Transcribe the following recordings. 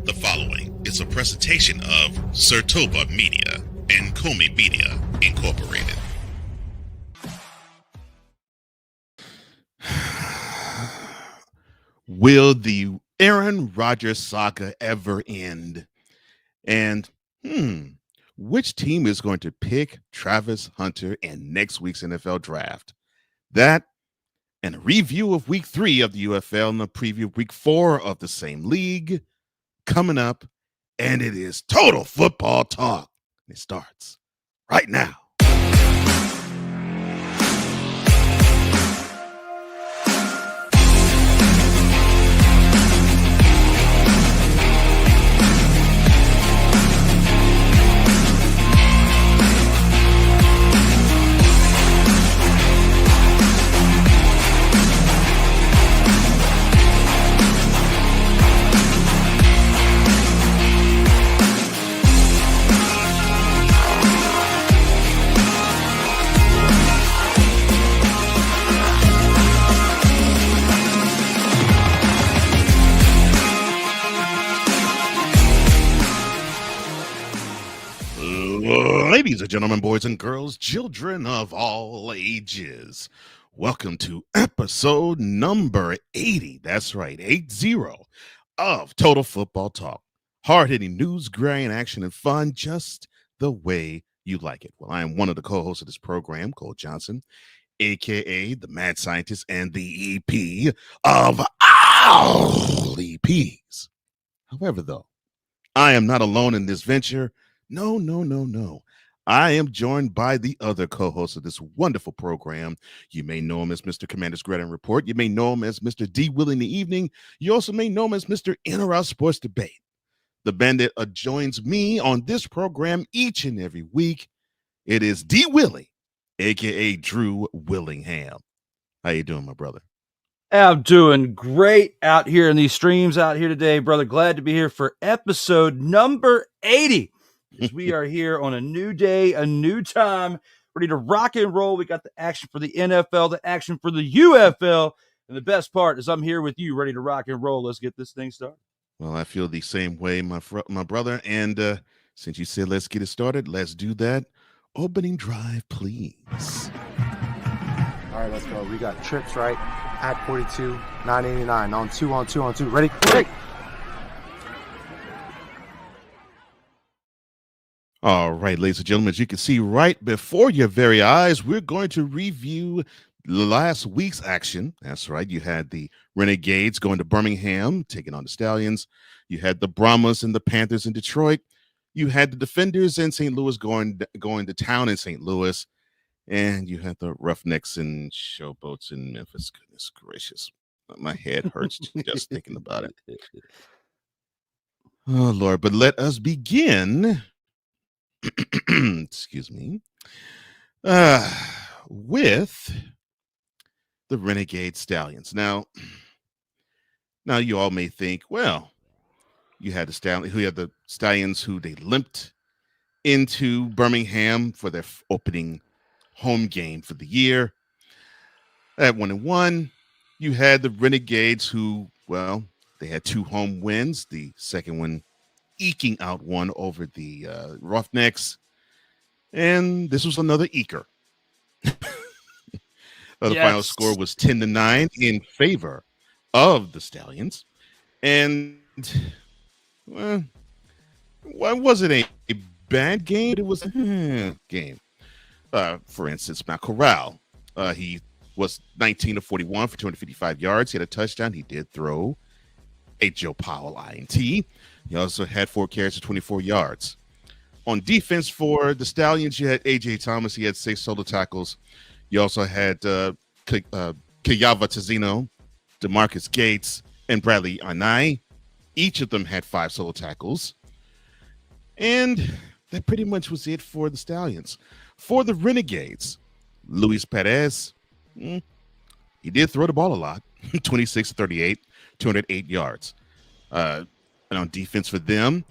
The following is a presentation of Sertoba Media and Comey Media Incorporated. Will the Aaron Rodgers saga ever end? And which team is going to pick Travis Hunter in next week's NFL draft? That and a review of week 3 of the UFL and a preview of week 4 of the same league coming up. And it is Total Football Talk. It starts right now. Ladies and gentlemen, boys and girls, children of all ages, welcome to episode number 80. That's right, 80 of Total Football Talk. Hard-hitting news, grind, action, and fun, just the way you like it. Well, I am one of the co-hosts of this program, Cole Johnson, a.k.a. the Mad Scientist and the EP of all EPs. However, though, I am not alone in this venture. No. I am joined by the other co-host of this wonderful program. You may know him as Mr. Commander's Grading Report. You may know him as Mr. D. Will in the Evening. You also may know him as Mr. In or Out Sports Debate. The bandit joins me on this program each and every week. It is D. Willie, a.k.a. Drew Willingham. How you doing, my brother? I'm doing great out here in these streams out here today, brother. Glad to be here for episode number 80. As we are here on a new day, a new time, ready to rock and roll. We got the action for the NFL, the action for the UFL, and the best part is I'm here with you, ready to rock and roll. Let's get this thing started. Well, I feel the same way, my brother. And since you said let's get it started, let's do that. Opening drive, please. All right, let's go. We got trips right at 42, 989 on two. Ready? Break. All right, ladies and gentlemen, as you can see right before your very eyes, we're going to review last week's action. That's right. You had the Renegades going to Birmingham, taking on the Stallions. You had the Brahmas and the Panthers in Detroit. You had the Defenders in St. Louis going to town in St. Louis. And you had the Roughnecks and Showboats in Memphis. Goodness gracious. My head hurts just thinking about it. Oh, Lord. But let us begin. Excuse me, with the Renegade Stallions. Now you all may think, well, you had the Stallions who they limped into Birmingham for their opening home game for the year at 1-1. You had the Renegades who, well, they had 2 home wins. The second one eking out one over the Roughnecks, and this was another eker. The final score was 10-9 in favor of the Stallions, and well, was it a bad game? It was a game. For instance, Matt Corral, he was 19 of 41 for 255 yards. He had a touchdown. He did throw a Joe Powell INT. He also had 4 carries for 24 yards. On defense for the Stallions, you had A.J. Thomas. He had 6 solo tackles. You also had Kayava Tazino, DeMarcus Gates, and Bradley Anai. Each of them had 5 solo tackles. And that pretty much was it for the Stallions. For the Renegades, Luis Perez, he did throw the ball a lot. 26-38, 208 yards. And on defense for them,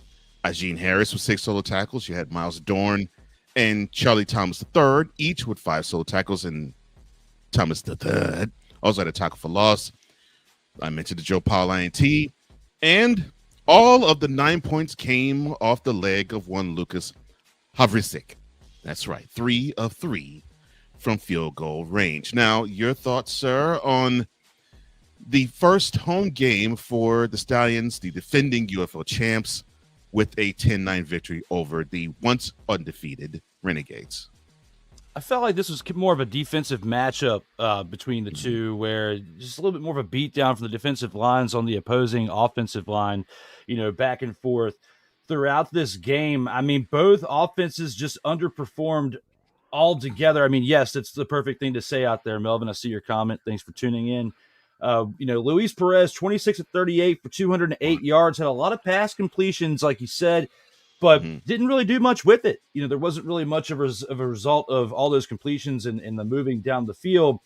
Ajeen Harris with 6 solo tackles. You had Miles Dorn and Charlie Thomas III, each with 5 solo tackles, and Thomas III also had a tackle for loss. I mentioned the Joe Powell INT. And All of the 9 points came off the leg of one Lucas Havrisik. That's right, 3 of 3 from field goal range. Now, your thoughts, sir, on the first home game for the Stallions, the defending UFL champs, with a 10-9 victory over the once undefeated Renegades. I felt like this was more of a defensive matchup between the two, where just a little bit more of a beatdown from the defensive lines on the opposing offensive line, back and forth throughout this game. I mean, both offenses just underperformed altogether. I mean, yes, it's the perfect thing to say out there, Melvin. I see your comment. Thanks for tuning in. Luis Perez, 26 of 38 for 208 yards, had a lot of pass completions, like you said, but didn't really do much with it. There wasn't really much of a result of all those completions and the moving down the field,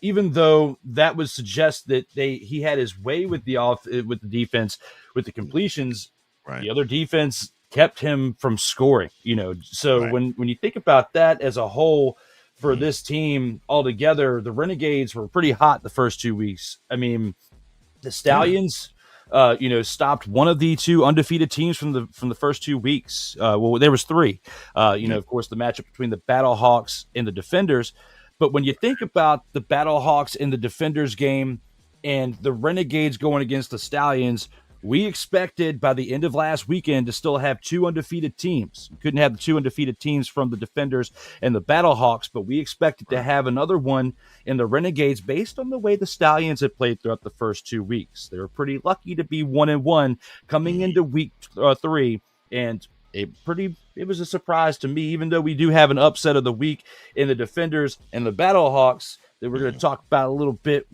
even though that would suggest that he had his way with the defense, with the completions. Right. The other defense kept him from scoring, So Right. when you think about that as a whole, for this team altogether, the Renegades were pretty hot the first 2 weeks. I mean, the Stallions, stopped one of the two undefeated teams from the first 2 weeks. Well, there was 3. Of course, the matchup between the Battlehawks and the Defenders. But when you think about the Battlehawks and the Defenders game and the Renegades going against the Stallions, we expected by the end of last weekend to still have 2 undefeated teams. We couldn't have the 2 undefeated teams from the Defenders and the Battlehawks, but we expected to have another one in the Renegades based on the way the Stallions had played throughout the first 2 weeks. They were pretty lucky to be 1-1 coming into week 3, and it was a surprise to me, even though we do have an upset of the week in the Defenders and the Battlehawks that we're going to talk about a little bit.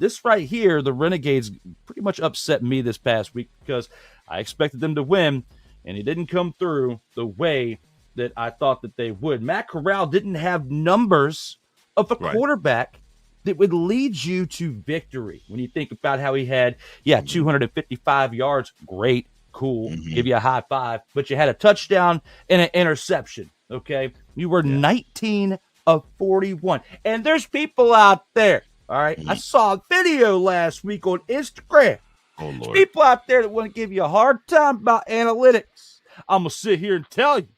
This right here, the Renegades pretty much upset me this past week because I expected them to win, and it didn't come through the way that I thought that they would. Matt Corral didn't have numbers of a quarterback that would lead you to victory. When you think about how he had, 255 yards, great, cool, give you a high five, but you had a touchdown and an interception, okay? You were 19 of 41. And there's people out there, all right? I saw a video last week on Instagram. Oh, Lord. There's people out there that want to give you a hard time about analytics. I'm going to sit here and tell you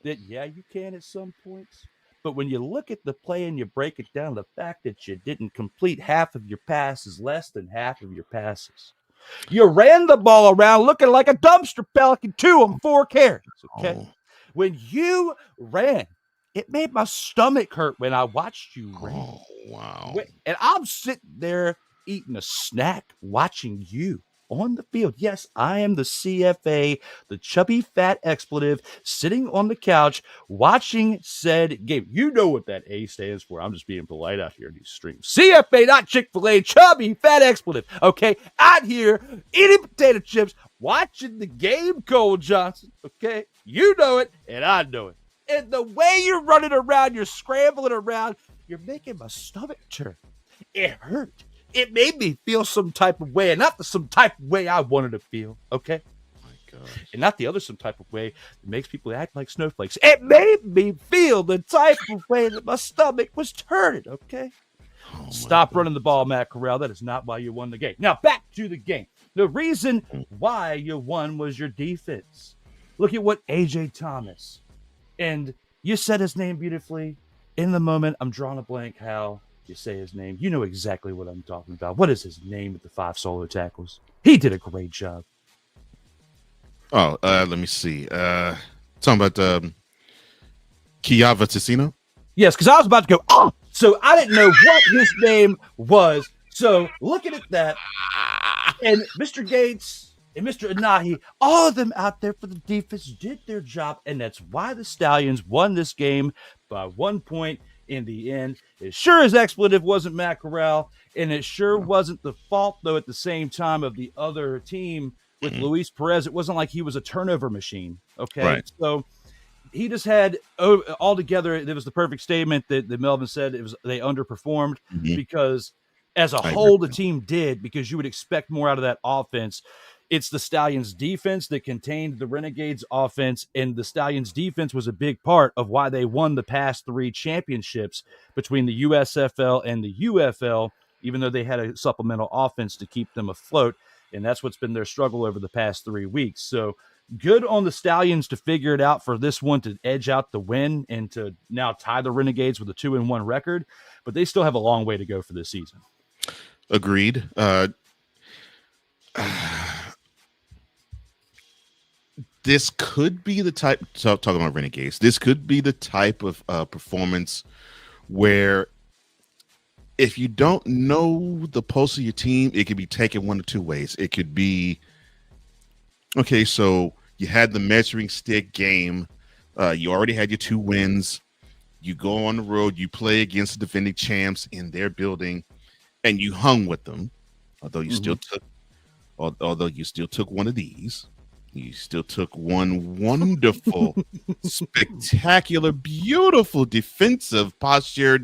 that, you can at some points. But when you look at the play and you break it down, the fact that you didn't complete half of your passes, less than half of your passes. You ran the ball around looking like a dumpster pelican 2 on 4 carries, okay? Oh. When you ran, it made my stomach hurt when I watched you run. Oh, wow. And I'm sitting there eating a snack, watching you on the field. Yes, I am the CFA, the chubby fat expletive, sitting on the couch watching said game. You know what that A stands for. I'm just being polite out here in these streams. CFA, not Chick-fil-A, chubby fat expletive. Okay, out here eating potato chips, watching the game, Cole Johnson. Okay, you know it, and I know it. And the way you're running around, you're scrambling around, you're making my stomach turn. It hurt. It made me feel some type of way, and not the some type of way I wanted to feel, okay? My gosh. And not the other some type of way that makes people act like snowflakes. It made me feel the type of way that my stomach was turning, okay? Oh, Stop running the ball, Matt Corral. That is not why you won the game. Now, back to the game. The reason why you won was your defense. Look at what A.J. Thomas, and you said his name beautifully. In the moment, I'm drawing a blank how you say his name. You know exactly what I'm talking about. What is his name with the 5 solo tackles? He did a great job. Oh, let me see. Talking about Kiava Ticino? Yes, because I was about to go, so I didn't know what his name was. So looking at that, and Mr. Gates and Mr. Anahi, all of them out there for the defense did their job, and that's why the Stallions won this game by 1 point in the end. It sure as expletive wasn't Matt Corral, and it sure wasn't the fault, though, at the same time of the other team with Luis Perez. It wasn't like he was a turnover machine, okay? Right. So he just had, altogether, it was the perfect statement that Melvin said. They underperformed because as a whole, the team did, because you would expect more out of that offense. It's the Stallions defense that contained the Renegades offense, and the Stallions defense was a big part of why they won the past 3 championships between the USFL and the UFL, even though they had a supplemental offense to keep them afloat. And that's what's been their struggle over the past 3 weeks. So good on the Stallions to figure it out for this one to edge out the win and to now tie the Renegades with a 2-1 record. But they still have a long way to go for this season. Agreed. This could be the type, talking about Renegades, this could be the type of performance where if you don't know the pulse of your team, it could be taken one of two ways. It could be, okay, so you had the measuring stick game. You already had your 2 wins. You go on the road, you play against the defending champs in their building, and you hung with them. Although you still took one of these. You still took one wonderful, spectacular, beautiful defensive posture.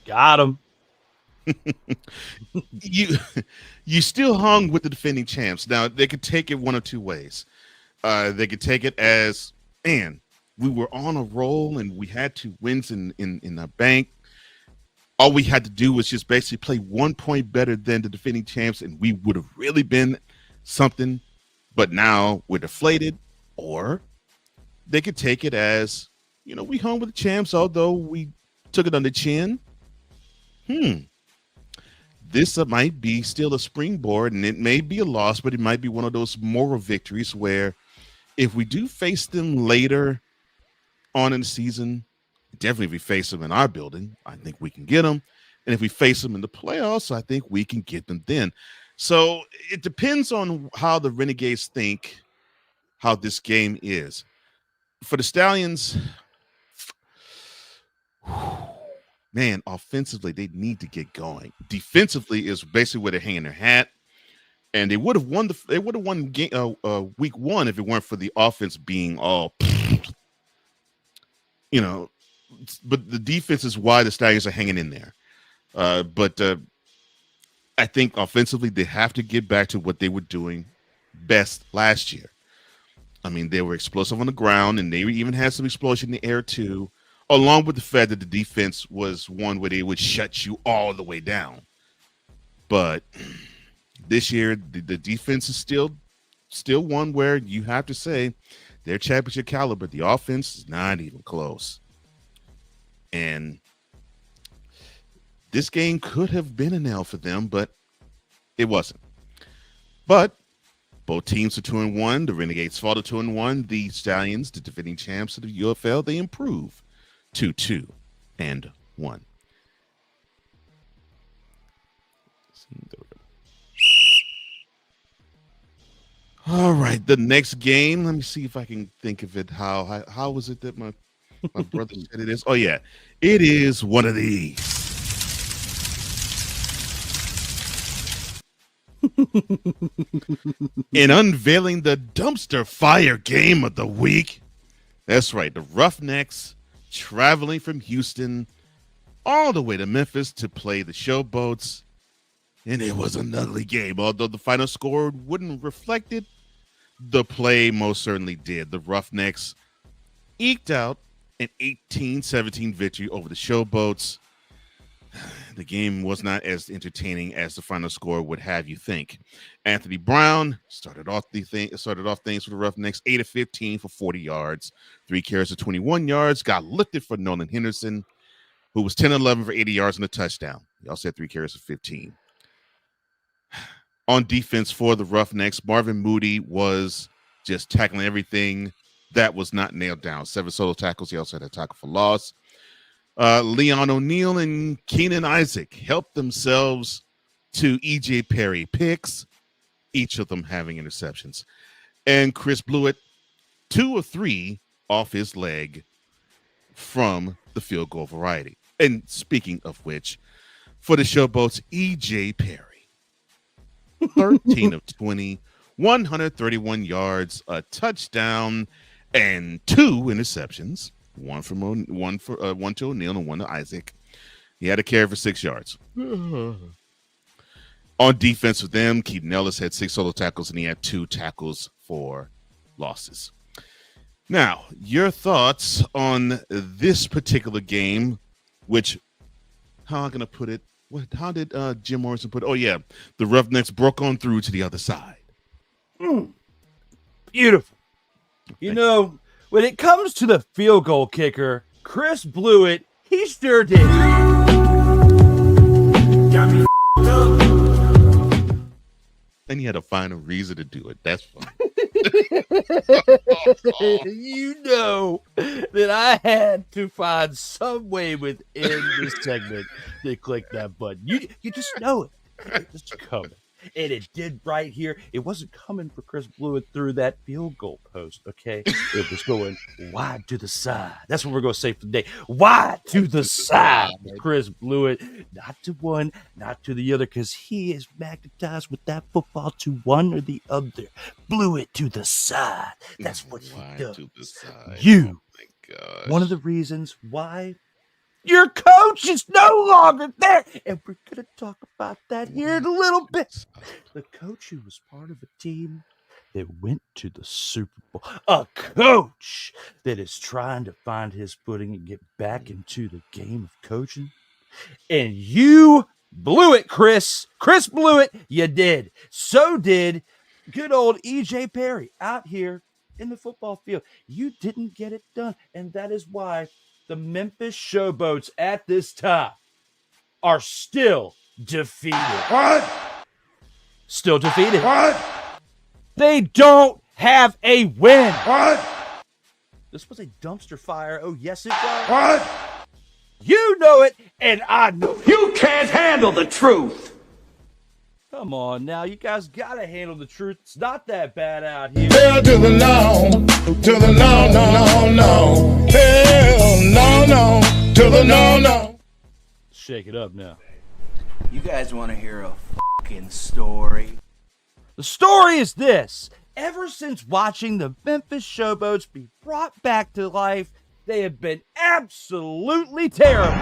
Got him. You still hung with the defending champs. Now, they could take it one of two ways. They could take it as, man, we were on a roll and we had 2 wins in our bank. All we had to do was just basically play 1 point better than the defending champs, and we would have really been something. But now we're deflated. Or they could take it as, we hung with the champs, although we took it on the chin. This might be still a springboard, and it may be a loss, but it might be one of those moral victories where if we do face them later on in the season, definitely if we face them in our building, I think we can get them. And if we face them in the playoffs, I think we can get them then. So it depends on how the Renegades think how this game is. For the Stallions, man, offensively, they need to get going. Defensively is basically where they're hanging their hat. And they would have won week 1 if it weren't for the offense being all but the defense is why the Stallions are hanging in there. But I think offensively, they have to get back to what they were doing best last year. I mean, they were explosive on the ground, and they even had some explosion in the air too, along with the fact that the defense was one where they would shut you all the way down. But this year, the defense is still one where you have to say they're championship caliber. The offense is not even close. And this game could have been an L for them, but it wasn't. But both teams are 2-1. The Renegades fall to 2-1. The Stallions, the defending champs of the UFL, they improve to 2-1. All right, the next game. Let me see if I can think of it. How was it that my brother said it is? Oh yeah, it is one of these. In unveiling the dumpster fire game of the week. That's right, the Roughnecks traveling from Houston all the way to Memphis to play the Showboats. And it was an ugly game. Although the final score wouldn't reflect it, the play most certainly did. The Roughnecks eked out an 18-17 victory over the Showboats. The game was not as entertaining as the final score would have you think. Anthony Brown started off things for the Roughnecks, 8 of 15 for 40 yards, 3 carries of 21 yards. Got lifted for Nolan Henderson, who was 10-11 for 80 yards and a touchdown. He also had 3 carries of 15. On defense for the Roughnecks, Marvin Moody was just tackling everything that was not nailed down. 7 solo tackles. He also had a tackle for loss. Leon O'Neal and Keenan Isaac helped themselves to E.J. Perry picks, each of them having interceptions. And Chris Blewett, 2 of 3 off his leg from the field goal variety. And speaking of which, for the Showboats, E.J. Perry, 13 of 20, 131 yards, a touchdown, and 2 interceptions. One to O'Neal and 1 to Isaac. He had a carry for 6 yards. On defense with them, Keaton Ellis had 6 solo tackles, and he had 2 tackles for losses. Now, your thoughts on this particular game, which, how am I going to put it? How did Jim Morrison put it? Oh, yeah. The Roughnecks broke on through to the other side. Beautiful. You know, when it comes to the field goal kicker, Chris Blewett, he sure did. And he had to find a reason to do it. That's fine. You know that I had to find some way within this segment to click that button. You just know it. It's just coming. And it did right here. It wasn't coming for Chris Blewett through that field goal post, okay? It was going wide to the side. That's what we're going to say for the day. Wide to the side. Chris Blewett, not to one, not to the other, because he is magnetized with that football to one or the other. Blewett to the side. That's what he does. To the side. You. Oh my gosh. One of the reasons why your coach is no longer there. And we're going to talk about that here in a little bit. The coach who was part of a team that went to the Super Bowl. A coach that is trying to find his footing and get back into the game of coaching. And you blew it, Chris. Chris blew it. You did. So did good old E.J. Perry out here in the football field. You didn't get it done. And that is why the Memphis Showboats at this time are still defeated. What? Still defeated. What? They don't have a win. What? This was a dumpster fire. Oh, yes, it was. What? You know it, and I know it. You can't handle the truth. Come on now. You guys got to handle the truth. It's not that bad out here. Hell to the no, to the no, no, no, no. Hell no, no, to the no, no. Shake it up now. You guys want to hear a fucking story? The story is this. Ever since watching the Memphis Showboats be brought back to life, they have been absolutely terrible.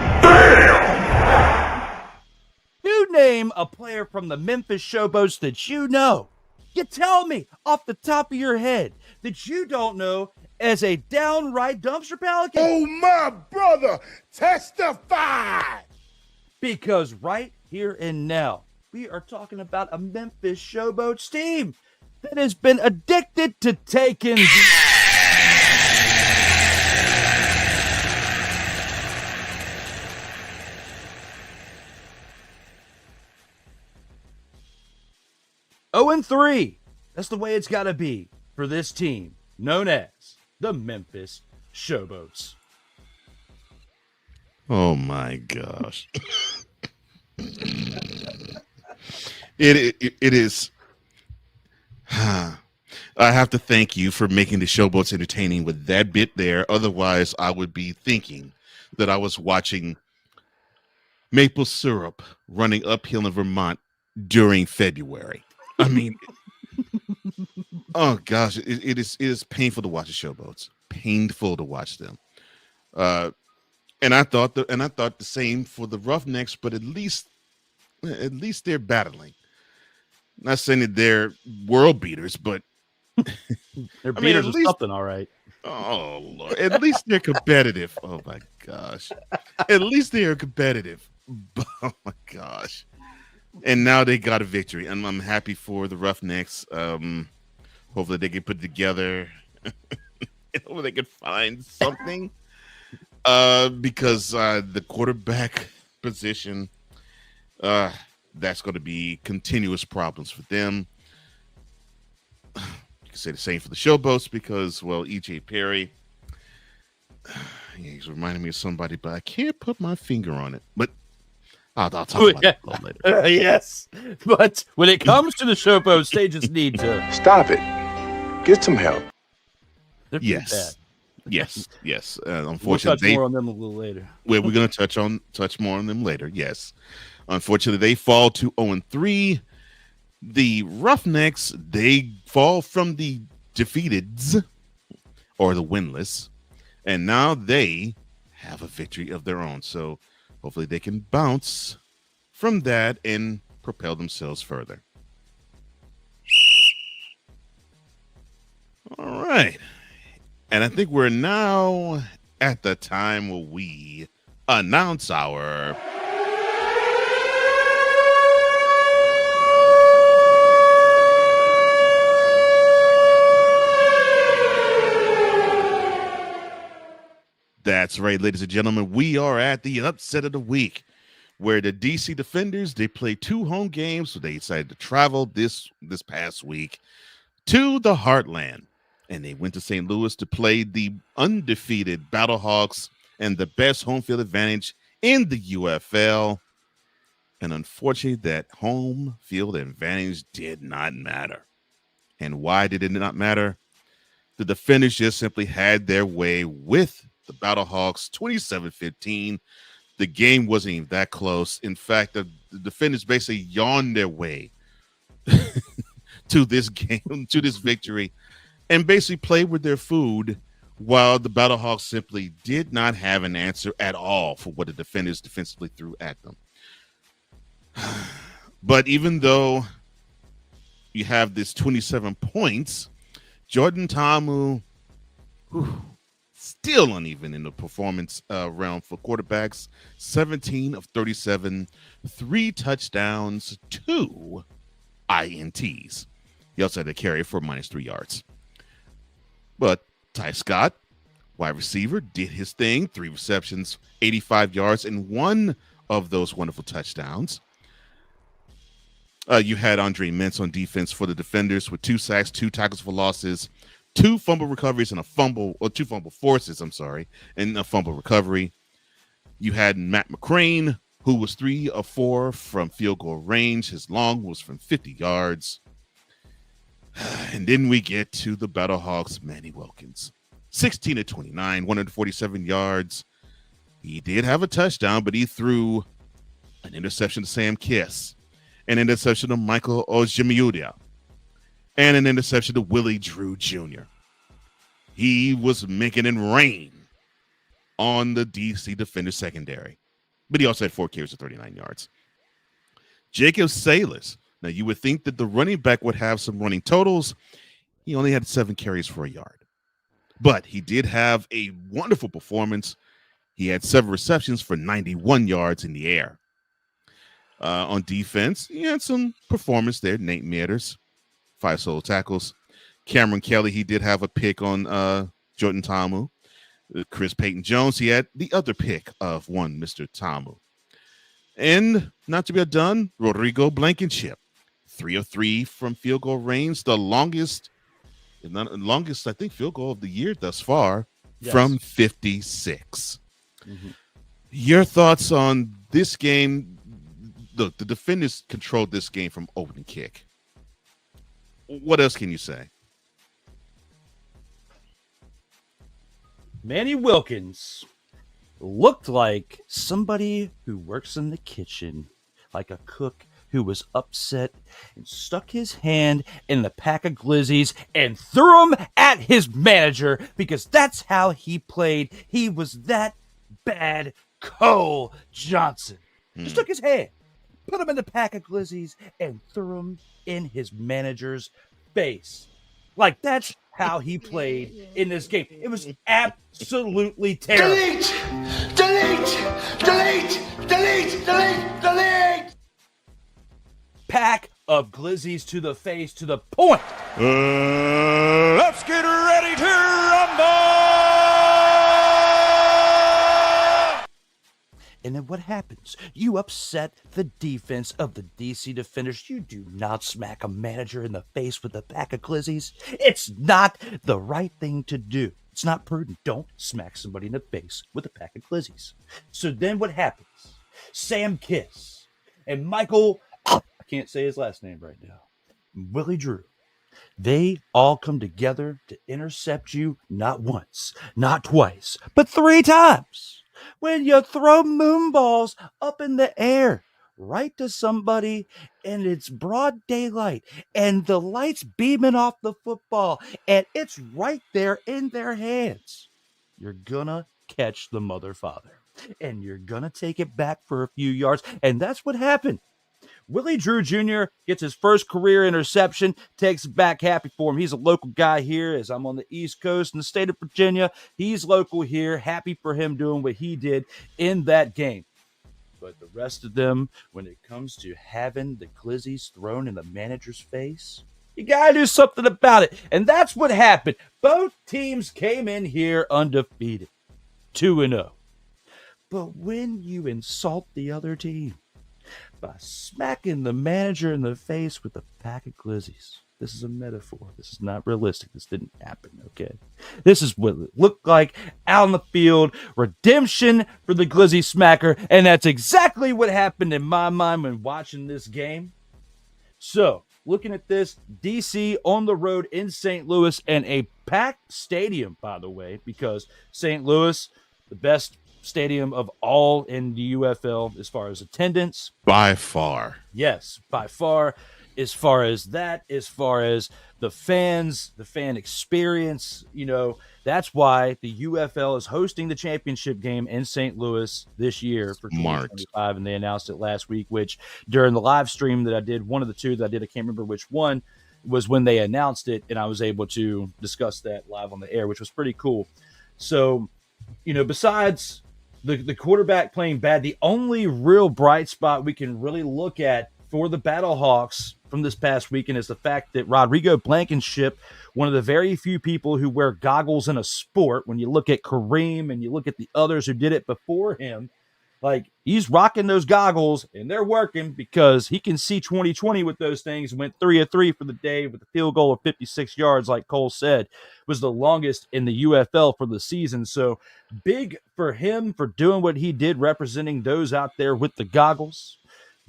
You name a player from the Memphis Showboats that you know. You tell me off the top of your head that you don't know as a downright dumpster pelican. Oh, my brother, testify. Because right here and now, we are talking about a Memphis Showboats team that has been addicted to taking. Oh, and 3. That's the way it's got to be for this team, known as the Memphis Showboats. Oh my gosh. It is. I have to thank you for making the Showboats entertaining with that bit there. Otherwise, I would be thinking that I was watching maple syrup running uphill in Vermont during February. I mean, oh gosh, it is painful to watch the Showboats. Painful to watch them. And I thought the same for the Roughnecks, but at least they're battling. Not saying that they're world beaters, but They're beaters of something, all right. oh Lord, at least they're competitive. Oh my gosh, at least they are competitive. Oh my gosh, and now they got a victory, and I'm happy for the Roughnecks. Hopefully they can put it together. Hopefully they can find something. Because the quarterback position, that's going to be continuous problems for them. You can say the same for the Showboats because, well, E.J. Perry, he's reminding me of somebody, but I can't put my finger on it. But I'll talk about it a little later. Yes, but when it comes to the Showboats, they just need to Stop it. Get some help. They're pretty bad. Yes. We'll Unfortunately, touch more on them a little later. we're going to touch more on them later. Yes. Unfortunately, they fall to 0-3. The Roughnecks, they fall from the defeateds or the winless, and now they have a victory of their own. So hopefully they can bounce from that and propel themselves further. All right. And I think we're now at the time where we announce our That's right, ladies and gentlemen. We are at the upset of the week, where the DC Defenders, they play 2 home games, so they decided to travel this past week to the Heartland. And they went to St. Louis to play the undefeated Battlehawks and the best home field advantage in the UFL. And unfortunately, that home field advantage did not matter. And why did it not matter? The Defenders just simply had their way with the Battlehawks 27-15. The game wasn't even that close. In fact, the Defenders basically yawned their way to this game, to this victory, and basically played with their food, while the Battlehawks simply did not have an answer at all for what the Defenders defensively threw at them. But even though you have this 27 points, Jordan Ta'amu, still uneven in the performance realm for quarterbacks. 17 of 37, 3 touchdowns, 2 INTs. He also had to carry for -3 yards. But Ty Scott, wide receiver, did his thing. 3 receptions, 85 yards, and 1 of those wonderful touchdowns. You had Andre Mintz on defense for the Defenders with 2 sacks, 2 tackles for losses, 2 fumble recoveries and 2 fumble forces, and a fumble recovery. You had Matt McCrane, who was 3 of 4 from field goal range. His long was from 50 yards. And then we get to the Battlehawks, Manny Wilkins. 16 of 29, 147 yards. He did have a touchdown, but he threw an interception to Sam Kiss, an interception to Michael Ojimiudia, and an interception to Willie Drew Jr. He was making it rain on the DC Defender secondary, but he also had 4 carries of 39 yards. Jacob Salas. Now, you would think that the running back would have some running totals. He only had 7 carries for a yard, but he did have a wonderful performance. He had 7 receptions for 91 yards in the air. On defense, he had some performance there. Nate Meaders, 5 solo tackles. Cameron Kelly, he did have a pick on Jordan Ta'amu. Chris Payton-Jones, he had the other pick of one Mr. Ta'amu. And not to be outdone, Rodrigo Blankenship, 3 of 3 from field goal range, the longest, I think, field goal of the year thus far, from 56. Mm-hmm. Your thoughts on this game? Look, the Defenders controlled this game from opening kick. What else can you say? Manny Wilkins looked like somebody who works in the kitchen, like a cook who was upset and stuck his hand in the pack of glizzies and threw them at his manager, because that's how he played. He was that bad. Cole Johnson just took his hand, put him in the pack of glizzies, and threw him in his manager's face. Like, that's how he played in this game. It was absolutely terrible. Delete! Pack of glizzies to the face, to the point. Let's get ready to rumble! And then what happens? You upset the defense of the DC Defenders. You do not smack a manager in the face with a pack of glizzies. It's not the right thing to do. It's not prudent. Don't smack somebody in the face with a pack of glizzies. So then what happens? Sam Kiss and Michael, I can't say his last name right now, Willie Drew, they all come together to intercept you not once, not twice, but 3 times. When you throw moonballs up in the air right to somebody and it's broad daylight and the lights beaming off the football and it's right there in their hands, you're gonna catch the mother father and you're gonna take it back for a few yards. And that's what happened. Willie Drew Jr. gets his first career interception, takes it back, happy for him. He's a local guy here as I'm on the East Coast in the state of Virginia. He's local here, happy for him doing what he did in that game. But the rest of them, when it comes to having the glizzies thrown in the manager's face, you got to do something about it. And that's what happened. Both teams came in here undefeated, 2-0. But when you insult the other team by smacking the manager in the face with a pack of glizzies, this is a metaphor. This is not realistic. This didn't happen, okay? This is what it looked like out on the field. Redemption for the glizzy smacker. And that's exactly what happened in my mind when watching this game. So, looking at this, DC on the road in St. Louis, and a packed stadium, by the way, because St. Louis, the best stadium of all in the UFL as far as attendance. By far. Yes, by far. As far as that, as far as the fans, the fan experience, that's why the UFL is hosting the championship game in St. Louis this year for 2025, and they announced it last week, which during the live stream that I did, one of the two that I did, I can't remember which one, was when they announced it, and I was able to discuss that live on the air, which was pretty cool. So, besides the quarterback playing bad, the only real bright spot we can really look at for the Battlehawks from this past weekend is the fact that Rodrigo Blankenship, one of the very few people who wear goggles in a sport, when you look at Kareem and you look at the others who did it before him, like, he's rocking those goggles and they're working because he can see 20/20 with those things. Went 3 of 3 for the day with a field goal of 56 yards, like Cole said, was the longest in the UFL for the season. So big for him for doing what he did, representing those out there with the goggles.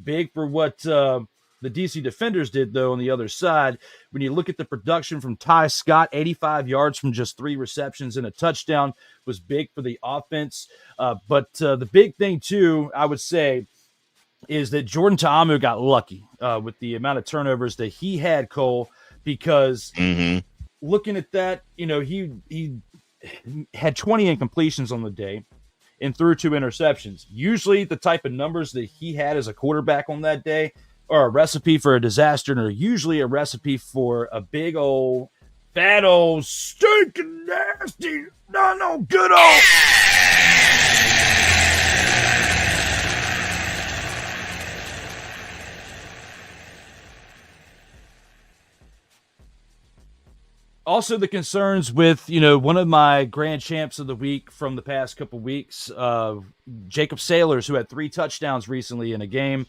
Big for what the DC Defenders did, though, on the other side. When you look at the production from Ty Scott, 85 yards from just 3 receptions and a touchdown was big for the offense. But the big thing, too, I would say, is that Jordan Ta'amu got lucky with the amount of turnovers that he had, Cole, because looking at that, he had 20 incompletions on the day and threw 2 interceptions. Usually the type of numbers that he had as a quarterback on that day are a recipe for a disaster, and are usually a recipe for a big old, fat old, stinking nasty, no good old. Also, the concerns with, one of my grand champs of the week from the past couple weeks, Jacob Sailors, who had 3 touchdowns recently in a game,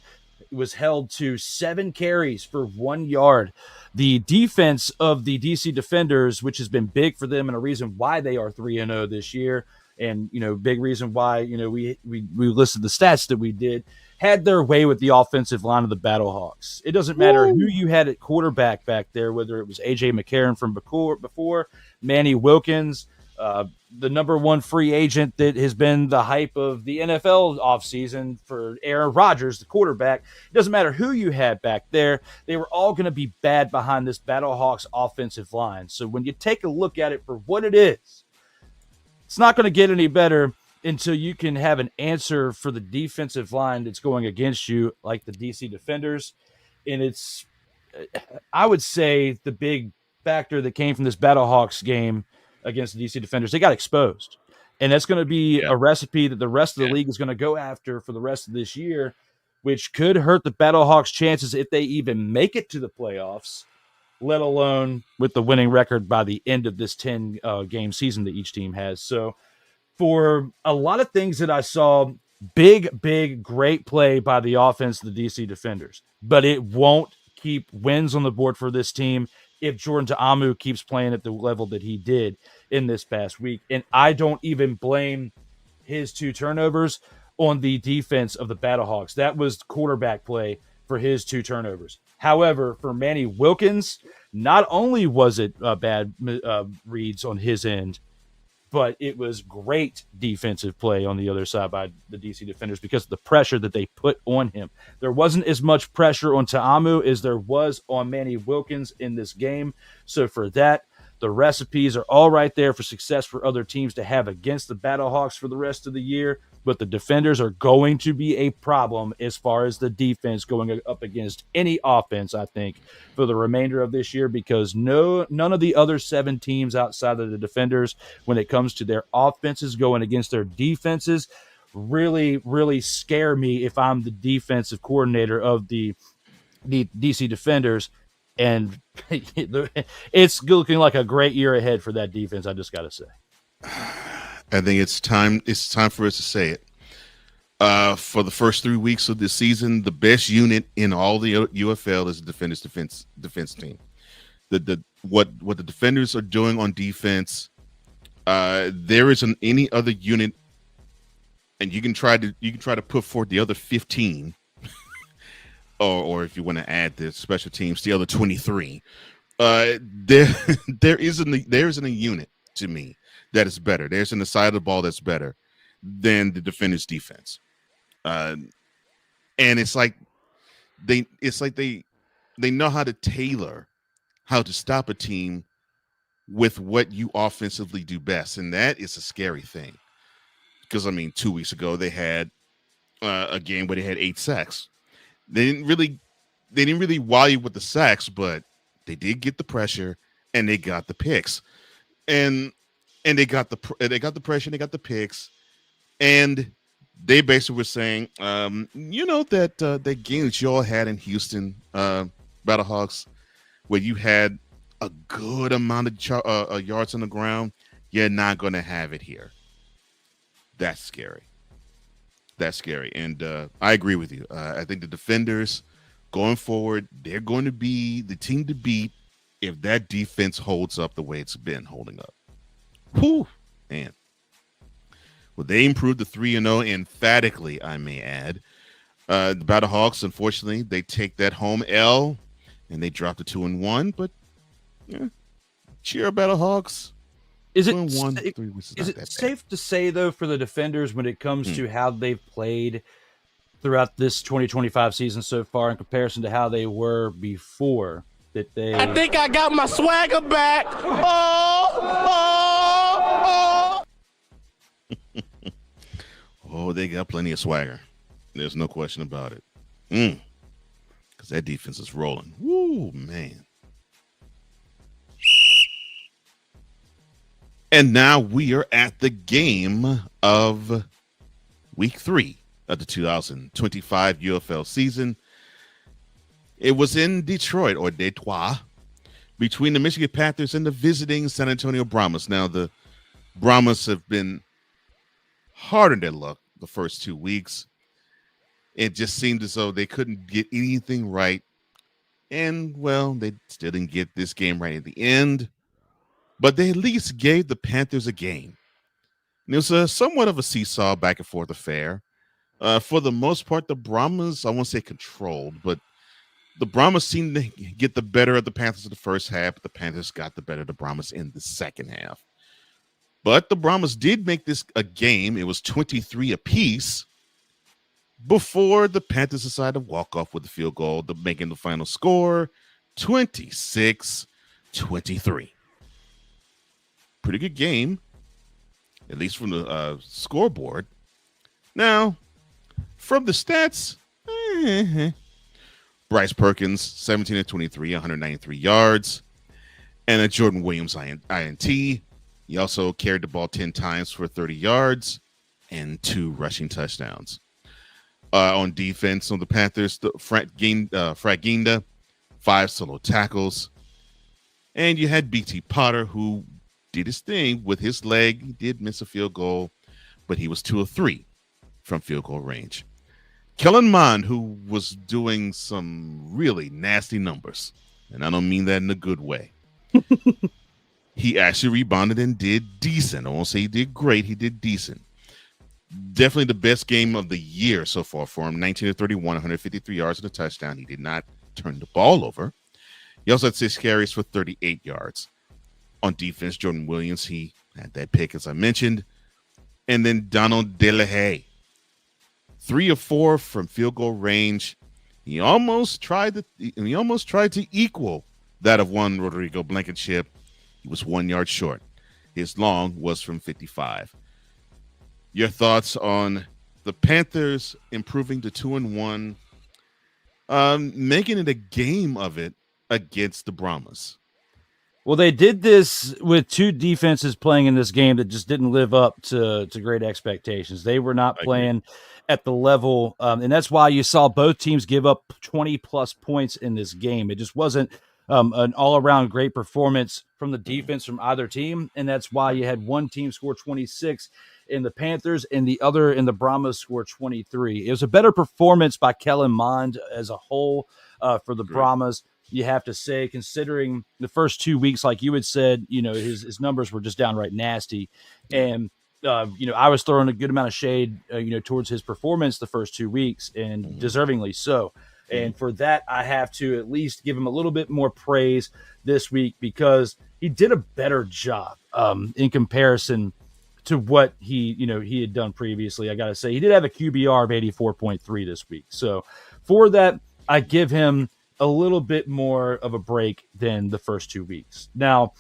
was held to 7 carries for 1 yard. The defense of the DC Defenders, which has been big for them and a reason why they are 3-0 this year, and, big reason why, we listed the stats that we did, had their way with the offensive line of the Battlehawks. It doesn't matter who you had at quarterback back there, whether it was A.J. McCarron from before, Manny Wilkins, the number 1 free agent that has been the hype of the NFL offseason for Aaron Rodgers, the quarterback. It doesn't matter who you had back there. They were all going to be bad behind this Battlehawks offensive line. So when you take a look at it for what it is, it's not going to get any better until you can have an answer for the defensive line that's going against you, like the DC Defenders. And it's, I would say, the big factor that came from this Battlehawks game against the DC Defenders. They got exposed. And that's going to be a recipe that the rest of the league is going to go after for the rest of this year, which could hurt the Battlehawks' chances if they even make it to the playoffs, let alone with the winning record by the end of this 10-game season that each team has. So for a lot of things that I saw, big, great play by the offense of the DC Defenders. But it won't keep wins on the board for this team if Jordan Ta'amu keeps playing at the level that he did in this past week. And I don't even blame his 2 turnovers on the defense of the Battlehawks. That was quarterback play for his 2 turnovers. However, for Manny Wilkins, not only was it bad reads on his end, but it was great defensive play on the other side by the DC Defenders because of the pressure that they put on him. There wasn't as much pressure on Ta'amu as there was on Manny Wilkins in this game. So for that, the recipes are all right there for success for other teams to have against the Battlehawks for the rest of the year. but the defenders are going to be a problem as far as the defense going up against any offense, I think, for the remainder of this year, because none of the other 7 teams outside of the defenders, when it comes to their offenses going against their defenses, really, really scare me if I'm the defensive coordinator of the DC Defenders. And it's looking like a great year ahead for that defense, I just got to say. I think it's time for us to say it. For the first 3 weeks of the season, the best unit in all the UFL is the defenders defense team. What the defenders are doing on defense, there isn't any other unit, and you can try to put forth the other 15, or if you want to add the special teams, the other 23. There isn't a unit to me that is better. There's an side of the ball that's better than the defenders' defense. And it's like they know how to tailor how to stop a team with what you offensively do best, and that is a scary thing. Because 2 weeks ago they had a game where they had 8 sacks. They didn't really wow you with the sacks, but they did get the pressure and they got the picks, and they got the pressure and they got the picks, and they basically were saying, that game that y'all had in Houston, Battlehawks, where you had a good amount of yards on the ground, you're not going to have it here. That's scary. And I agree with you. I think the defenders going forward, they're going to be the team to beat if that defense holds up the way it's been holding up. Whew, man. Well, they improved to 3-0 emphatically, I may add. The Battlehawks, unfortunately, they take that home L and they drop to 2-1. But cheer Battlehawks. Is it safe to say, though, for the defenders, when it comes to how they've played throughout this 2025 season so far in comparison to how they were before, that they... I think I got my swagger back. Oh, they got plenty of swagger. There's no question about it. Because that defense is rolling. Woo, man. And now we are at the game of week 3 of the 2025 UFL season. It was in Detroit, or Detroit, between the Michigan Panthers and the visiting San Antonio Brahmas. Now, the Brahmas have been hard on their luck the first 2 weeks. It just seemed as though they couldn't get anything right. And, well, they still didn't get this game right at the end. But they at least gave the Panthers a game. And it was somewhat of a seesaw back and forth affair. For the most part, the Brahmas, I won't say controlled, but the Brahmas seemed to get the better of the Panthers in the first half. But the Panthers got the better of the Brahmas in the second half. But the Brahmas did make this a game. It was 23 apiece before the Panthers decided to walk off with the field goal, making the final score 26-23. Pretty good game, at least from the scoreboard. Now, from the stats, Bryce Perkins, 17-23, 193 yards, and a Jordan Williams INT. He also carried the ball 10 times for 30 yards and 2 rushing touchdowns. On defense, on the Panthers, Fraginda, 5 solo tackles. And you had BT Potter, who did his thing with his leg. He did miss a field goal, but he was 2 of 3 from field goal range. Kellen Mond, who was doing some really nasty numbers, and I don't mean that in a good way. He actually rebounded and did decent. I won't say he did great. He did decent. Definitely the best game of the year so far for him. 19-31, 153 yards and a touchdown. He did not turn the ball over. He also had 6 carries for 38 yards. On defense, Jordan Williams, he had that pick, as I mentioned. And then Donald DeLahaye, 3 of 4 from field goal range. He almost tried to equal that of one Rodrigo Blankenship. He was 1 yard short. His long was from 55. Your thoughts on the Panthers improving to 2-1, making it a game of it against the Brahmas. Well, they did this with two defenses playing in this game that just didn't live up to great expectations. They were not playing at the level, and that's why you saw both teams give up 20-plus points in this game. It just wasn't an all-around great performance from the defense from either team, and that's why you had one team score 26 in the Panthers and the other in the Brahmas score 23. It was a better performance by Kellen Mond as a whole for the Brahmas. You have to say, considering the first 2 weeks, like you had said, his numbers were just downright nasty. And, I was throwing a good amount of shade, towards his performance the first 2 weeks, and deservingly so. And for that, I have to at least give him a little bit more praise this week because he did a better job in comparison to what he had done previously. I got to say, he did have a QBR of 84.3 this week. So for that, I give him a little bit more of a break than the first 2 weeks. Now,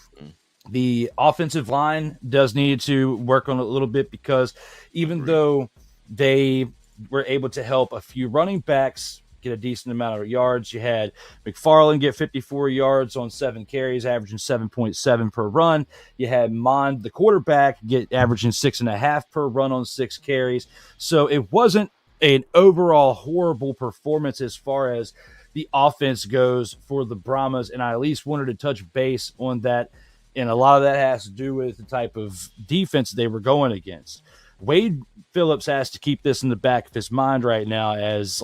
the offensive line does need to work on it a little bit because even though they were able to help a few running backs get a decent amount of yards, you had McFarland get 54 yards on 7 carries, averaging 7.7 per run. You had Mond, the quarterback, get averaging 6.5 per run on 6 carries. So it wasn't an overall horrible performance as far as the offense goes for the Brahmas, and I at least wanted to touch base on that, and a lot of that has to do with the type of defense they were going against. Wade Phillips has to keep this in the back of his mind right now as,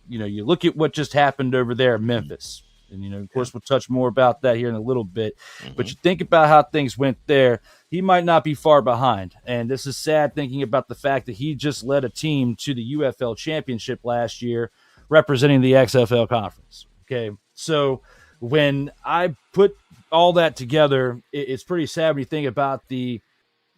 you look at what just happened over there at Memphis, and, of course, we'll touch more about that here in a little bit, but you think about how things went there, he might not be far behind, and this is sad thinking about the fact that he just led a team to the UFL championship last year, representing the XFL conference. Okay. So when I put all that together, it's pretty sad when you think about the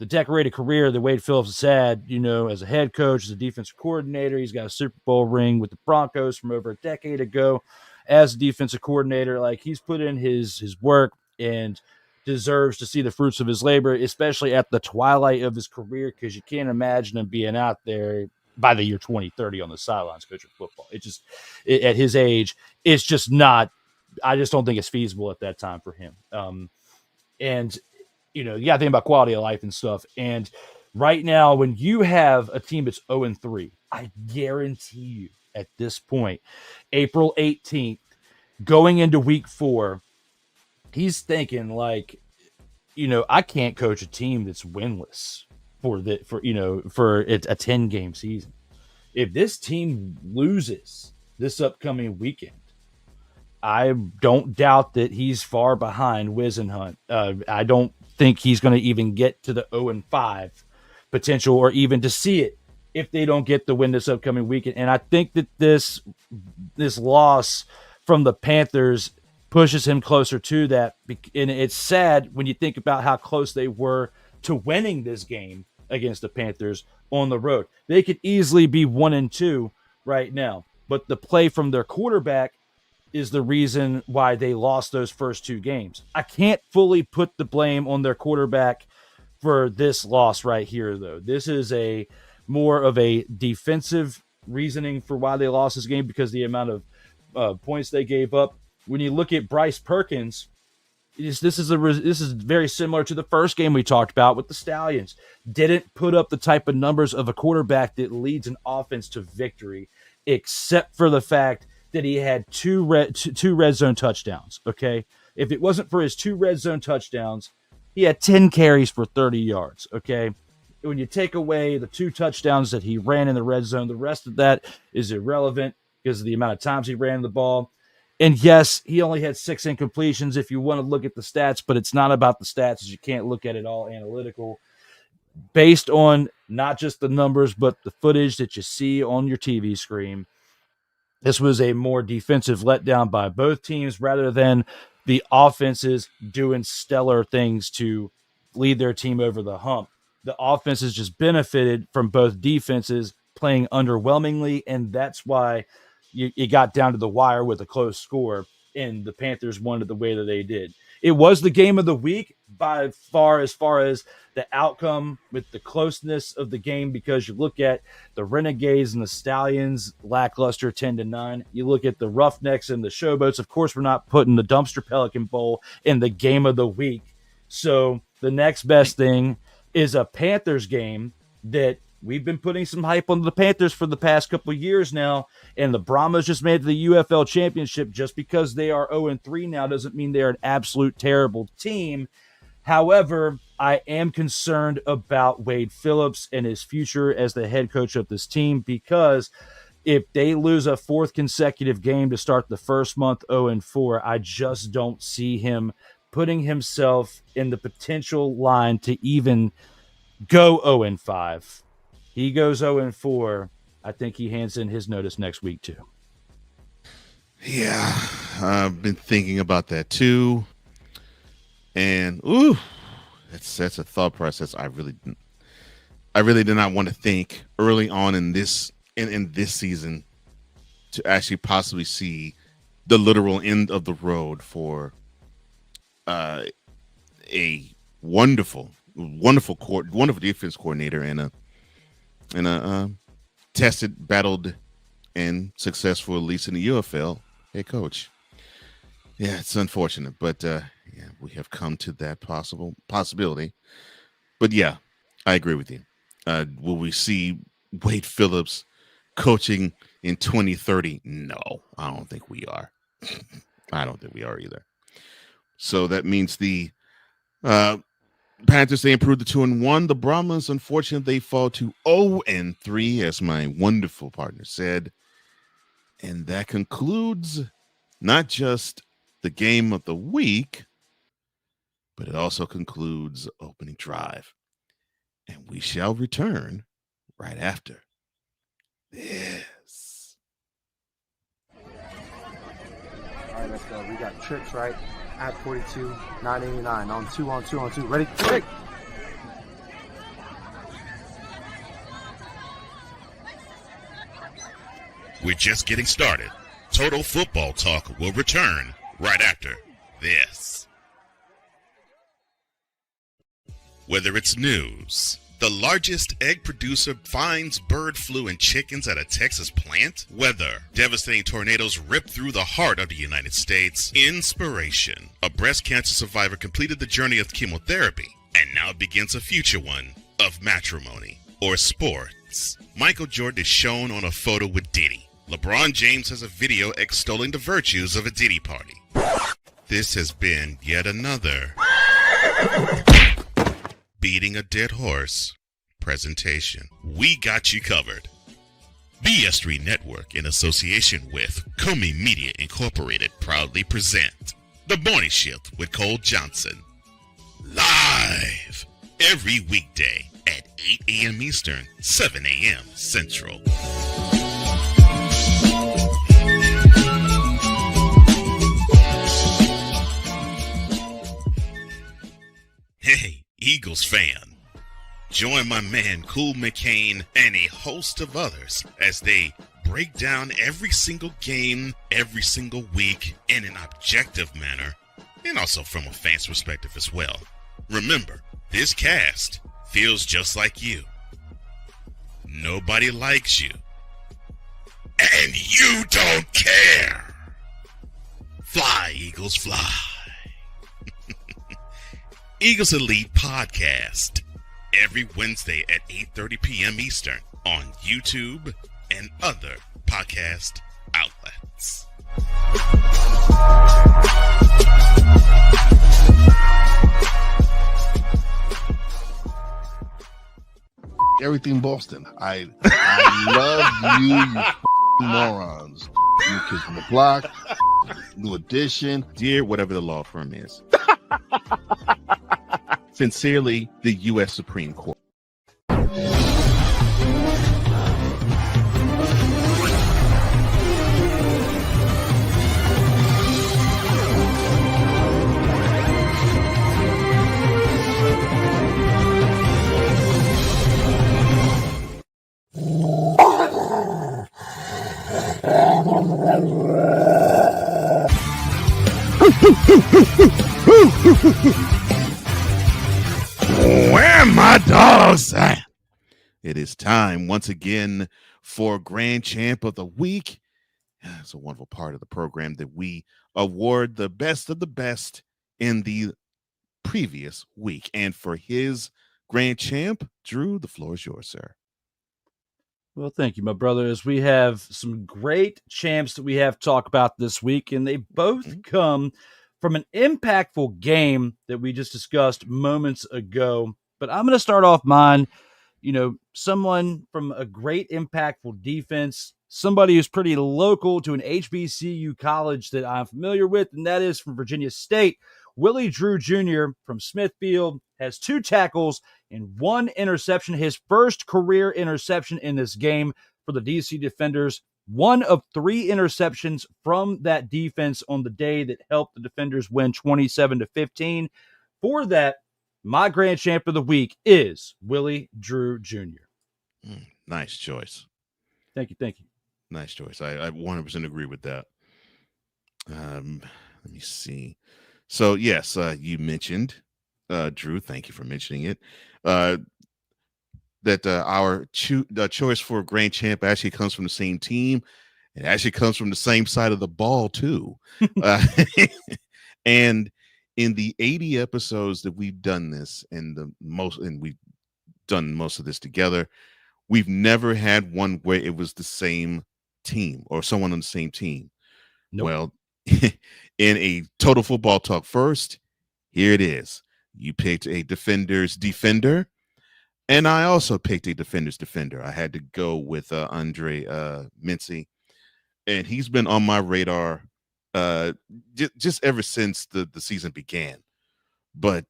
decorated career that Wade Phillips has had, as a head coach, as a defensive coordinator. He's got a Super Bowl ring with the Broncos from over a decade ago as a defensive coordinator. Like, he's put in his work and deserves to see the fruits of his labor, especially at the twilight of his career, because you can't imagine him being out there by the year 2030 on the sidelines coaching football. At his age, it's just not, I just don't think it's feasible at that time for him. And, you got to think about quality of life and stuff. And right now, when you have a team that's 0-3, I guarantee you at this point, April 18th, going into week 4, he's thinking I can't coach a team that's winless for a 10-game season. If this team loses this upcoming weekend, I don't doubt that he's far behind Wisenhunt. I don't think he's going to even get to the 0-5 potential, or even to see it if they don't get the win this upcoming weekend. And I think that this loss from the Panthers pushes him closer to that. And it's sad when you think about how close they were to winning this game against the Panthers on the road. They could easily be 1-2 right now, but the play from their quarterback is the reason why they lost those first 2 games. I can't fully put the blame on their quarterback for this loss right here, though. This is a more of a defensive reasoning for why they lost this game, because the amount of points they gave up. When you look at Bryce Perkins, this is very similar to the first game we talked about with the Stallions. Didn't put up the type of numbers of a quarterback that leads an offense to victory, except for the fact that he had two red zone touchdowns. Okay, if it wasn't for his 2 red zone touchdowns, he had 10 carries for 30 yards. Okay, when you take away the 2 touchdowns that he ran in the red zone, the rest of that is irrelevant because of the amount of times he ran the ball. And yes, he only had 6 incompletions if you want to look at the stats, but it's not about the stats, as you can't look at it all analytical. Based on not just the numbers, but the footage that you see on your TV screen, this was a more defensive letdown by both teams rather than the offenses doing stellar things to lead their team over the hump. The offenses just benefited from both defenses playing underwhelmingly, and that's why it got down to the wire with a close score, and the Panthers won it the way that they did. it was the game of the week by far as far as the outcome with the closeness of the game, because you look at the Renegades and the Stallions, lackluster 10-9. You look at the Roughnecks and the Showboats. Of course, we're not putting the Dumpster Pelican Bowl in the game of the week. So the next best thing is a Panthers game that we've been putting some hype on the Panthers for the past couple of years now, and the Brahmas just made it to the UFL championship. Just because they are 0-3 now doesn't mean they're an absolute terrible team. However, I am concerned about Wade Phillips and his future as the head coach of this team, because if they lose a fourth consecutive game to start the first month 0-4, I just don't see him putting himself in the potential line to even go 0-5. He goes 0-4. I think he hands in his notice next week too. Yeah, I've been thinking about that too. And that's a thought process I really did not want to think early on in this season, to actually possibly see the literal end of the road for a wonderful defense coordinator and a tested, battled, and successful, at least in the UFL, head coach. Yeah, it's unfortunate, but yeah, we have come to that possibility. But yeah, I agree with you. Will we see Wade Phillips coaching in 2030? No, I don't think we are. I don't think we are either. So that means the Panthers, they improved to 2-1. The Brahmas, unfortunately, they fall to 0-3, as my wonderful partner said. And that concludes not just the game of the week, but it also concludes opening drive. And we shall return right after this. All right, let's go. We got trips, right? At 42, 989. On two. Ready? Break. We're just getting started. Total Football Talk will return right after this. Whether it's news, the largest egg producer finds bird flu in chickens at a Texas plant, weather, devastating tornadoes rip through the heart of the United States, inspiration, a breast cancer survivor completed the journey of chemotherapy, and now begins a future one of matrimony or sports. Michael Jordan is shown on a photo with Diddy. LeBron James has a video extolling the virtues of a Diddy party. This has been yet another beating a dead horse presentation. We got you covered. BS3 Network, in association with Comey Media Incorporated, proudly present The Morning Shift with Cole Johnson. Live every weekday at 8 a.m. Eastern, 7 a.m. Central. Hey, Eagles fan, join my man Cool McCain and a host of others as they break down every single game, every single week in an objective manner, and also from a fan's perspective as well. Remember, this cast feels just like you. Nobody likes you. And you don't care. Fly, Eagles, fly. Eagles Elite Podcast, every Wednesday at 8:30 p.m. Eastern on YouTube and other podcast outlets. Everything Boston. I love you morons. New Kids from the Block, New Edition. Dear whatever the law firm is. Sincerely, the U.S. Supreme Court. Where my dogs at? It is time once again for Grand Champ of the Week. It's a wonderful part of the program that we award the best of the best in the previous week. And for his Grand Champ, Drew, the floor is yours, sir. Well, thank you, my brother. As we have some great champs that we have to talk about this week, and they both come from an impactful game that we just discussed moments ago. But I'm going to start off mine, someone from a great impactful defense, somebody who's pretty local to an HBCU college that I'm familiar with, and that is from Virginia State. Willie Drew Jr. from Smithfield has 2 tackles and 1 interception, his first career interception in this game for the DC Defenders. 1 of 3 interceptions from that defense on the day that helped the Defenders win 27-15. For that, my Grand Champ of the Week is Willie Drew Jr. Nice choice. Thank you. Nice choice. I 100% agree with that. Let me see. So, yes, you mentioned, Drew, thank you for mentioning it, that our choice for Grand Champ actually comes from the same team. It actually comes from the same side of the ball, too. And in the 80 episodes that we've done this, and we've done most of this together, we've never had one where it was the same team or someone on the same team. Nope. Well, in a Total Football Talk first, here it is. You picked a Defender's defender, and I also picked a Defender's defender. I had to go with Andre Mincy, and he's been on my radar just ever since the season began. But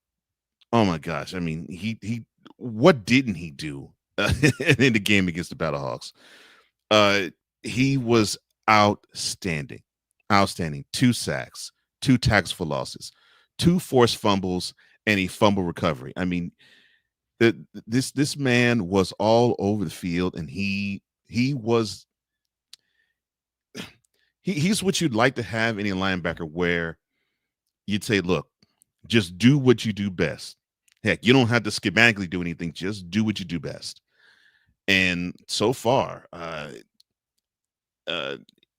oh my gosh, I mean, he what didn't he do in the game against the Battlehawks? He was outstanding. 2 sacks, 2 tackles for losses, 2 forced fumbles, and a fumble recovery. I mean, this man was all over the field, and he's what you'd like to have in a linebacker, where you'd say, look, just do what you do best. Heck, you don't have to schematically do anything. Just do what you do best. And so far,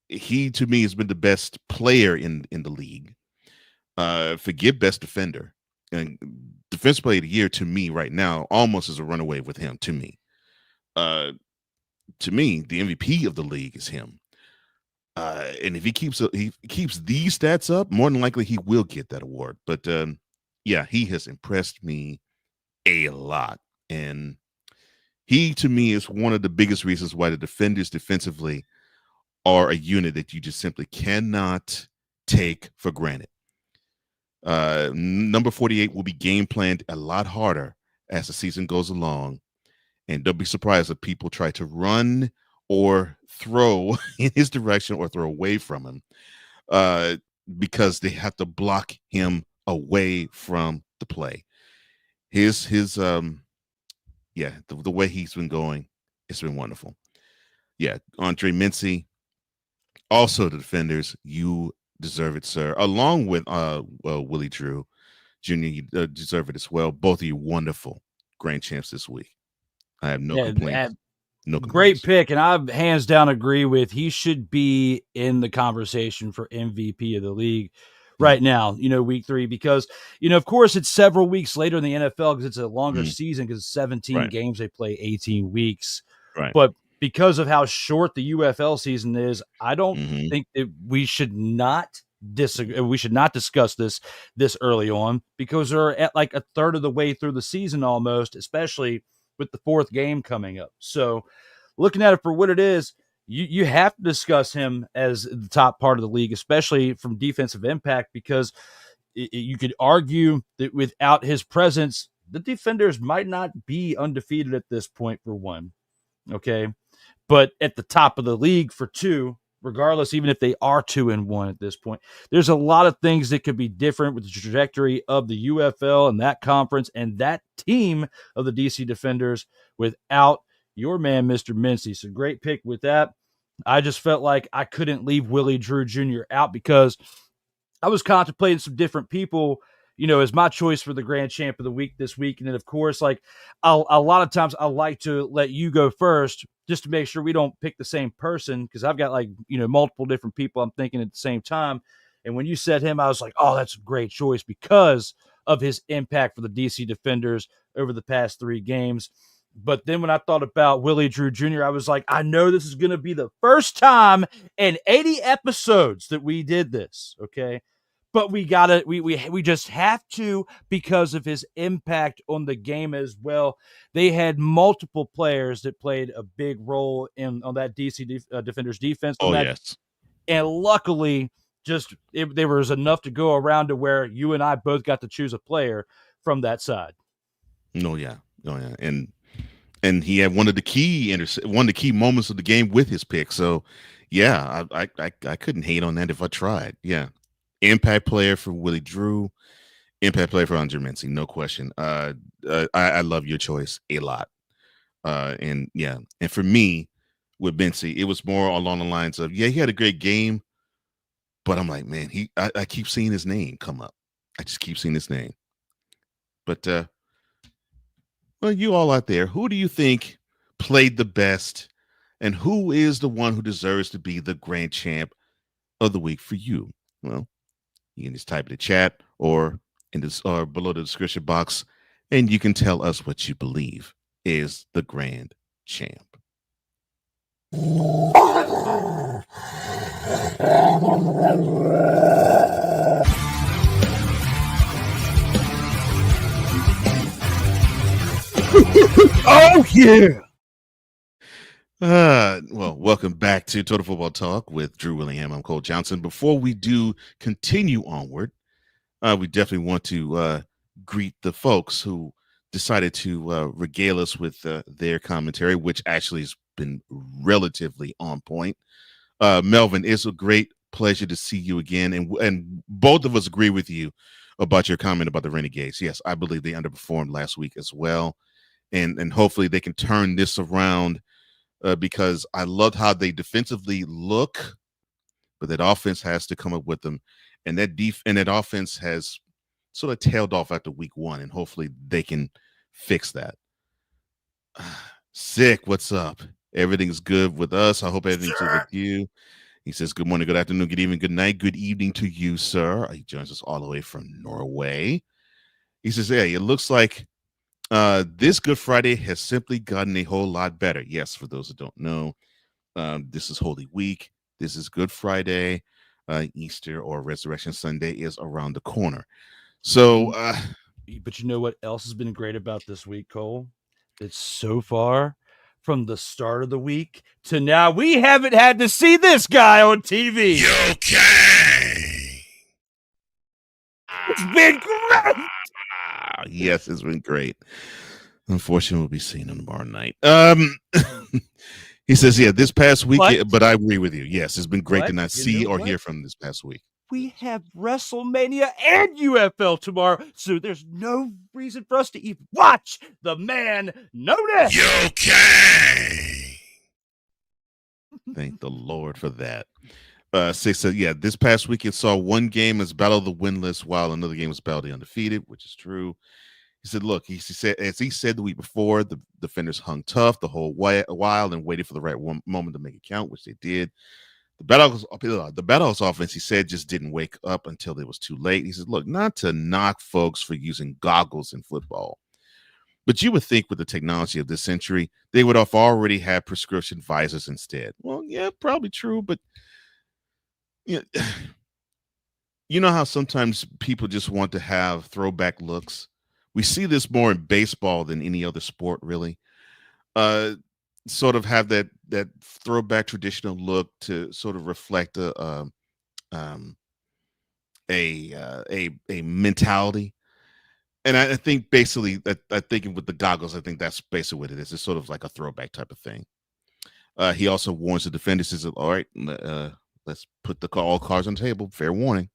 he, to me, has been the best player in the league. Forget best defender. And defense player of the year, to me, right now, almost is a runaway with him, to me. To me, the MVP of the league is him. And if he keeps these stats up, more than likely he will get that award. But yeah, he has impressed me a lot. And he, to me, is one of the biggest reasons why the Defenders defensively are a unit that you just simply cannot take for granted. Number 48 will be game planned a lot harder as the season goes along. And don't be surprised if people try to run or throw in his direction or throw away from him, because they have to block him away from the play. The way he's been going, it's been wonderful. Yeah, Andre Mincy, also the Defenders, you deserve it, sir. Along with Willie Drew Jr., you deserve it as well. Both of you wonderful Grand Champs this week. I have no complaints. No complaints. Great pick, and I hands down agree with he should be in the conversation for MVP of the league right now, week 3, because, of course, it's several weeks later in the NFL because it's a longer season because it's 17 games. They play 18 weeks. Right. But because of how short the UFL season is, I don't think that we should not disagree. We should not discuss this early on, because we're at like a third of the way through the season almost, especially with the 4th game coming up. So looking at it for what it is, you have to discuss him as the top part of the league, especially from defensive impact, because you could argue that without his presence, the Defenders might not be undefeated at this point, for one. Okay. But at the top of the league for 2, regardless, even if they are 2-1 at this point, there's a lot of things that could be different with the trajectory of the UFL and that conference and that team of the DC Defenders without your man, Mr. Mincy. So great pick with that. I just felt like I couldn't leave Willie Drew Jr. out because I was contemplating some different people is my choice for the grand champ of the week this week. And then, of course, like a lot of times I like to let you go first just to make sure we don't pick the same person, because I've got multiple different people I'm thinking at the same time. And when you said him, I was like, oh, that's a great choice because of his impact for the DC Defenders over the past 3 games. But then when I thought about Willie Drew Jr., I was like, I know this is going to be the first time in 80 episodes that we did this, okay? But we just have to, because of his impact on the game as well. They had multiple players that played a big role on that DC Defenders defense. Yes. And luckily, there was enough to go around to where you and I both got to choose a player from that side. And he had one of the key moments of the game with his pick. So, yeah, I couldn't hate on that if I tried. Yeah, impact player for Willie Drew, impact player for Andre Mincy, no question. I love your choice a lot. And for me with Mincy, it was more along the lines of, he had a great game, but I'm like, man, I keep seeing his name come up. I just keep seeing his name. But well, you all out there, who do you think played the best, and who is the one who deserves to be the grand champ of the week for you? Well, you can just type in the chat or below the description box, and you can tell us what you believe is the grand champ. Oh, yeah. Well, welcome back to Total Football Talk with Drew Willingham. I'm Cole Johnson. Before we do continue onward, we definitely want to greet the folks who decided to regale us with their commentary, which actually has been relatively on point. Melvin, it's a great pleasure to see you again, and both of us agree with you about your comment about the Renegades. Yes, I believe they underperformed last week as well, and hopefully they can turn this around, because I loved how they defensively look, but that offense has to come up with them, and that offense has sort of tailed off after week 1, and hopefully they can fix that. Sick, what's up? Everything's good with us. I hope everything's good with you. He says, good morning, good afternoon, good evening, good night, good evening to you, sir. He joins us all the way from Norway. He says, hey, it looks like this Good Friday has simply gotten a whole lot better. Yes, for those that don't know, this is Holy Week. This is Good Friday. Easter or Resurrection Sunday is around the corner. So, but you know what else has been great about this week, Cole? It's so far from the start of the week to now, we haven't had to see this guy on TV. Okay. It's been great. Yes, it's been great. Unfortunately, we'll be seeing him tomorrow night. He says, yeah, this past week, but I agree with you. Yes, it's been great to not see or hear from him this past week. We have WrestleMania and UFL tomorrow, so there's no reason for us to even watch the man known as Okay. Thank the Lord for that. 6 said, yeah, this past weekend saw one game as Battle of the Winless, while another game was Battle of the Undefeated, which is true. He said, look, he said, as he said the week before, the defenders hung tough the whole while and waited for the right moment to make it count, which they did. The Battlehouse offense, he said, just didn't wake up until it was too late. He said, look, not to knock folks for using goggles in football, but you would think with the technology of this century, they would have already had prescription visors instead. Well, yeah, probably true, but you know how sometimes people just want to have throwback looks? We see this more in baseball than any other sport, really. Sort of have that throwback traditional look to sort of reflect a mentality. And I think basically that I think with the goggles, I think that's basically what it is. It's sort of like a throwback type of thing. He also warns the defenders, says, all right, let's put all cards on the table. Fair warning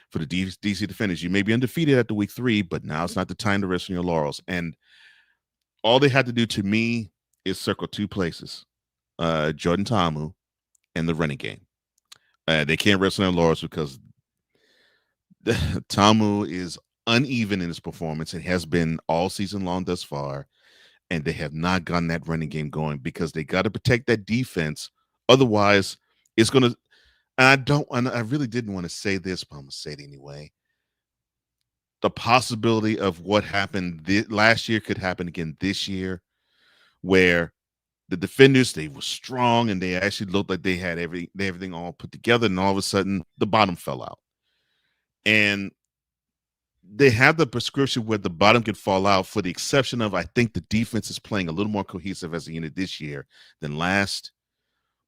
for the DC defenders. You may be undefeated after week 3, but now it's not the time to rest on your laurels. And all they had to do to me is circle 2 places, Jordan Ta'amu and the running game. They can't rest on their laurels because Ta'amu is uneven in his performance. It has been all season long thus far, and they have not gotten that running game going because they got to protect that defense. Otherwise, it's going to. And I really didn't want to say this, but I'm going to say it anyway. The possibility of what happened last year could happen again this year, where the defenders, they were strong and they actually looked like they had everything all put together, and all of a sudden the bottom fell out. And they have the prescription where the bottom could fall out, for the exception of, I think the defense is playing a little more cohesive as a unit this year than last.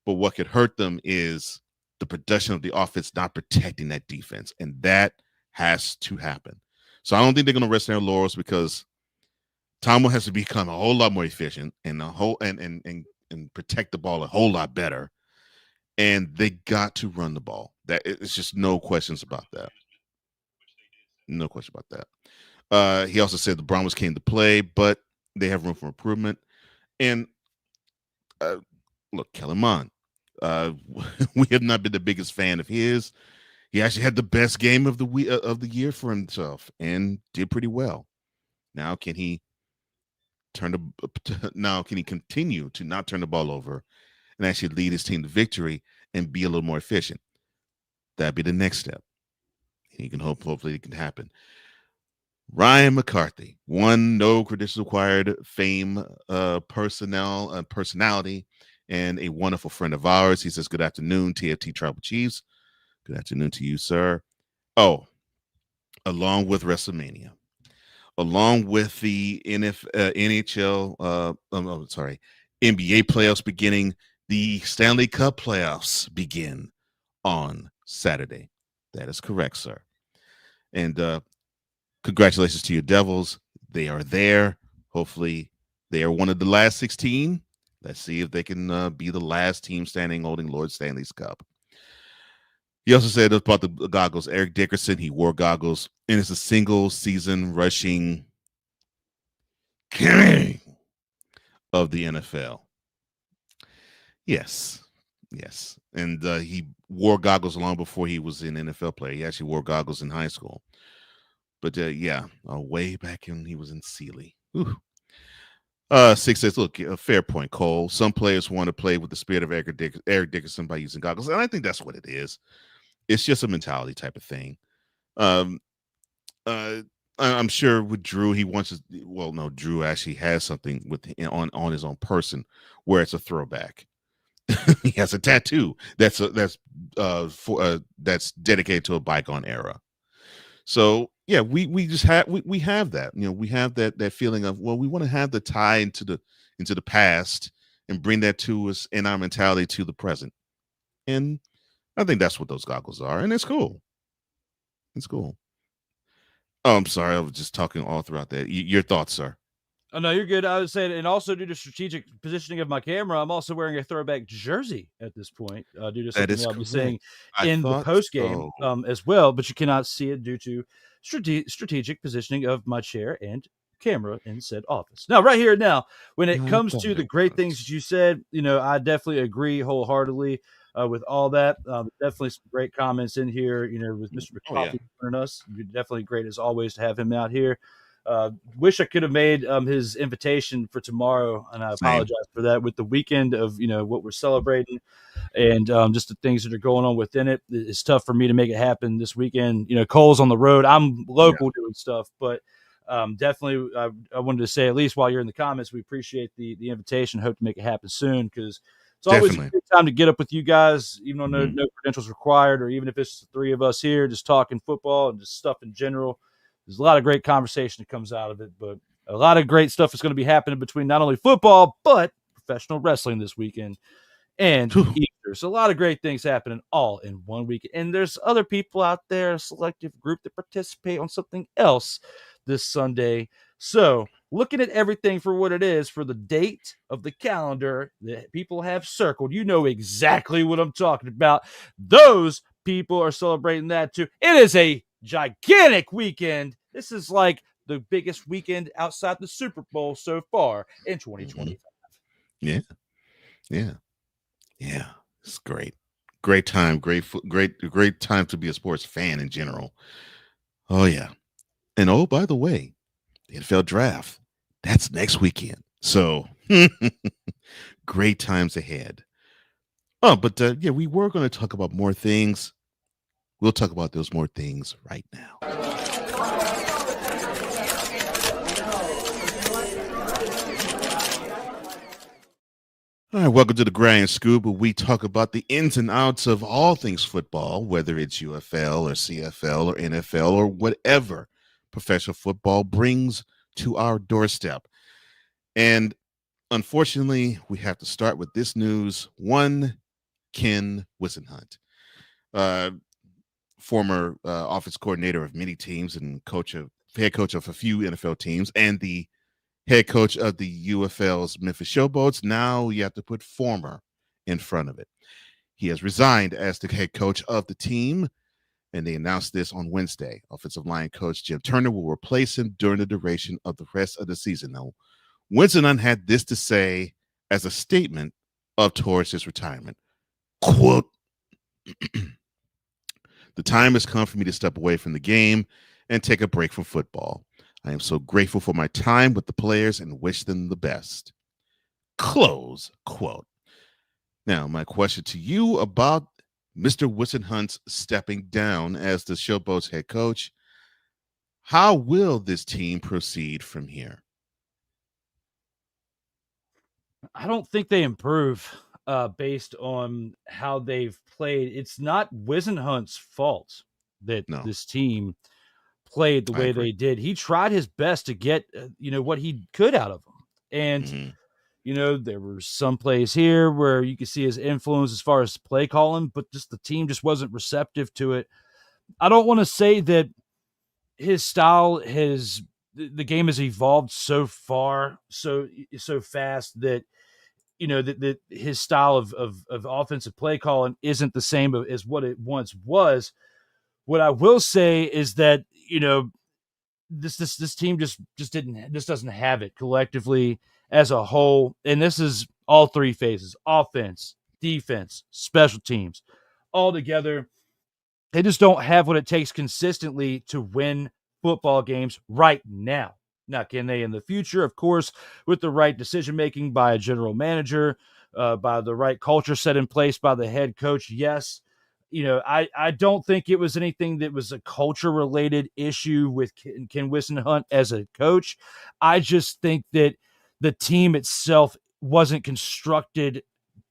But what could hurt them is the production of the offense not protecting that defense, and that has to happen. So I don't think they're going to rest their laurels, because Tomlin has to become a whole lot more efficient and protect the ball a whole lot better. And they got to run the ball. That it's just no questions about that. No question about that. He also said the Browns came to play, but they have room for improvement. And look, Kellen Mond, we have not been the biggest fan of his. He actually had the best game of the year for himself and did pretty well. Now, can he continue to not turn the ball over and actually lead his team to victory and be a little more efficient? That'd be the next step. He can hopefully it can happen. Ryan McCarthy, one no credentials required fame personality, and a wonderful friend of ours. He says, "Good afternoon, TFT Tribal Chiefs." Good afternoon to you, sir. Oh, along with WrestleMania, along with the NBA playoffs beginning, the Stanley Cup playoffs begin on Saturday. That is correct, sir. And congratulations to your Devils. They are there. Hopefully, they are one of the last 16. Let's see if they can be the last team standing holding Lord Stanley's Cup. He also said about the goggles. Eric Dickerson, he wore goggles, and it's a single season rushing king of the NFL. Yes. And he wore goggles long before he was an NFL player. He actually wore goggles in high school. But way back when he was in Sealy. Ooh. Six says, look, a fair point, Cole. Some players want to play with the spirit of Eric Dickerson by using goggles, and I think that's what it is. It's just a mentality type of thing. I'm sure with Drew, he wants to. Well, no, Drew actually has something on his own person where it's a throwback. He has a tattoo that's dedicated to a bygone era. So yeah, we just have we have that. We have that feeling of, well, we want to have the tie into the past and bring that to us in our mentality to the present. And I think that's what those goggles are, and it's cool. It's cool. Oh, I'm sorry, I was just talking all throughout that. Your thoughts, sir? Oh, no, you're good. I was saying, and also due to strategic positioning of my camera, I'm also wearing a throwback jersey at this point, due to something I'll be saying in the post game as well. But you cannot see it due to strategic positioning of my chair and camera in said office. Now, right here now, when it comes to the great things that you said, I definitely agree wholeheartedly with all that. Definitely some great comments in here. With Mr. McCoffey joining us, definitely great as always to have him out here. Wish I could have made his invitation for tomorrow, and I apologize for that. With the weekend of what we're celebrating, and just the things that are going on within it, it's tough for me to make it happen this weekend. Cole's on the road. I'm local doing stuff, but definitely I wanted to say, at least while you're in the comments, we appreciate the invitation. Hope to make it happen soon, because it's always a good time to get up with you guys, even though no credentials required, or even if it's the three of us here just talking football and just stuff in general. There's a lot of great conversation that comes out of it, but a lot of great stuff is going to be happening between not only football, but professional wrestling this weekend and Easter. So a lot of great things happening all in one weekend. And there's other people out there, a selective group, that participate on something else this Sunday. So looking at everything for what it is, for the date of the calendar that people have circled, you know exactly what I'm talking about. Those people are celebrating that too. It is a gigantic weekend. This is like the biggest weekend outside the Super Bowl so far in 2025. Yeah. It's great time, great time to be a sports fan in general. Oh yeah. And oh, by the way, the NFL draft, that's next weekend. So great times ahead. Oh, but yeah, we were going to talk about more things. We'll talk about those more things right now. All right, welcome to the Grind Scoop, where we talk about the ins and outs of all things football, whether it's UFL or CFL or NFL or whatever professional football brings to our doorstep. And unfortunately, we have to start with this news. One, Ken Whisenhunt, former offense coordinator of many teams and head coach of a few NFL teams, and the head coach of the UFL's Memphis Showboats. Now you have to put former in front of it. He has resigned as the head coach of the team, and they announced this on Wednesday. Offensive line coach Jim Turner will replace him during the duration of the rest of the season. Now, Winston had this to say as a statement towards his retirement. Quote, "The time has come for me to step away from the game and take a break from football. I am so grateful for my time with the players and wish them the best." Close quote. Now, my question to you about Mr. Whisenhunt's stepping down as the Showboats head coach: how will this team proceed from here? I don't think they improve based on how they've played. It's not Whisenhunt's fault that this team played the way they did. He tried his best to get, what he could out of them. And, there were some plays here where you could see his influence as far as play calling, but just the team just wasn't receptive to it. I don't want to say that his style the game has evolved so far, so fast that, that his style of offensive play calling isn't the same as what it once was. What I will say is that, this team just doesn't have it collectively as a whole. And this is all three phases: offense, defense, special teams, all together. They just don't have what it takes consistently to win football games right now. Now, can they in the future? Of course, with the right decision-making by a general manager, by the right culture set in place by the head coach, yes. I don't think it was anything that was a culture-related issue with Ken Whisenhunt as a coach. I just think that the team itself wasn't constructed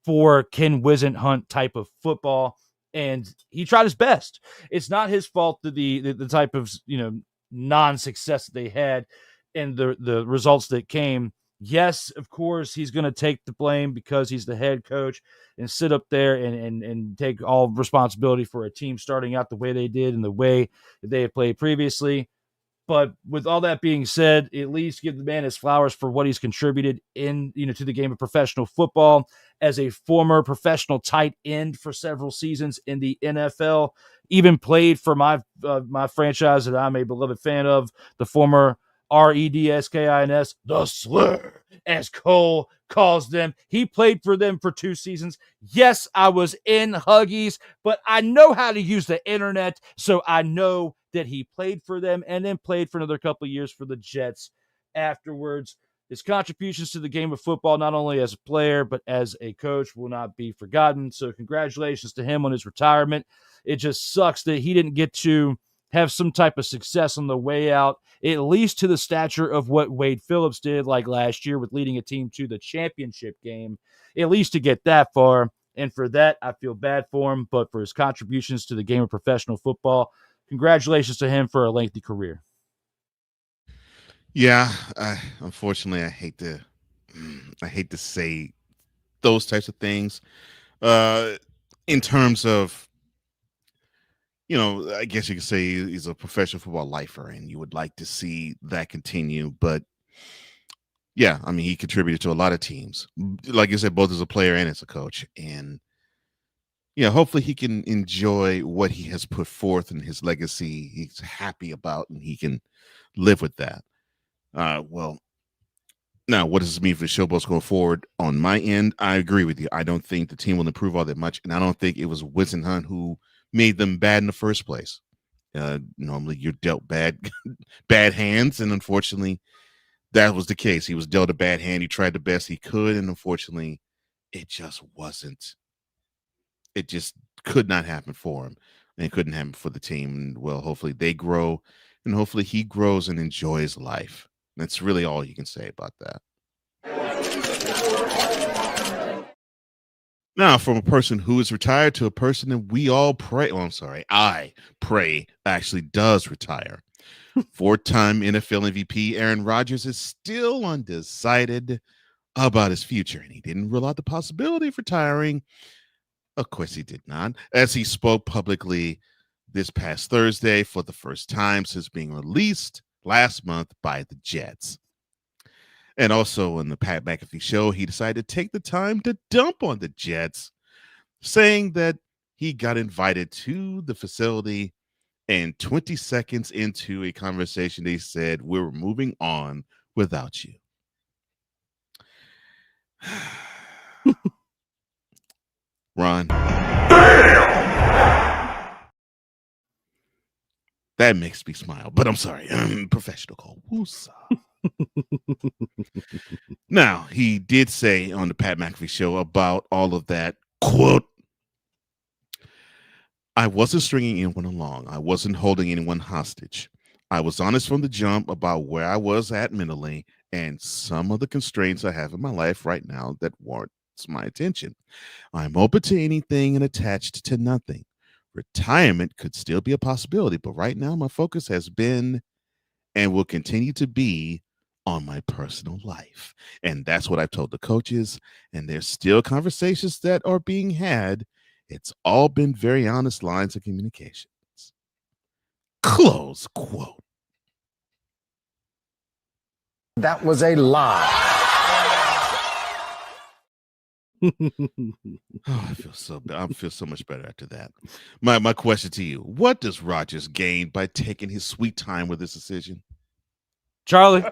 for Ken Whisenhunt type of football, and he tried his best. It's not his fault that the type of non-success that they had and the results that came. Yes, of course, he's going to take the blame because he's the head coach and sit up there and take all responsibility for a team starting out the way they did and the way that they had played previously. But with all that being said, at least give the man his flowers for what he's contributed to the game of professional football as a former professional tight end for several seasons in the NFL. Even played for my franchise that I'm a beloved fan of, the former Redskins, the Slur, as Cole calls them. He played for them for 2 seasons. Yes, I was in Huggies, but I know how to use the internet, so I know that he played for them and then played for another couple of years for the Jets afterwards. His contributions to the game of football, not only as a player, but as a coach, will not be forgotten. So congratulations to him on his retirement. It just sucks that he didn't get to have some type of success on the way out, at least to the stature of what Wade Phillips did like last year with leading a team to the championship game, at least to get that far. And for that, I feel bad for him, but for his contributions to the game of professional football, congratulations to him for a lengthy career. Yeah, unfortunately, I hate to say those types of things. In terms of, I guess you could say he's a professional football lifer, and you would like to see that continue. But yeah, I mean, he contributed to a lot of teams, like you said, both as a player and as a coach. And hopefully he can enjoy what he has put forth and his legacy he's happy about, and he can live with that. Well, now, what does this mean for the Showboats going forward? On my end, I agree with you. I don't think the team will improve all that much, and I don't think it was Whisenhunt who made them bad in the first place. Normally, you're dealt bad hands, and unfortunately, that was the case. He was dealt a bad hand. He tried the best he could, and unfortunately, it just wasn't. It just could not happen for him, and it couldn't happen for the team. And well, hopefully they grow, and hopefully he grows and enjoys life. That's really all you can say about that. Now, from a person who is retired to a person that we all pray, I pray actually does retire. Four-time NFL MVP Aaron Rodgers is still undecided about his future, and he didn't rule out the possibility of retiring. Of course, he did not, as he spoke publicly this past Thursday for the first time since being released last month by the Jets. And also on the Pat McAfee show, he decided to take the time to dump on the Jets, saying that he got invited to the facility, and 20 seconds into a conversation, they said, "We're moving on without you." Ron. That makes me smile, but I'm sorry. Professional call. Woosah. Now, he did say on the Pat McAfee show about all of that, quote, "I wasn't stringing anyone along. I wasn't holding anyone hostage. I was honest from the jump about where I was at mentally and some of the constraints I have in my life right now that warrants my attention. I'm open to anything and attached to nothing. Retirement could still be a possibility, but right now my focus has been and will continue to be on my personal life." And that's what I've told the coaches, and there's still conversations that are being had. It's all been very honest lines of communications. Close quote. That was a lie. I feel so bad. I feel so much better after that. My question to you: what does Rodgers gain by taking his sweet time with this decision? Charlie.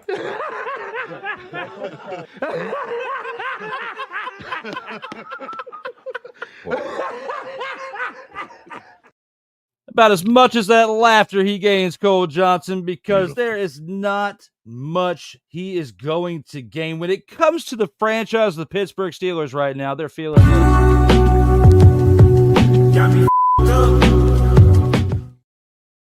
About as much as that laughter he gains, Cole Johnson, because there is not much he is going to gain when it comes to the franchise of the Pittsburgh Steelers right now. They're feeling it.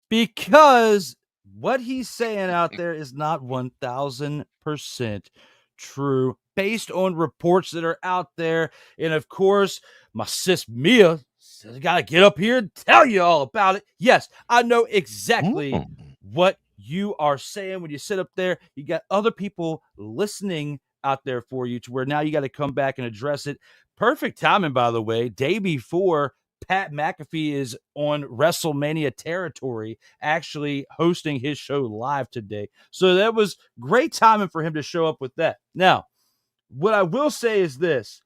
Because what he's saying out there is not 1,000% true, based on reports that are out there. And of course, my sis Mia says, I gotta get up here and tell you all about it. Yes, I know exactly what you are saying when you sit up there. You got other people listening out there for you, to where now you got to come back and address it. Perfect timing, by the way, day before Pat McAfee is on WrestleMania territory, actually hosting his show live today. So that was great timing for him to show up with that. Now, what I will say is this.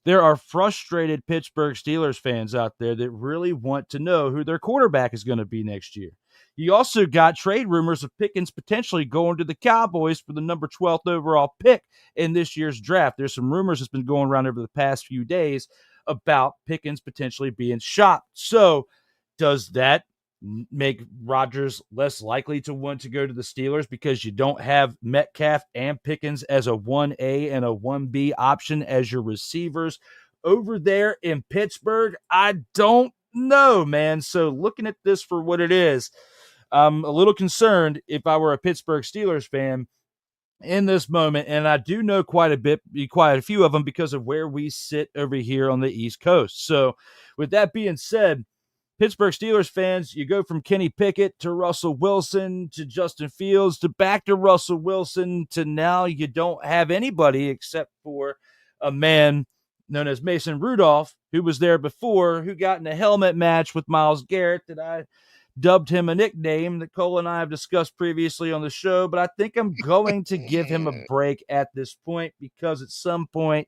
There are frustrated Pittsburgh Steelers fans out there that really want to know who their quarterback is going to be next year. You also got trade rumors of Pickens potentially going to the Cowboys for the number 12th overall pick in this year's draft. There's some rumors that's been going around over the past few days about Pickens potentially being shopped. So does that make Rodgers less likely to want to go to the Steelers because you don't have Metcalf and Pickens as a 1A and a 1B option as your receivers over there in Pittsburgh? I don't know, man. So looking at this for what it is, I'm a little concerned if I were a Pittsburgh Steelers fan in this moment, and I do know quite a few of them because of where we sit over here on the East Coast. So with that being said, Pittsburgh Steelers fans, you go from Kenny Pickett to Russell Wilson to Justin Fields to back to Russell Wilson to now you don't have anybody except for a man known as Mason Rudolph, who was there before, who got in a helmet match with Myles Garrett that I dubbed him a nickname that Cole and I have discussed previously on the show. But I think I'm going to give him a break at this point, because at some point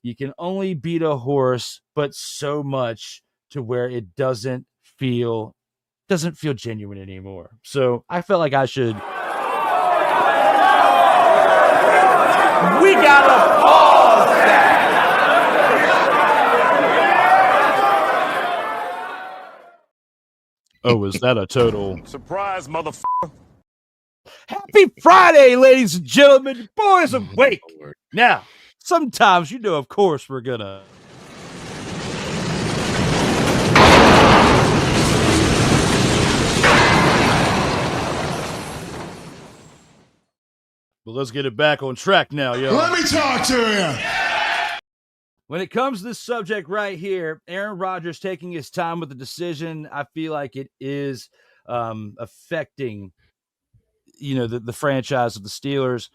you can only beat a horse, but so much to where it doesn't feel genuine anymore. So I felt like I should. We gotta pause that. Oh, is that a total Surprise, motherfucker. Happy Friday, ladies and gentlemen. Boys awake. Lord. Now, sometimes, of course, we're going to. But let's get it back on track now, y'all. Let me talk to you. When it comes to this subject right here, Aaron Rodgers taking his time with the decision, I feel like it is affecting, the franchise of the Steelers.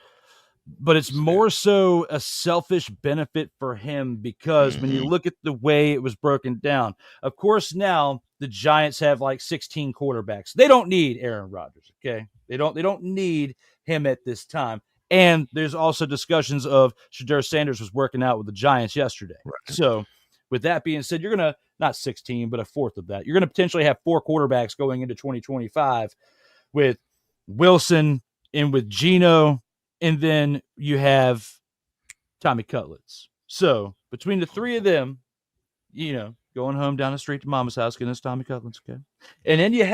But it's more so a selfish benefit for him because when you look at the way it was broken down, of course, now the Giants have like 16 quarterbacks. They don't need Aaron Rodgers, okay? They don't need him at this time. And there's also discussions of Shedeur Sanders was working out with the Giants yesterday. Right. So with that being said, you're going to, not 16, but a fourth of that. You're going to potentially have 4 quarterbacks going into 2025 with Wilson and with Geno, and then you have Tommy Cutlets. So between the 3 of them, going home down the street to Mama's house, getting his Tommy Cutlets, okay? And then you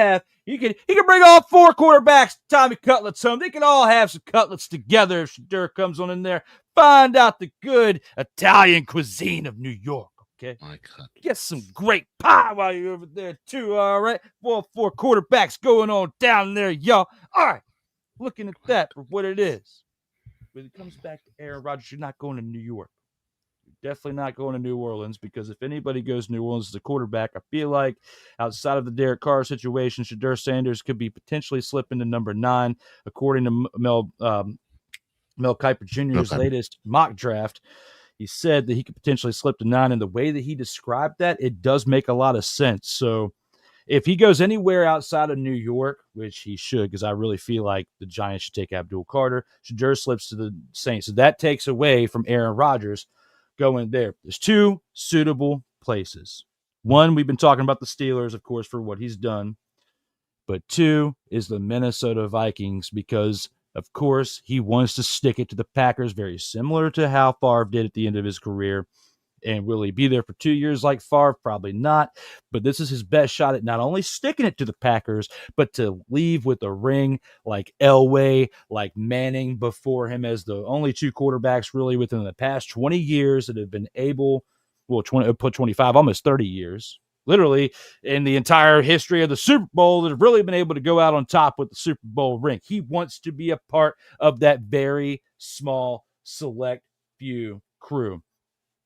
can bring all 4 quarterbacks to Tommy Cutlets home. They can all have some cutlets together if Shedeur comes on in there. Find out the good Italian cuisine of New York, okay? My God. Get some great pie while you're over there, too, all right? 4 quarterbacks going on down there, y'all. All right, looking at that for what it is. When it comes back to Aaron Rodgers, you're not going to New York. You're definitely not going to New Orleans because if anybody goes to New Orleans as a quarterback, I feel like outside of the Derek Carr situation, Shedeur Sanders could be potentially slipping to number 9, according to Mel Kiper Jr.'s latest mock draft. He said that he could potentially slip to 9, and the way that he described that, it does make a lot of sense. So if he goes anywhere outside of New York, which he should, because I really feel like the Giants should take Abdul Carter, Shedeur slips to the Saints. So that takes away from Aaron Rodgers going there. There's 2 suitable places. 1, we've been talking about the Steelers, of course, for what he's done. But 2 is the Minnesota Vikings because, of course, he wants to stick it to the Packers, very similar to how Favre did at the end of his career. And will he be there for 2 years like Favre? Probably not. But this is his best shot at not only sticking it to the Packers, but to leave with a ring like Elway, like Manning before him as the only 2 quarterbacks really within the past 20 years that have been able, 25, almost 30 years, literally in the entire history of the Super Bowl that have really been able to go out on top with the Super Bowl ring. He wants to be a part of that very small, select few crew.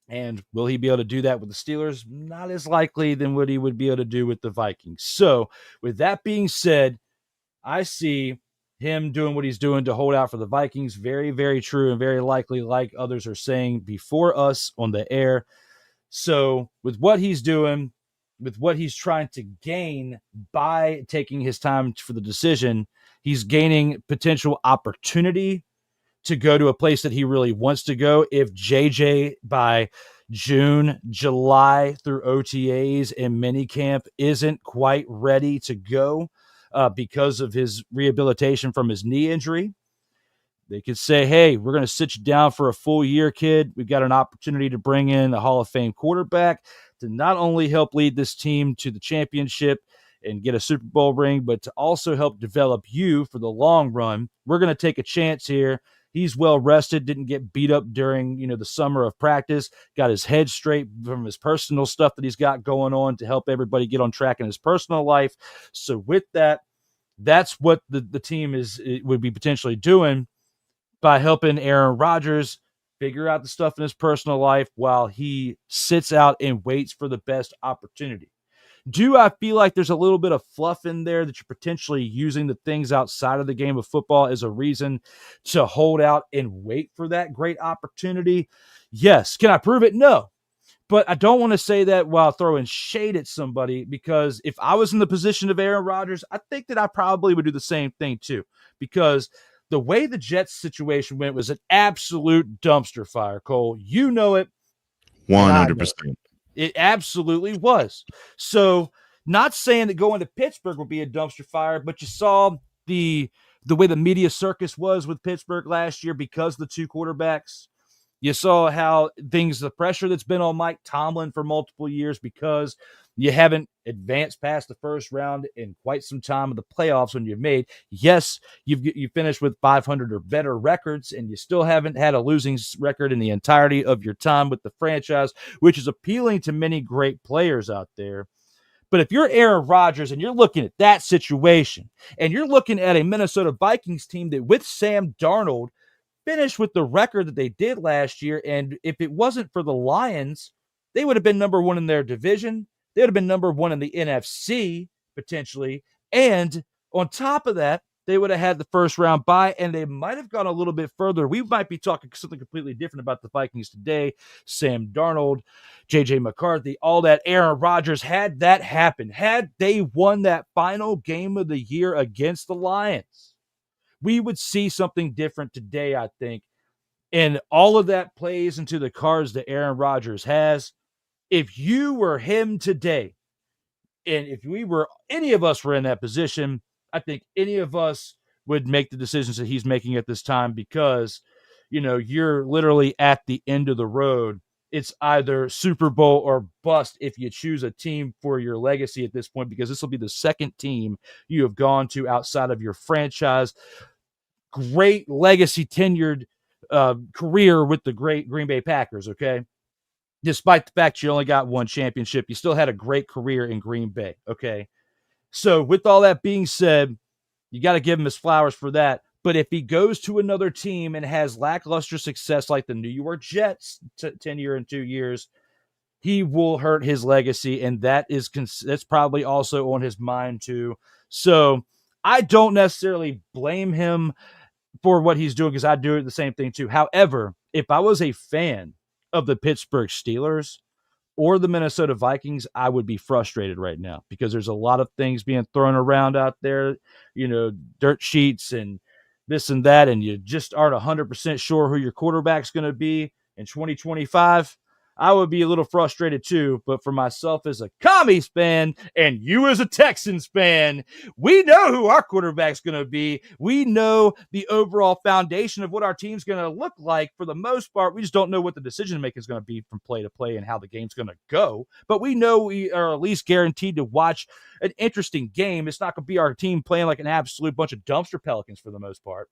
And will he be able to do that with the Steelers? Not as likely than what he would be able to do with the Vikings. So with that being said, I see him doing what he's doing to hold out for the Vikings. Very, very true and very likely, like others are saying before us on the air. So with what he's doing, with what he's trying to gain by taking his time for the decision, he's gaining potential opportunity to go to a place that he really wants to go. If JJ by June, July through OTAs and minicamp isn't quite ready to go because of his rehabilitation from his knee injury, they could say, hey, we're going to sit you down for a full year, kid. We've got an opportunity to bring in a Hall of Fame quarterback to not only help lead this team to the championship and get a Super Bowl ring, but to also help develop you for the long run. We're going to take a chance here. He's well rested, didn't get beat up during, the summer of practice, got his head straight from his personal stuff that he's got going on to help everybody get on track in his personal life. So with that, that's what the team would be potentially doing by helping Aaron Rodgers figure out the stuff in his personal life while he sits out and waits for the best opportunity. Do I feel like there's a little bit of fluff in there that you're potentially using the things outside of the game of football as a reason to hold out and wait for that great opportunity? Yes. Can I prove it? No. But I don't want to say that while throwing shade at somebody, because if I was in the position of Aaron Rodgers, I think that I probably would do the same thing too, because the way the Jets situation went was an absolute dumpster fire, Cole. You know it. 100%. It absolutely was. So not saying that going to Pittsburgh would be a dumpster fire, but you saw the way the media circus was with Pittsburgh last year because the 2 quarterbacks. You saw how the pressure that's been on Mike Tomlin for multiple years because you haven't advanced past the first round in quite some time of the playoffs when you've made. Yes, you finished with 500 or better records, and you still haven't had a losing record in the entirety of your time with the franchise, which is appealing to many great players out there. But if you're Aaron Rodgers and you're looking at that situation, and you're looking at a Minnesota Vikings team that with Sam Darnold finished with the record that they did last year, and if it wasn't for the Lions, they would have been number one in their division. They would have been number one in the NFC, potentially. And on top of that, they would have had the first round bye, and they might have gone a little bit further. We might be talking something completely different about the Vikings today. Sam Darnold, J.J. McCarthy, all that. Aaron Rodgers, had that happened, had they won that final game of the year against the Lions, we would see something different today, I think. And all of that plays into the cards that Aaron Rodgers has. If you were him today, and if any of us were in that position, I think any of us would make the decisions that he's making at this time because, you're literally at the end of the road. It's either Super Bowl or bust if you choose a team for your legacy at this point, because this will be the second team you have gone to outside of your franchise. Great legacy tenured career with the great Green Bay Packers, okay? Despite the fact you only got one championship, you still had a great career in Green Bay, okay? So with all that being said, you got to give him his flowers for that. But if he goes to another team and has lackluster success like the New York Jets 10 year and 2 years, he will hurt his legacy, and that's probably also on his mind too. So I don't necessarily blame him for what he's doing because I do the same thing too. However, if I was a fan of the Pittsburgh Steelers or the Minnesota Vikings, I would be frustrated right now because there's a lot of things being thrown around out there, dirt sheets and this and that, and you just aren't 100% sure who your quarterback's going to be in 2025. I would be a little frustrated too, but for myself as a Commies fan and you as a Texans fan, we know who our quarterback's going to be. We know the overall foundation of what our team's going to look like for the most part. We just don't know what the decision making is going to be from play to play and how the game's going to go. But we know we are at least guaranteed to watch an interesting game. It's not going to be our team playing like an absolute bunch of dumpster Pelicans for the most part.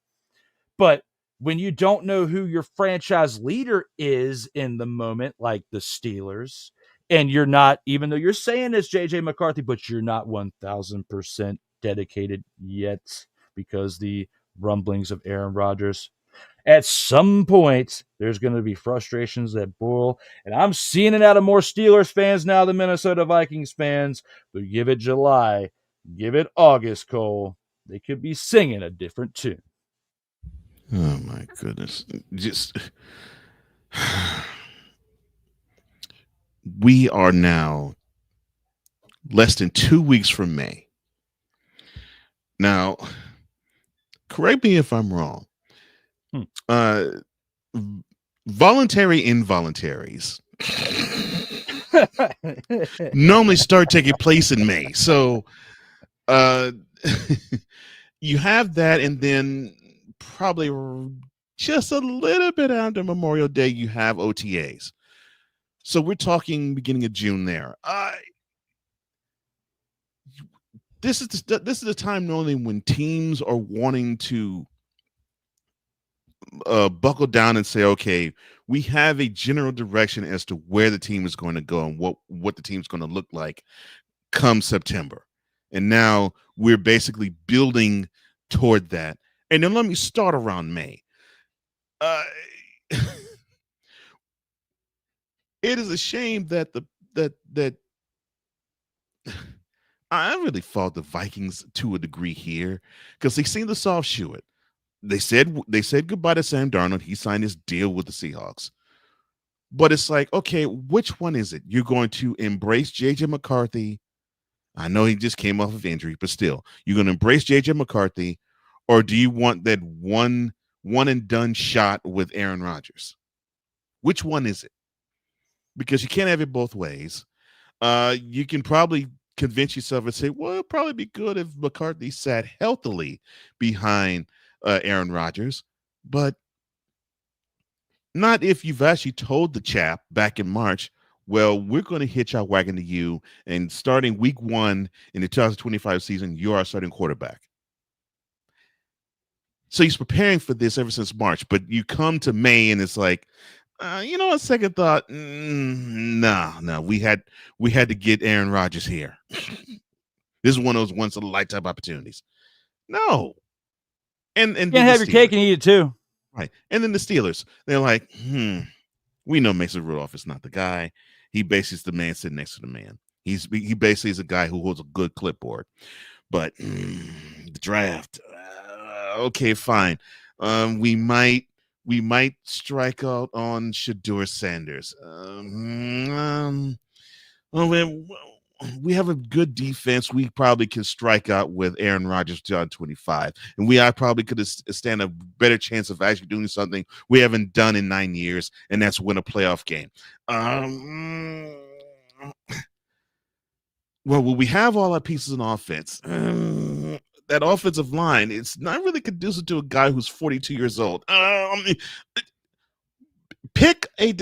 But when you don't know who your franchise leader is in the moment, like the Steelers, and you're not, even though you're saying it's J.J. McCarthy, but you're not 1,000% dedicated yet because the rumblings of Aaron Rodgers, at some point, there's going to be frustrations that boil. And I'm seeing it out of more Steelers fans now than Minnesota Vikings fans. But give it July, give it August, Cole. They could be singing a different tune. Oh my goodness. We are now less than 2 weeks from May. Now, correct me if I'm wrong. Voluntary involuntaries normally start taking place in May. So you have that, and then probably just a little bit after Memorial Day, you have OTAs. So we're talking beginning of June there. This is the time normally when teams are wanting to buckle down and say, okay, we have a general direction as to where the team is going to go and what the team's going to look like come September. And now we're basically building toward that. And then let me start around May. It is a shame that that I really fault the Vikings to a degree here because they seem to soft shoe it. They said goodbye to Sam Darnold. He signed his deal with the Seahawks. But it's like, okay, which one is it? You're going to embrace J.J. McCarthy. I know he just came off of injury, but still, you're going to embrace J.J. McCarthy, or do you want that one and done shot with Aaron Rodgers? Which one is it? Because you can't have it both ways. You can probably convince yourself and say, well, it'd probably be good if McCarthy sat healthily behind Aaron Rodgers. But Not if you've actually told the chap back in March, well, we're going to hitch our wagon to you, and starting week 1 in the 2025 season, you're our starting quarterback. So he's preparing for this ever since March, but you come to May and it's like, on second thought, no, we had to get Aaron Rodgers here. This is one of those once in a lifetime opportunities. No, and You can't have your cake and eat it too. Right, and then the Steelers, they're like, we know Mason Rudolph is not the guy. He basically is the man sitting next to the man. He basically is a guy who holds a good clipboard. But the draft, okay, fine. We might strike out on Shedeur Sanders. We have a good defense. We probably can strike out with Aaron Rodgers 2025, and I probably could stand a better chance of actually doing something we haven't done in 9 years, and that's win a playoff game. Well, we have all our pieces in offense. That offensive line, it's not really conducive to a guy who's 42 years old. Pick a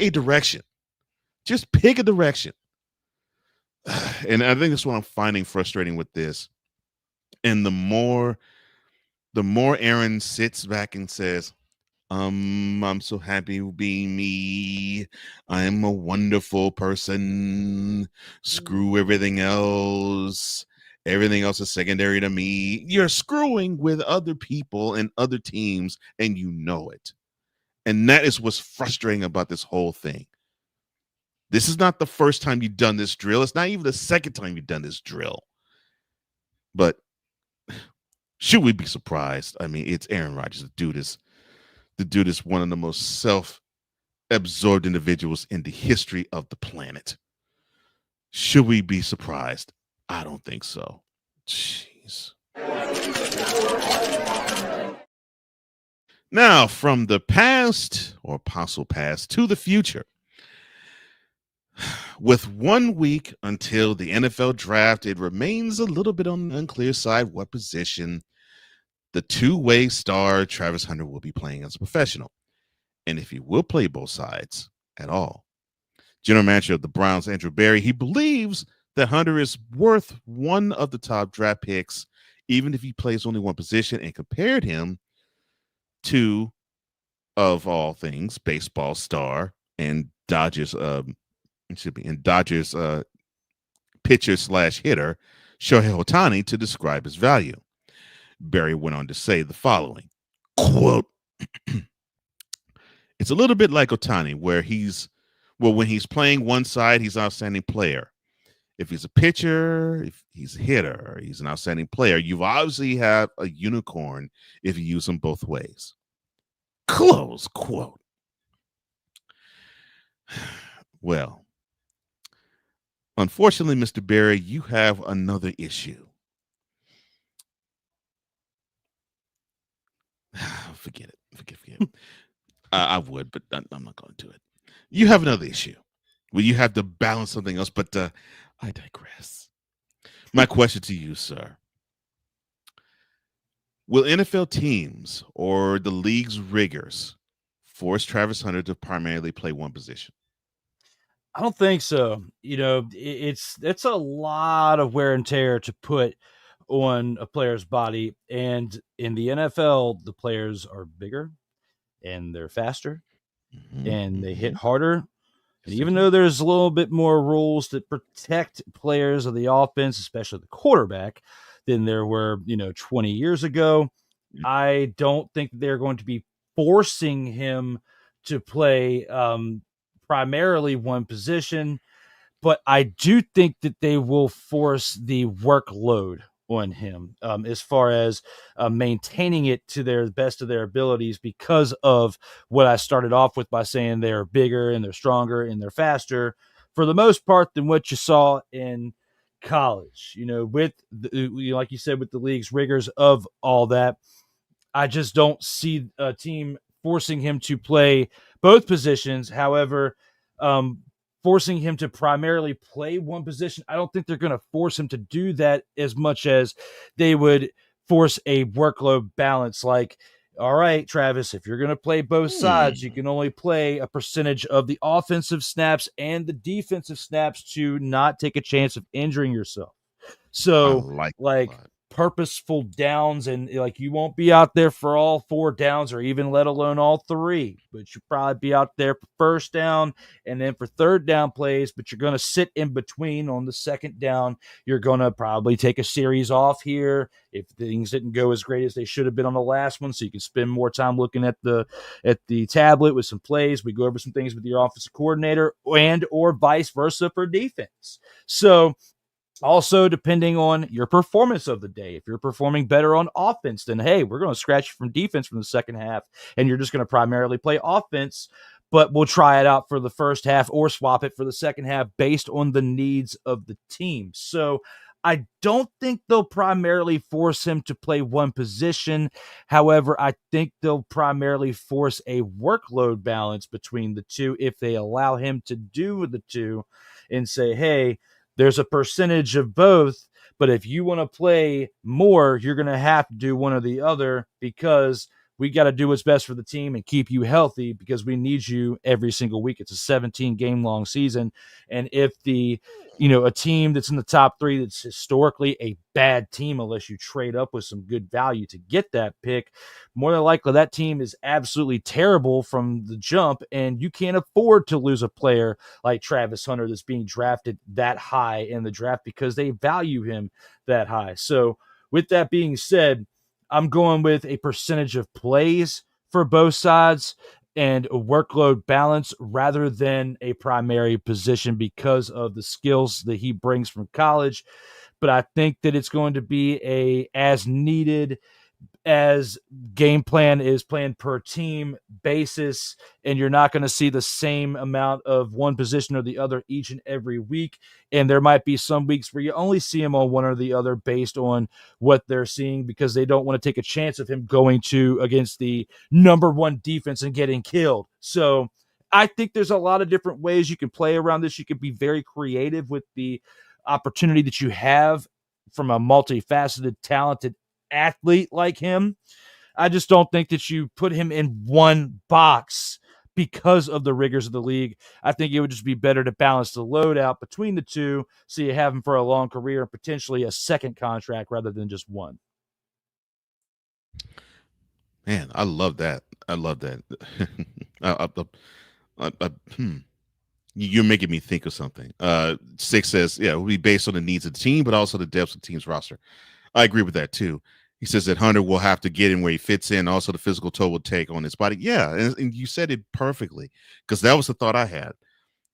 direction. Just pick a direction. And I think that's what I'm finding frustrating with this. And the more Aaron sits back and says, I'm so happy being me. I'm a wonderful person. Screw everything else. Everything else is secondary to me. You're screwing with other people and other teams, and you know it. And that is what's frustrating about this whole thing. This is not the first time you've done this drill. It's not even the second time you've done this drill. But should we be surprised? I mean, it's Aaron Rodgers. The dude is one of the most self-absorbed individuals in the history of the planet. Should we be surprised? I don't think so. Jeez. Now, from the past or possible past to the future. With 1 week until the NFL draft, it remains a little bit on the unclear side what position the two-way star Travis Hunter will be playing as a professional, and if he will play both sides at all. General manager of the Browns, Andrew Berry, he believes that Hunter is worth one of the top draft picks, even if he plays only one position, and compared him to, of all things, baseball star and Dodgers pitcher / hitter Shohei Ohtani to describe his value. Barry went on to say the following, quote, it's a little bit like Ohtani, where when he's playing one side, he's an outstanding player. If he's a pitcher, if he's a hitter, he's an outstanding player. You obviously have a unicorn if you use them both ways. Close quote. Well, unfortunately, Mr. Berry, you have another issue. Forget it. Forget it. I would, but I'm not going to do it. You have another issue where you have to balance something else, but I digress. My question to you, sir. Will NFL teams or the league's riggers force Travis Hunter to primarily play one position? I don't think so. It's a lot of wear and tear to put on a player's body. And in the NFL, the players are bigger and they're faster and they hit harder. And even though there's a little bit more rules that protect players of the offense, especially the quarterback, than there were, 20 years ago, I don't think they're going to be forcing him to play primarily one position, but I do think that they will force the workload on him as far as maintaining it to their best of their abilities, because of what I started off with by saying they're bigger and they're stronger and they're faster for the most part than what you saw in college. With like you said, with the league's rigors of all that, I just don't see a team forcing him to play both positions. However, forcing him to primarily play one position, I don't think they're going to force him to do that as much as they would force a workload balance. Like all right, Travis, if you're going to play both sides, you can only play a percentage of the offensive snaps and the defensive snaps to not take a chance of injuring yourself. So, like purposeful downs, and like you won't be out there for all 4 downs or even let alone all 3, but you'll probably be out there for first down and then for third down plays, but you're going to sit in between on the second down. You're going to probably take a series off here if things didn't go as great as they should have been on the last one, so you can spend more time looking at the tablet with some plays. We go over some things with your offensive coordinator and or vice versa for defense. So also, depending on your performance of the day, if you're performing better on offense, then hey, we're going to scratch you from defense from the second half, and you're just going to primarily play offense, but we'll try it out for the first half or swap it for the second half based on the needs of the team. So I don't think they'll primarily force him to play one position. However, I think they'll primarily force a workload balance between the two if they allow him to do the two and say, hey, there's a percentage of both, but if you want to play more, you're going to have to do one or the other because we got to do what's best for the team and keep you healthy because we need you every single week. It's a 17-game long season. And if a team that's in the top 3 that's historically a bad team, unless you trade up with some good value to get that pick, more than likely that team is absolutely terrible from the jump, and you can't afford to lose a player like Travis Hunter that's being drafted that high in the draft because they value him that high. So with that being said, I'm going with a percentage of plays for both sides and a workload balance rather than a primary position because of the skills that he brings from college. But I think that it's going to be a as needed as game plan is planned per team basis, and you're not going to see the same amount of one position or the other each and every week. And there might be some weeks where you only see him on one or the other based on what they're seeing because they don't want to take a chance of him going to against the number 1 defense and getting killed. So I think there's a lot of different ways you can play around this. You can be very creative with the opportunity that you have from a multifaceted, talented athlete like him. I just don't think that you put him in one box because of the rigors of the league. I think it would just be better to balance the load out between the two so you have him for a long career and potentially a second contract rather than just one. Man, I love that. I love that. You're making me think of something. Six says, yeah, it will be based on the needs of the team, but also the depth of the team's roster. I agree with that too. He says that Hunter will have to get in where he fits in. Also, the physical toll will take on his body. Yeah, and you said it perfectly because that was the thought I had.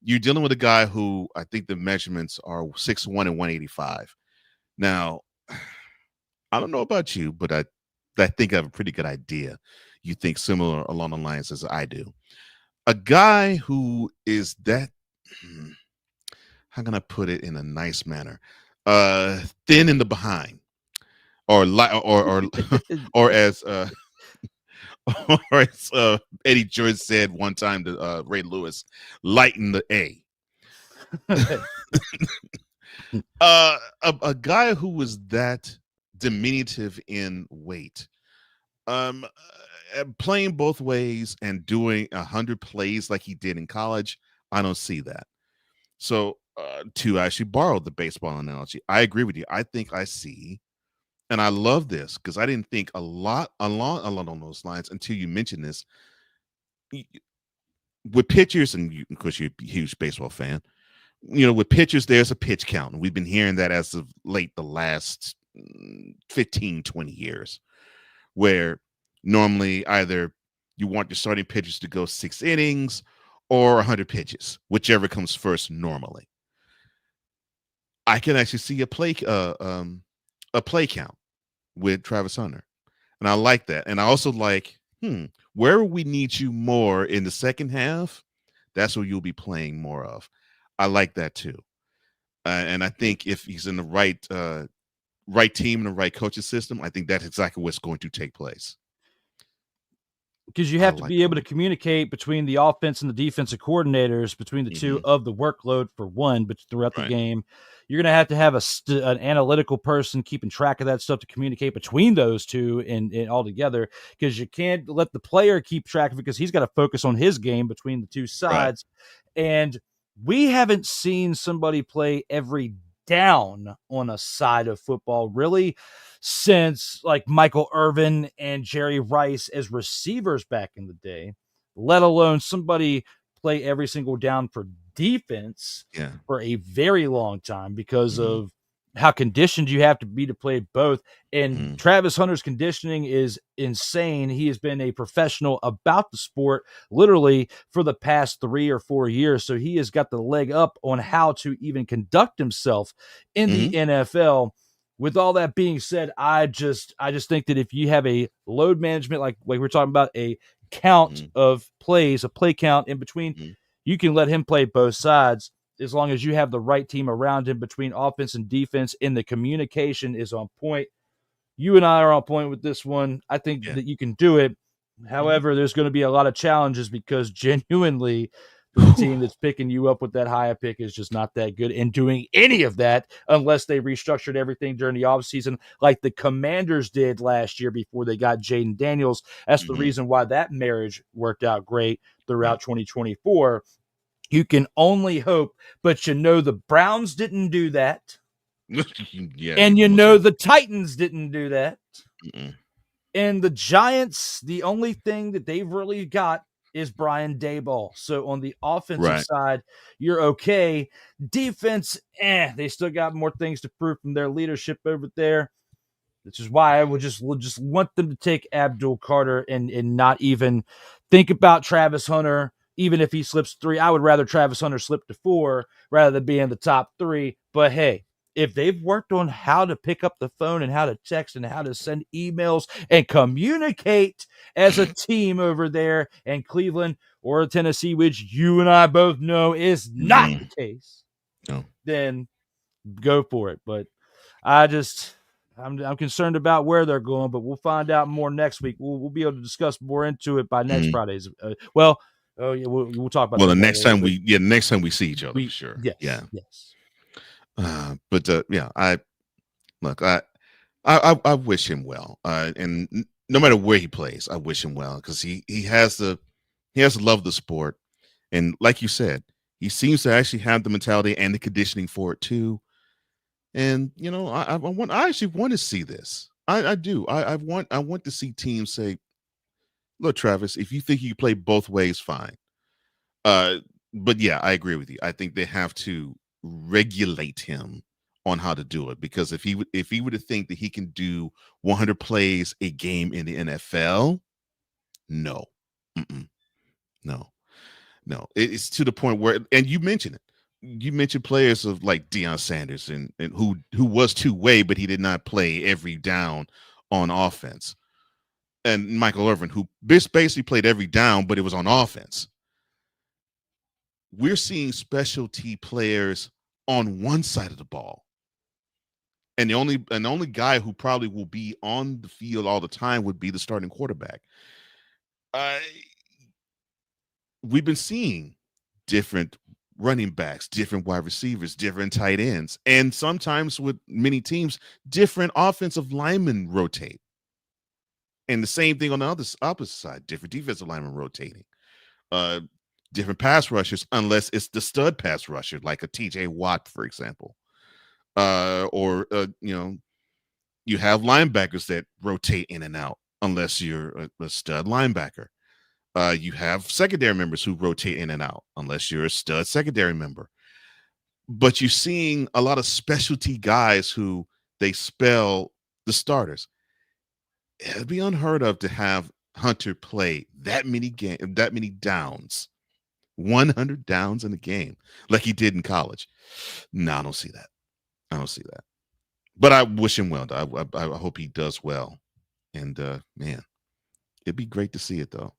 You're dealing with a guy who I think the measurements are 6'1" and 185. Now, I don't know about you, but I think I have a pretty good idea. You think similar along the lines as I do. A guy who is that, how can I put it in a nice manner? Thin in the behind. Or or as Eddie George said one time to Ray Lewis, lighten the A. A guy who was that diminutive in weight, playing both ways and doing 100 plays like he did in college, I don't see that. So to actually borrow the baseball analogy, I agree with you. I think I see. And I love this because I didn't think a lot along those lines until you mentioned this. With pitchers, and of course you're a huge baseball fan, with pitchers, there's a pitch count. And we've been hearing that as of late the last 15, 20 years, where normally either you want your starting pitchers to go 6 innings or 100 pitches, whichever comes first normally. I can actually see a play count with Travis Hunter. And I like that. And I also like, where we need you more in the second half, that's where you'll be playing more of. I like that too. And I think if he's in the right team and the right coaching system, I think that's exactly what's going to take place. because you have to be able to communicate between the offense and the defensive coordinators, between the two of the workload for one, but throughout the game. You're going to have an analytical person keeping track of that stuff to communicate between those two and all together, because you can't let the player keep track of it because he's got to focus on his game between the two sides. Right. And we haven't seen somebody play every down on a side of football really since like Michael Irvin and Jerry Rice as receivers back in the day, let alone somebody play every single down for defense for a very long time because of how conditioned you have to be to play both. And Travis Hunter's conditioning is insane. He has been a professional about the sport literally for the past 3 or 4 years. So he has got the leg up on how to even conduct himself in the NFL. With all that being said, I just think that if you have a load management, like we're talking about, a count of plays, a play count in between, you can let him play both sides as long as you have the right team around him between offense and defense, and the communication is on point. You and I are on point with this one. I think that you can do it. However, there's going to be a lot of challenges because genuinely the team that's picking you up with that higher pick is just not that good in doing any of that unless they restructured everything during the offseason like the Commanders did last year before they got Jaden Daniels. That's the reason why that marriage worked out great throughout 2024. You can only hope, but the Browns didn't do that. And the Titans didn't do that. And the Giants, the only thing that they've really got is Brian Daboll. So on the offensive side, you're okay. Defense, they still got more things to prove from their leadership over there. Which is why I would just want them to take Abdul Carter and not even think about Travis Hunter. Even if he slips 3, I would rather Travis Hunter slip to 4 rather than be in the top 3. But hey, if they've worked on how to pick up the phone and how to text and how to send emails and communicate as a team over there in Cleveland or Tennessee, which you and I both know is not the case, then go for it. But I'm concerned about where they're going, but we'll find out more next week. We'll be able to discuss more into it by next Friday's. We'll talk about. Well, the next time we see each other, for sure. Yes. I wish him well. And no matter where he plays, I wish him well because he has to love the sport, and like you said, he seems to actually have the mentality and the conditioning for it too. And I actually want to see this. I do. I want to see teams say, "Look, Travis, if you think you can play both ways, fine." But yeah, I agree with you. I think they have to regulate him on how to do it, because if he were to think that he can do 100 plays a game in the NFL, no, it's to the point where, and you mentioned it. You mentioned players of like Deion Sanders and who was two-way, but he did not play every down on offense. And Michael Irvin, who basically played every down, but it was on offense. We're seeing specialty players on one side of the ball. And the only guy who probably will be on the field all the time would be the starting quarterback. We've been seeing different running backs, different wide receivers, different tight ends, and sometimes with many teams, different offensive linemen rotate. And the same thing on the opposite side, different defensive linemen rotating. Different pass rushers, unless it's the stud pass rusher, like a TJ Watt, for example. You have linebackers that rotate in and out, unless you're a stud linebacker. You have secondary members who rotate in and out, unless you're a stud secondary member. But you're seeing a lot of specialty guys who they spell the starters. It'd be unheard of to have Hunter play that many downs, 100 downs in a game, like he did in college. No, I don't see that. But I wish him well. I hope he does well. And man, it'd be great to see it, though.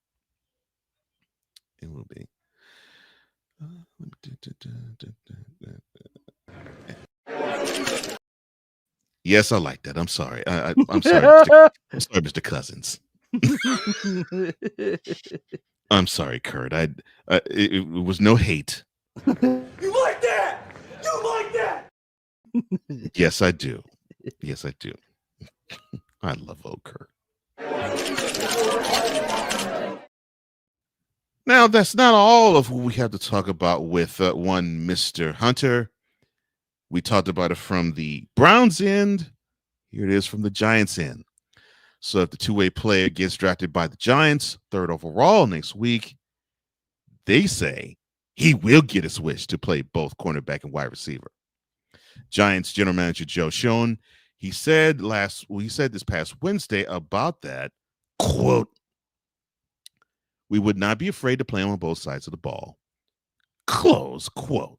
It will be. Yes, I like that. I'm sorry. I'm sorry, Mr. Cousins. I'm sorry, Kurt. It was no hate. You like that? You like that? Yes, I do. Yes, I do. I love old Kurt. Now, that's not all of who we have to talk about with one Mr. Hunter. We talked about it from the Browns end. Here it is from the Giants end. So if the two-way player gets drafted by the Giants, 3rd overall next week, they say he will get a switch to play both cornerback and wide receiver. Giants general manager Joe Schoen, he said this past Wednesday about that, quote, "We would not be afraid to play him on both sides of the ball." Close quote.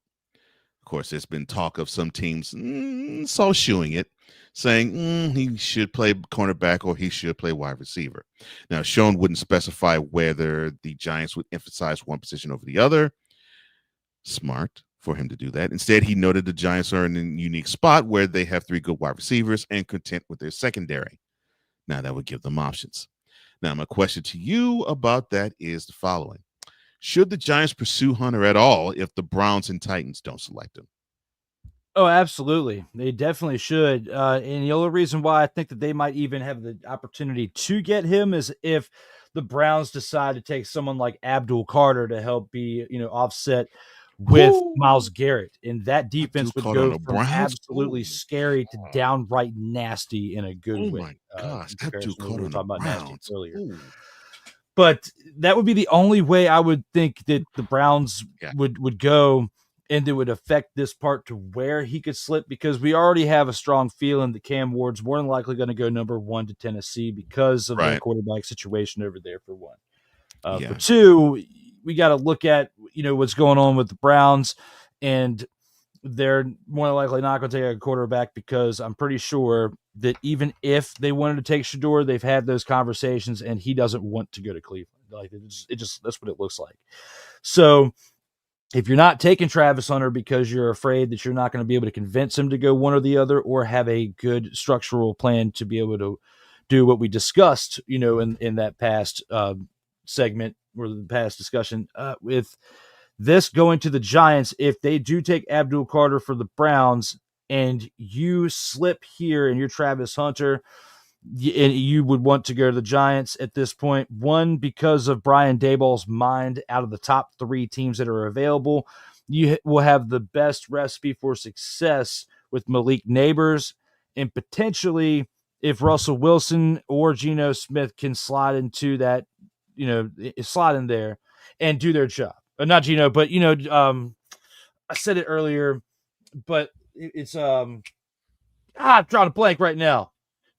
Of course, there's been talk of some teams shooing it, saying he should play cornerback or he should play wide receiver. Now, Schoen wouldn't specify whether the Giants would emphasize one position over the other. Smart for him to do that. Instead, he noted the Giants are in a unique spot where they have 3 good wide receivers and content with their secondary. Now, that would give them options. Now, my question to you about that is the following. Should the Giants pursue Hunter at all if the Browns and Titans don't select him? Oh, absolutely. They definitely should. And the only reason why I think that they might even have the opportunity to get him is if the Browns decide to take someone like Abdul Carter to help be, offset with Myles Garrett. And that defense would go from absolutely scary to downright nasty in a good way. Oh, my gosh. Abdul Carter on the Browns. Earlier. But that would be the only way I would think that the Browns would go, and it would affect this part to where he could slip, because we already have a strong feeling that Cam Ward's more than likely going to go number 1 to Tennessee because of the quarterback situation over there, for one. For two, we got to look at, what's going on with the Browns, and they're more than likely not going to take a quarterback, because I'm pretty sure that even if they wanted to take Shador, they've had those conversations and he doesn't want to go to Cleveland. Like it just that's what it looks like. So if you're not taking Travis Hunter because you're afraid that you're not going to be able to convince him to go one or the other, or have a good structural plan to be able to do what we discussed, in that past segment or the past discussion with this going to the Giants, if they do take Abdul Carter for the Browns and you slip here and you're Travis Hunter, and you would want to go to the Giants at this point, one, because of Brian Daboll's mind, out of the top 3 teams that are available, you will have the best recipe for success with Malik Neighbors, and potentially if Russell Wilson or Geno Smith can slide into that, slide in there and do their job. Not Geno, but, I said it earlier, but it's, I'm drawing a blank right now.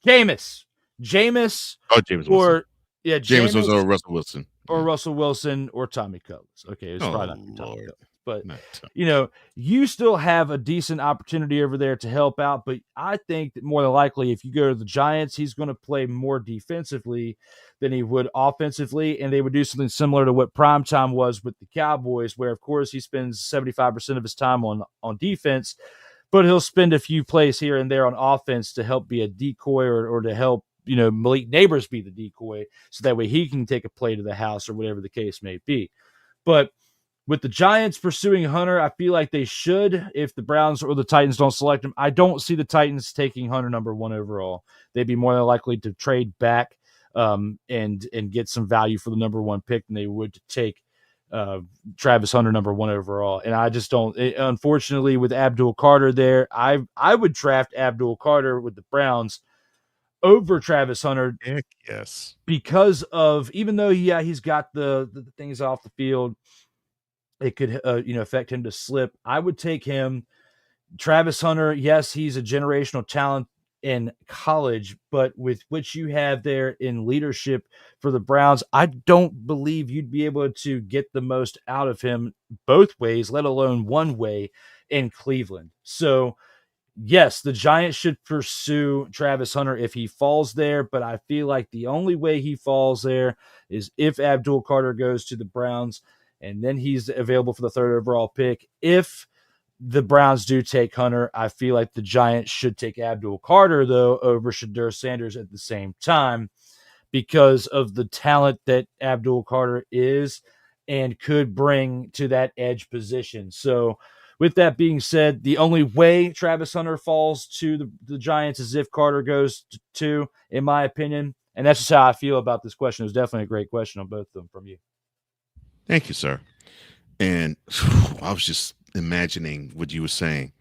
Jameis. Oh, Jameis or, Wilson. Jameis or Russell Wilson. Or Russell Wilson or Tommy Cullins. Okay, it's probably not Tommy Cullins. But, No. you still have a decent opportunity over there to help out. But I think that more than likely, if you go to the Giants, he's going to play more defensively than he would offensively. And they would do something similar to what primetime was with the Cowboys, where, of course, he spends 75% of his time on defense, but he'll spend a few plays here and there on offense to help be a decoy or to help, Malik Neighbors be the decoy, so that way he can take a play to the house or whatever the case may be. But with the Giants pursuing Hunter, I feel like they should if the Browns or the Titans don't select him. I don't see the Titans taking Hunter number 1 overall. They'd be more than likely to trade back and get some value for the number 1 pick than they would to take Travis Hunter number 1 overall. And I just don't, unfortunately, with Abdul Carter there, I would draft Abdul Carter with the Browns over Travis Hunter. Heck yes. Because of, even though, he's got the things off the field, it could, affect him to slip. I would take him. Travis Hunter, yes, he's a generational talent in college, but with what you have there in leadership for the Browns, I don't believe you'd be able to get the most out of him both ways, let alone one way in Cleveland. So, yes, the Giants should pursue Travis Hunter if he falls there, but I feel like the only way he falls there is if Abdul Carter goes to the Browns, and then he's available for the 3rd overall pick. If the Browns do take Hunter, I feel like the Giants should take Abdul Carter, though, over Shedeur Sanders at the same time. because of the talent that Abdul Carter is and could bring to that edge position. So, with that being said, the only way Travis Hunter falls to the Giants is if Carter goes to, in my opinion. And that's just how I feel about this question. It was definitely a great question on both of them from you. Thank you, sir. And I was just imagining what you were saying.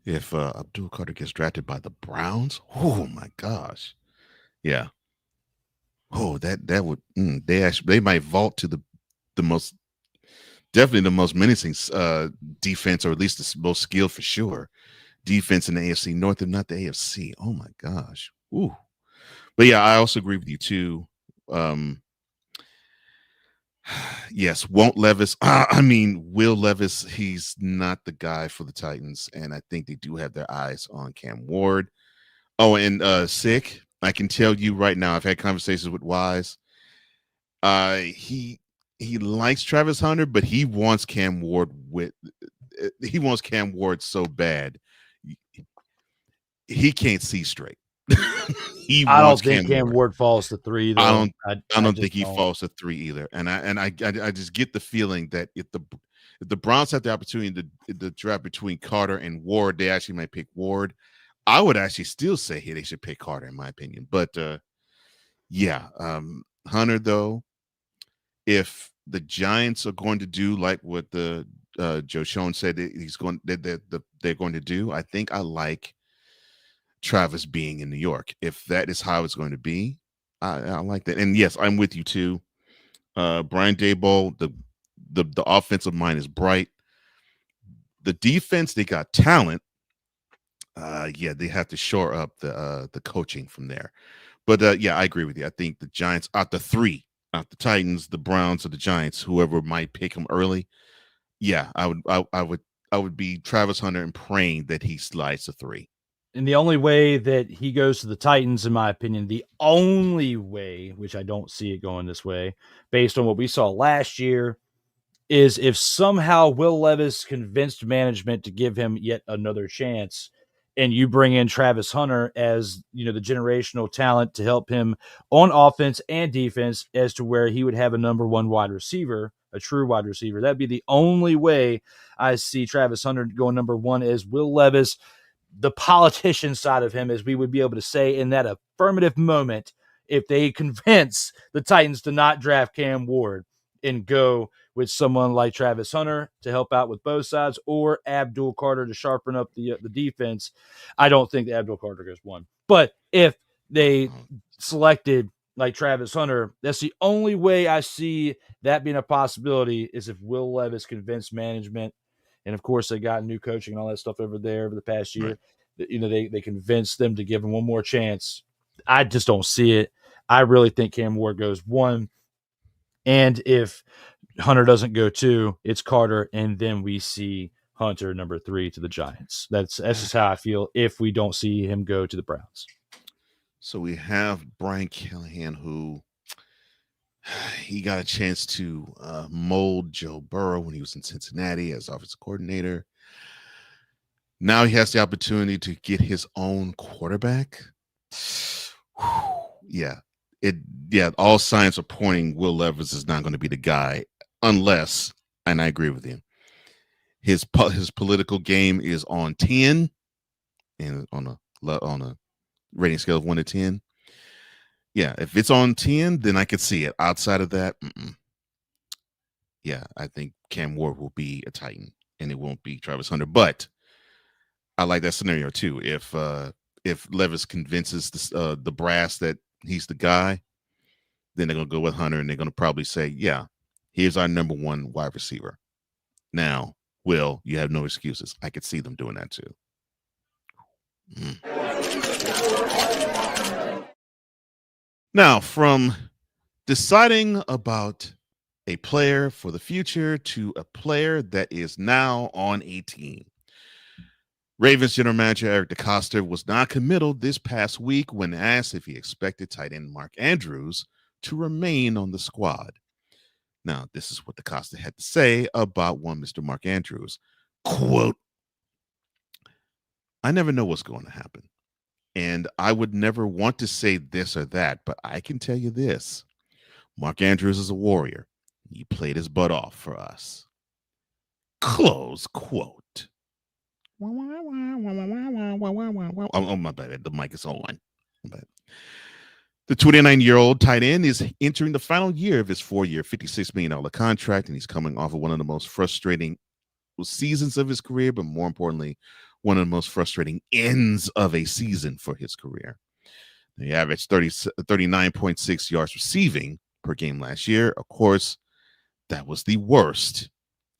If Abdul Carter gets drafted by the Browns, oh my gosh, yeah. Oh, that would they might vault to the most definitely the most menacing defense, or at least the most skilled for sure defense in the AFC North, and not the AFC. Oh my gosh, ooh. But yeah, I also agree with you too. Yes, won't Levis. I mean, Will Levis. He's not the guy for the Titans, and I think they do have their eyes on Cam Ward. Oh, and Sick. I can tell you right now, I've had conversations with Wise. He likes Travis Hunter, but he wants Cam Ward so bad. He can't see straight. I don't think Cam Ward falls to 3. Though. I don't think he falls to 3 either. And I just get the feeling that if the Browns have the opportunity to draft between Carter and Ward, they actually might pick Ward. I would actually still say they should pick Carter, in my opinion. But Hunter, though, if the Giants are going to do like what the Joe Schoen said they're going to do, I think I like Travis being in New York. If that is how it's going to be, I like that. And yes, I'm with you too. Brian Daboll, the offensive mind is bright. The defense, they got talent. They have to shore up the coaching from there. But I agree with you. I think the Giants out the 3, out the Titans, the Browns, or the Giants, whoever might pick him early. Yeah, I would be Travis Hunter and praying that he slides to 3. And the only way that he goes to the Titans, in my opinion, the only way, which I don't see it going this way, based on what we saw last year, is if somehow Will Levis convinced management to give him yet another chance, and you bring in Travis Hunter as, the generational talent to help him on offense and defense, as to where he would have a number 1 wide receiver, a true wide receiver. That'd be the only way I see Travis Hunter going number 1, is Will Levis, the politician side of him, as we would be able to say in that affirmative moment, if they convince the Titans to not draft Cam Ward and go with someone like Travis Hunter to help out with both sides, or Abdul Carter to sharpen up the defense. I don't think that Abdul Carter goes 1. But if they selected like Travis Hunter, that's the only way I see that being a possibility, is if Will Levis convinced management. And of course, they got new coaching and all that stuff over there over the past year. Right. They convinced them to give him one more chance. I just don't see it. I really think Cam Ward goes 1. And if Hunter doesn't go 2, it's Carter. And then we see Hunter number 3 to the Giants. That's just how I feel if we don't see him go to the Browns. So we have Brian Callahan, who he got a chance to mold Joe Burrow when he was in Cincinnati as offensive coordinator. Now he has the opportunity to get his own quarterback. All signs are pointing Will Levis is not going to be the guy, unless, and I agree with him, his political game is on 10, and on a rating scale of 1 to 10. Yeah, if it's on 10, then I could see it. Outside of that, I think Cam Ward will be a Titan, and it won't be Travis Hunter. But I like that scenario too. If Levis convinces the brass that he's the guy, then they're gonna go with Hunter, and they're gonna probably say, "Yeah, here's our number 1 wide receiver." Now, Will, you have no excuses. I could see them doing that too. Now, from deciding about a player for the future to a player that is now on a team, Ravens general manager Eric DeCosta was non-committal this past week when asked if he expected tight end Mark Andrews to remain on the squad. Now, this is what DeCosta had to say about one Mr. Mark Andrews. Quote, "I never know what's going to happen. And I would never want to say this or that, but I can tell you this. Mark Andrews is a warrior. He played his butt off for us. Close quote. Oh, my bad. The mic is on. My bad. The 29-year-old tight end is entering the final year of his 4-year, $56 million contract, and he's coming off of one of the most frustrating seasons of his career, but more importantly, one of the most frustrating ends of a season for his career. He averaged 39.6 yards receiving per game last year. Of course, that was the worst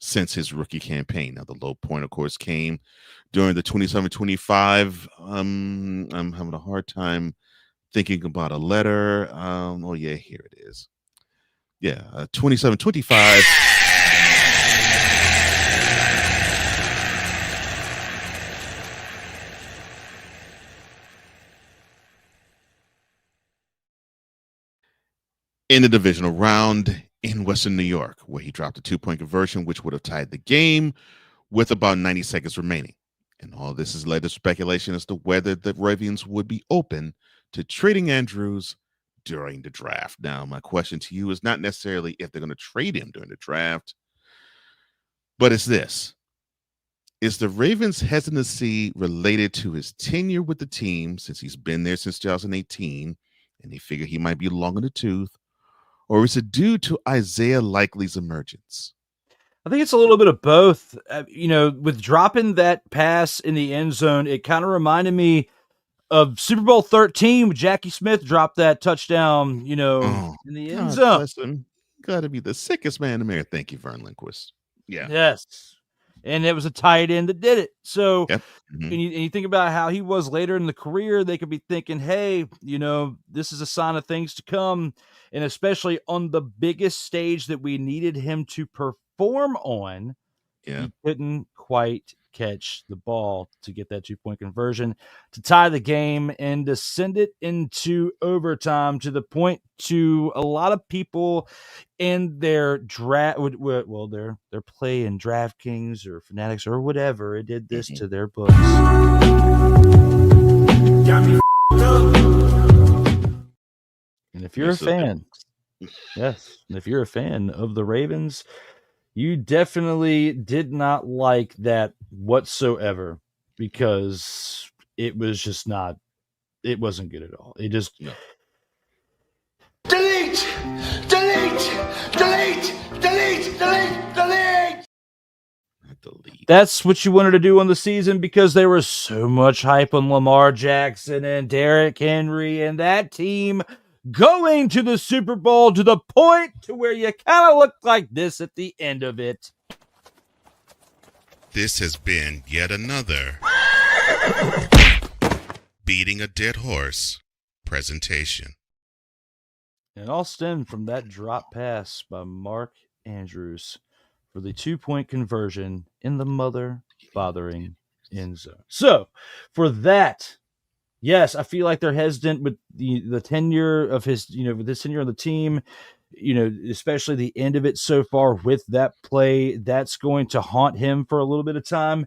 since his rookie campaign. Now, the low point, of course, came during the 27-25. I'm having a hard time thinking about a letter. Oh, yeah, here it is. Yeah, 27-25. In the divisional round in Western New York, where he dropped a 2-point conversion, which would have tied the game with about 90 seconds remaining. And all this has led to speculation as to whether the Ravens would be open to trading Andrews during the draft. Now, my question to you is not necessarily if they're going to trade him during the draft, but it's this. Is the Ravens' hesitancy related to his tenure with the team, since he's been there since 2018, and they figure he might be long in the tooth, or is it due to Isaiah Likely's emergence? I think it's a little bit of both. With dropping that pass in the end zone, it kind of reminded me of Super Bowl 13 when Jackie Smith dropped that touchdown, in the end zone. Got to be the sickest man in America. Thank you, Vern Lindquist. Yeah. Yes. And it was a tight end that did it. So Yep. and you think about how he was later in the career, they could be thinking, hey, this is a sign of things to come. And especially on the biggest stage that we needed him to perform on, he couldn't quite catch the ball to get that 2-point conversion to tie the game and to send it into overtime, to the point to a lot of people in their draft, well, their play in DraftKings or Fanatics or whatever, it did this to their books. And if you're a fan, yes, and if you're a fan of the Ravens, you definitely did not like that whatsoever, because it was just not, it wasn't good at all. It just... No. Delete! That's what you wanted to do on the season, because there was so much hype on Lamar Jackson and Derrick Henry and that team going to the Super Bowl, to the point to where you kind of looked like this at the end of it. This has been yet another Beating a Dead Horse presentation. And it all stemmed from that drop pass by Mark Andrews for the 2-point conversion in the mother-bothering end zone. So, for that, yes, I feel like they're hesitant with the tenure of his, with his tenure on the team, especially the end of it so far with that play. That's going to haunt him for a little bit of time.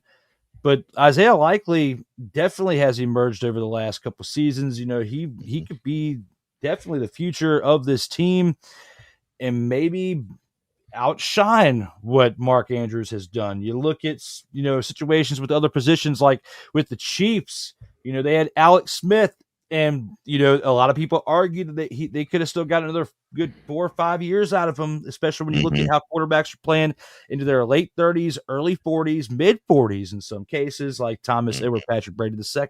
But Isaiah Likely definitely has emerged over the last couple seasons. He could be definitely the future of this team and maybe outshine what Mark Andrews has done. You look at, situations with other positions, like with the Chiefs, they had Alex Smith, and, a lot of people argued that they could have still got another good 4 or 5 years out of him, especially when you look at how quarterbacks are playing into their late 30s, early 40s, mid 40s in some cases, like Thomas Edward Patrick Brady II.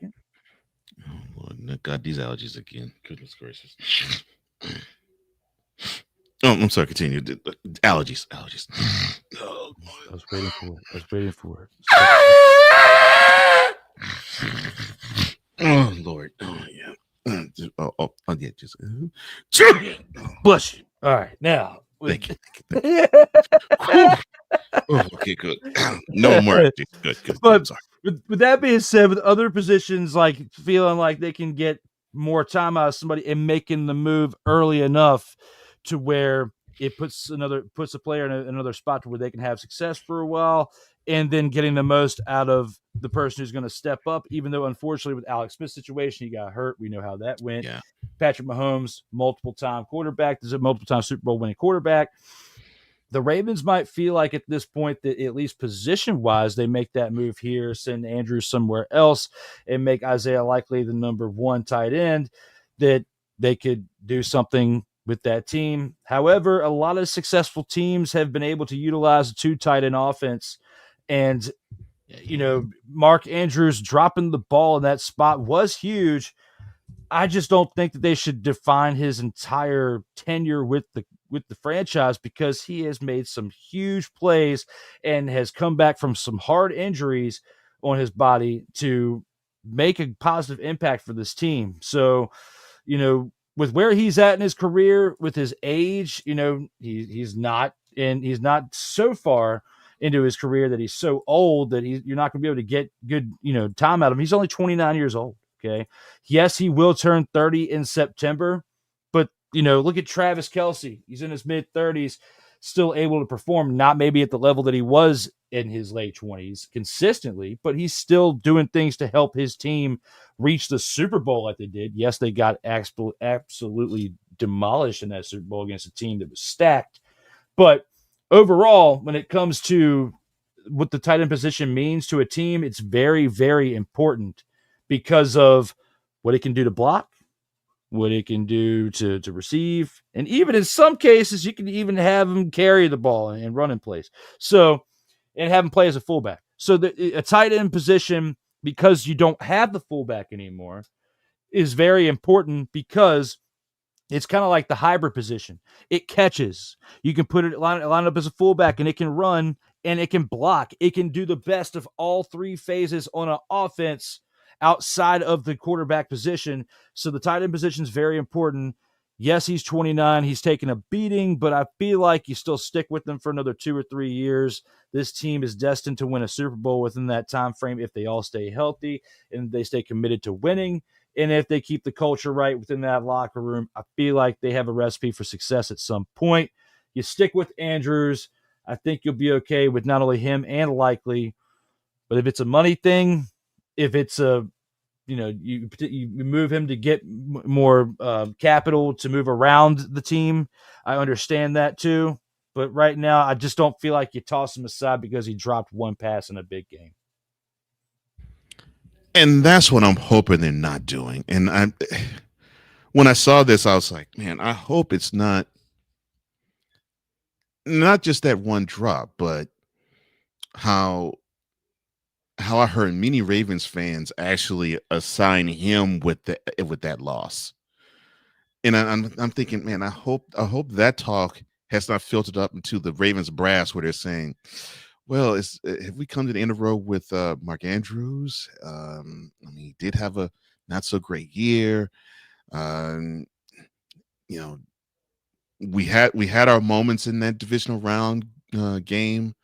Oh, Lord, got these allergies again. Goodness gracious. Oh, I'm sorry. Continue. Allergies. Oh, I was waiting for it. Oh, Lord. Oh, yeah. Yeah. Just Bless you. All right. Now. Thank you. Oh, okay, good. No more. Good. But with that being said, with other positions, like feeling like they can get more time out of somebody and making the move early enough to where it puts a player in another spot to where they can have success for a while, and then getting the most out of the person who's going to step up. Even though, unfortunately, with Alex Smith's situation, he got hurt. We know how that went. Yeah. Patrick Mahomes, multiple-time quarterback. There's a multiple-time Super Bowl winning quarterback. The Ravens might feel like at this point that at least position-wise, they make that move here, send Andrews somewhere else, and make Isaiah Likely the number 1 tight end, that they could do something with that team. However, a lot of successful teams have been able to utilize a 2 tight end offense. And, Mark Andrews dropping the ball in that spot was huge. I just don't think that they should define his entire tenure with the franchise, because he has made some huge plays and has come back from some hard injuries on his body to make a positive impact for this team. So, with where he's at in his career, with his age, he's not so far into his career that he's so old that you're not going to be able to get good, time out of him. He's only 29 years old. Okay. Yes, he will turn 30 in September, but look at Travis Kelce. He's in his mid-30s, still able to perform, not maybe at the level that he was in his late 20s consistently, but he's still doing things to help his team reach the Super Bowl like they did. Yes, they got absolutely demolished in that Super Bowl against a team that was stacked. But overall, when it comes to what the tight end position means to a team, it's very, very important because of what it can do to block, what it can do to receive, and even in some cases, you can even have him carry the ball and run in place. So, and have him play as a fullback. So a tight end position, because you don't have the fullback anymore, is very important, because it's kind of like the hybrid position. It catches. You can put it line up as a fullback, and it can run and it can block. It can do the best of all 3 phases on an offense outside of the quarterback position. So the tight end position is very important. Yes, he's 29. He's taking a beating, but I feel like you still stick with him for another 2 or 3 years. This team is destined to win a Super Bowl within that time frame if they all stay healthy and they stay committed to winning. And if they keep the culture right within that locker room, I feel like they have a recipe for success at some point. You stick with Andrews, I think you'll be okay with not only him and Likely. But if it's a money thing, if it's a you move him to get more capital to move around the team, I understand that too. But right now, I just don't feel like you toss him aside because he dropped 1 pass in a big game. And that's what I'm hoping they're not doing. And when I saw this, I was like, man, I hope it's not just that 1 drop, but how I heard many Ravens fans actually assign him with that loss. And I'm thinking, man, I hope that talk has not filtered up into the Ravens brass where they're saying, well, have we come to the end of the road with Mark Andrews? He did have a not so great year. We had our moments in that divisional round game.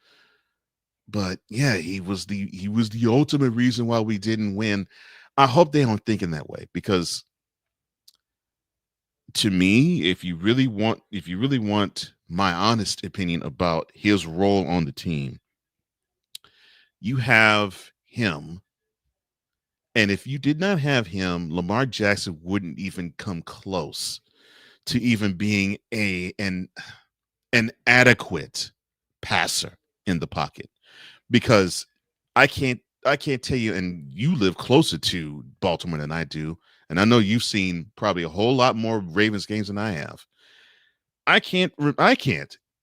But yeah, he was the ultimate reason why we didn't win. I hope they aren't thinking that way, because to me, if you really want my honest opinion about his role on the team, you have him. And if you did not have him, Lamar Jackson wouldn't even come close to even being an adequate passer in the pocket. Because I can't tell you, and you live closer to Baltimore than I do, and I know you've seen probably a whole lot more Ravens games than I have. I can't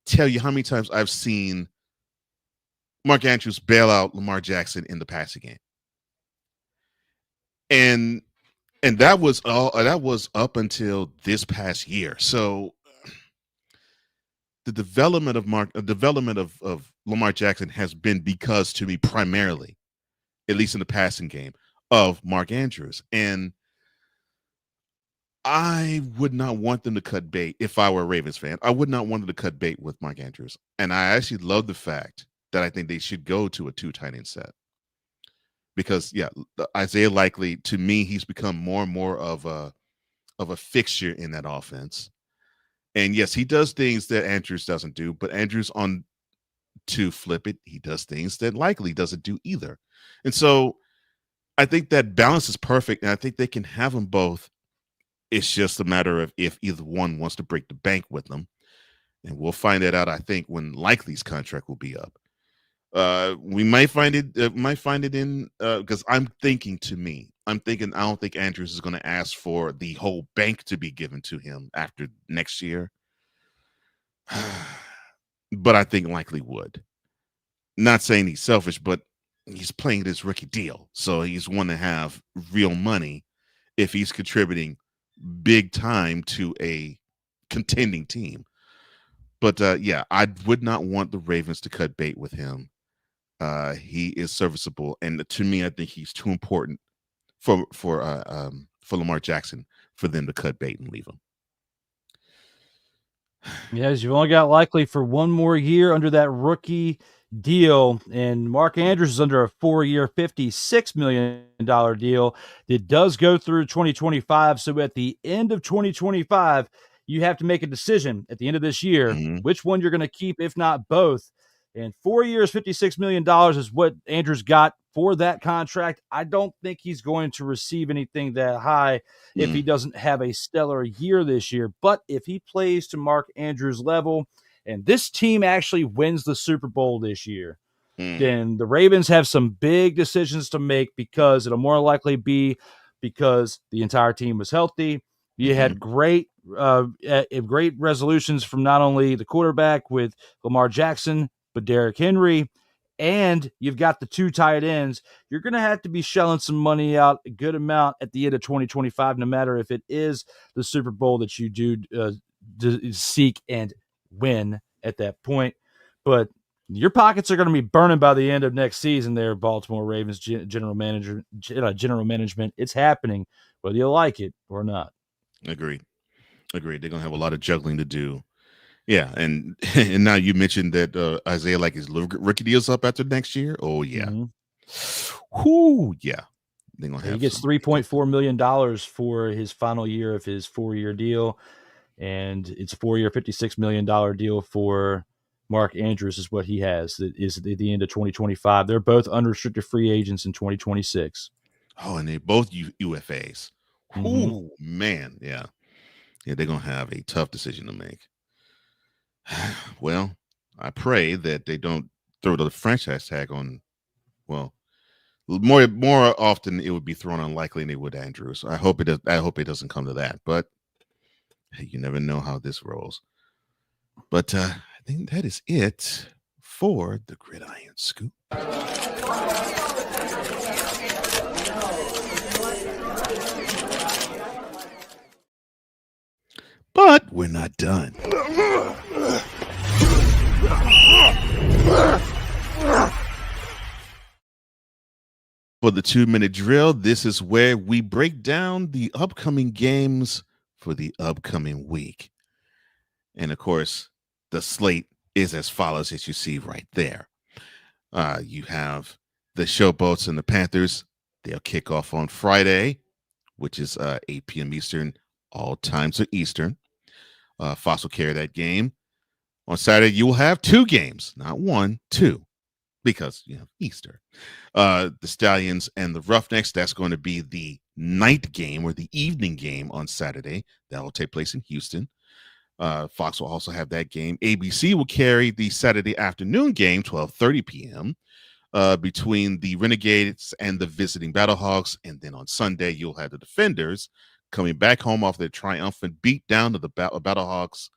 tell you how many times I've seen Mark Andrews bail out Lamar Jackson in the passing game, and that was up until this past year. So the development of Lamar Jackson has been because, to me, primarily, at least in the passing game, of Mark Andrews. And I would not want them to cut bait if I were a Ravens fan. I would not want them to cut bait with Mark Andrews. And I actually love the fact that I think they should go to a 2 tight end set. Because, yeah, Isaiah Likely, to me, he's become more and more of a fixture in that offense. And yes, he does things that Andrews doesn't do, but Andrews, on to flip it, he does things that Likely doesn't do either. And so I think that balance is perfect, and I think they can have them both. It's just a matter of if either one wants to break the bank with them. And we'll find that out, I think, when Likely's contract will be up. We might find it in because I'm thinking I don't think Andrews is going to ask for the whole bank to be given to him after next year. But I think Likely would. Not saying he's selfish, but he's playing this rookie deal. So he's want to have real money if he's contributing big time to a contending team. But yeah, I would not want the Ravens to cut bait with him. He is serviceable, and to me, I think he's too important for Lamar Jackson for them to cut bait and leave him. Yes, you've only got Likely for one more year under that rookie deal, and Mark Andrews is under a 4-year, $56 million deal that does go through 2025. So at the end of 2025, you have to make a decision at the end of this year which one you're going to keep, if not both. And 4 years, $56 million is what Andrews got for that contract. I don't think he's going to receive anything that high if he doesn't have a stellar year this year. But if he plays to Mark Andrews' level, and this team actually wins the Super Bowl this year, then the Ravens have some big decisions to make, because it'll more likely be because the entire team was healthy. You had great resolutions from not only the quarterback with Lamar Jackson, but Derrick Henry, and you've got the 2 tight ends. You're going to have to be shelling some money out, a good amount, at the end of 2025, no matter if it is the Super Bowl that you do seek and win at that point. But your pockets are going to be burning by the end of next season there, Baltimore Ravens general management. It's happening, whether you like it or not. Agreed. They're going to have a lot of juggling to do. Yeah, and now you mentioned that Isaiah, like, his rookie deal's up after next year. Oh yeah, yeah. They're gonna have. He gets $3.4 million for his final year of his 4-year deal, and it's a 4-year, $56 million deal for Mark Andrews is what he has. That is at the end of 2025. They're both unrestricted free agents in 2026. Oh, and they both UFAs. Oh man, yeah. They're gonna have a tough decision to make. Well, I pray that they don't throw the franchise tag on. Well, more often it would be thrown on Likely than it would Andrews. I hope it doesn't come to that. But you never know how this rolls. But I think that is it for the Gridiron Scoop. But we're not done. For the 2-minute drill, this is where we break down the upcoming games for the upcoming week. And of course, the slate is as follows, as you see right there. You have the Showboats and the Panthers. They'll kick off on Friday, which is 8 p.m. Eastern. All times are Eastern. Fox will carry that game. On Saturday, you will have 2 games, not 1, 2, because you have Easter. The Stallions and the Roughnecks, that's going to be the night game or the evening game on Saturday. That will take place in Houston. Fox will also have that game. ABC will carry the Saturday afternoon game, 12:30 p.m., between the Renegades and the visiting Battlehawks. And then on Sunday, you'll have the Defenders coming back home off their triumphant beatdown of the Battlehawks.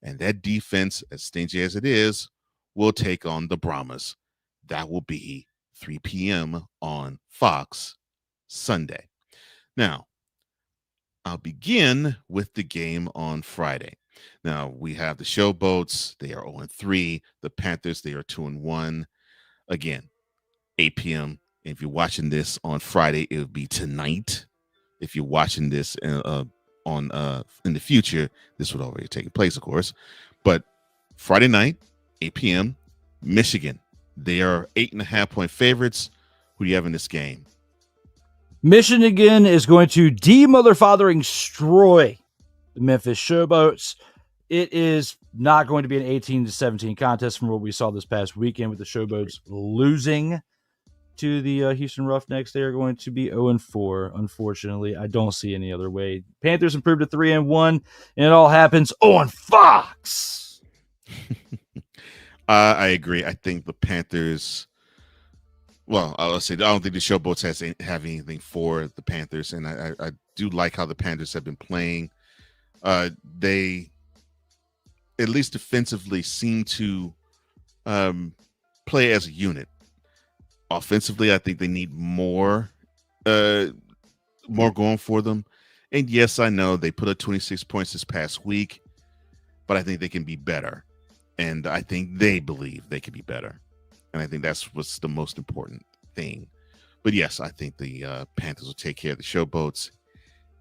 And that defense, as stingy as it is, will take on the Brahmas. That will be 3 p.m. on Fox Sunday. Now, I'll begin with the game on Friday. Now, we have the Showboats. They are 0-3. The Panthers, they are 2-1. Again, 8 p.m. If you're watching this on Friday, it will be tonight. If you're watching this in the future, this would already take place, of course. But Friday night, 8 p.m., Michigan. They are 8.5-point favorites. Who do you have in this game? Michigan is going to destroy the Memphis Showboats. it is not going to be an 18-17 contest from what we saw this past weekend with the Showboats losing to the Houston Roughnecks. They are going to be 0-4. Unfortunately, I don't see any other way. Panthers improved to 3-1, and it all happens on Fox. I agree. I think the Panthers. Well, let's say I don't think the Showboats have anything for the Panthers, and I do like how the Panthers have been playing. They, at least defensively, seem to play as a unit. Offensively, I think they need more going for them. And yes, I know they put up 26 points this past week, but I think they can be better. And I think they believe they can be better. And I think that's what's the most important thing. But yes, I think the Panthers will take care of the Showboats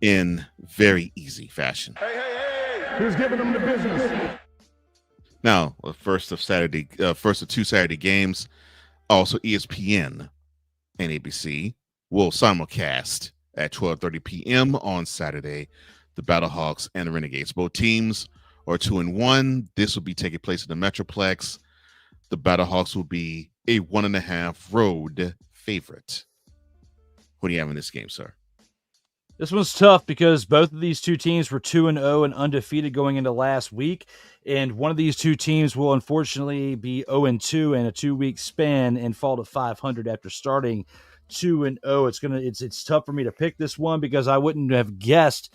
in very easy fashion. Hey, who's giving them the business? Now, first of two Saturday games, also ESPN and ABC will simulcast at 12:30 p.m. on Saturday the Battlehawks and the Renegades. Both teams are 2-1. This will be taking place in the Metroplex. The Battlehawks will be a 1.5 road favorite. What do you have in this game, sir? This one's tough because both of these two teams were 2-0 and undefeated going into last week. And one of these two teams will unfortunately be 0-2 in a 2-week span and fall to 500 after starting 2-0. It's tough for me to pick this one because I wouldn't have guessed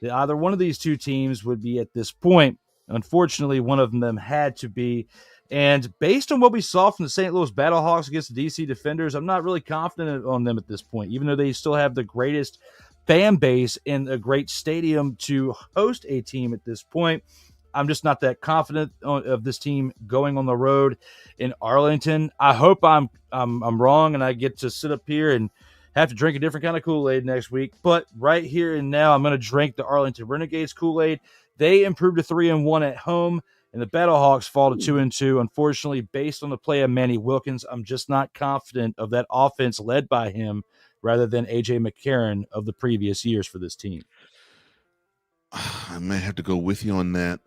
that either one of these two teams would be at this point. Unfortunately, one of them had to be. And based on what we saw from the St. Louis Battlehawks against the DC Defenders, I'm not really confident on them at this point, even though they still have the greatest fan base and a great stadium to host a team at this point. I'm just not that confident of this team going on the road in Arlington. I hope I'm wrong and I get to sit up here and have to drink a different kind of Kool-Aid next week. But right here and now, I'm going to drink the Arlington Renegades Kool-Aid. They improved to 3-1 at home, and the Battlehawks fall to 2-2. Unfortunately, based on the play of Manny Wilkins, I'm just not confident of that offense led by him rather than A.J. McCarron of the previous years for this team. I may have to go with you on that.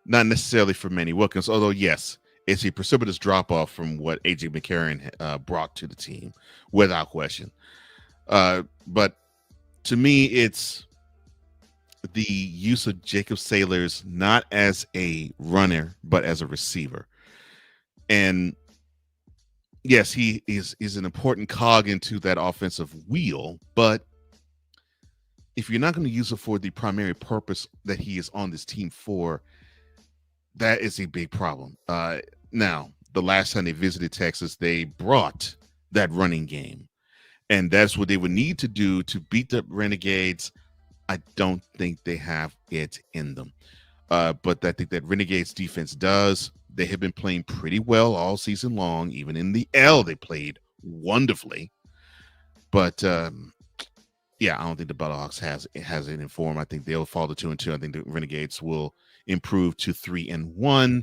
Not necessarily for Manny Wilkins, although, yes, it's a precipitous drop-off from what A.J. McCarron brought to the team, without question. But to me, it's the use of Jacob Sailors not as a runner, but as a receiver. And yes, he is an important cog into that offensive wheel, but if you're not going to use it for the primary purpose that he is on this team for, that is a big problem. Now, the last time they visited Texas, they brought that running game, and that's what they would need to do to beat the Renegades. I don't think they have it in them. But I think that Renegades defense does. They have been playing pretty well all season long. Even in the L, they played wonderfully. But yeah, I don't think the Battlehawks has it in form. I think they'll fall to 2-2. I think the Renegades will improve to 3-1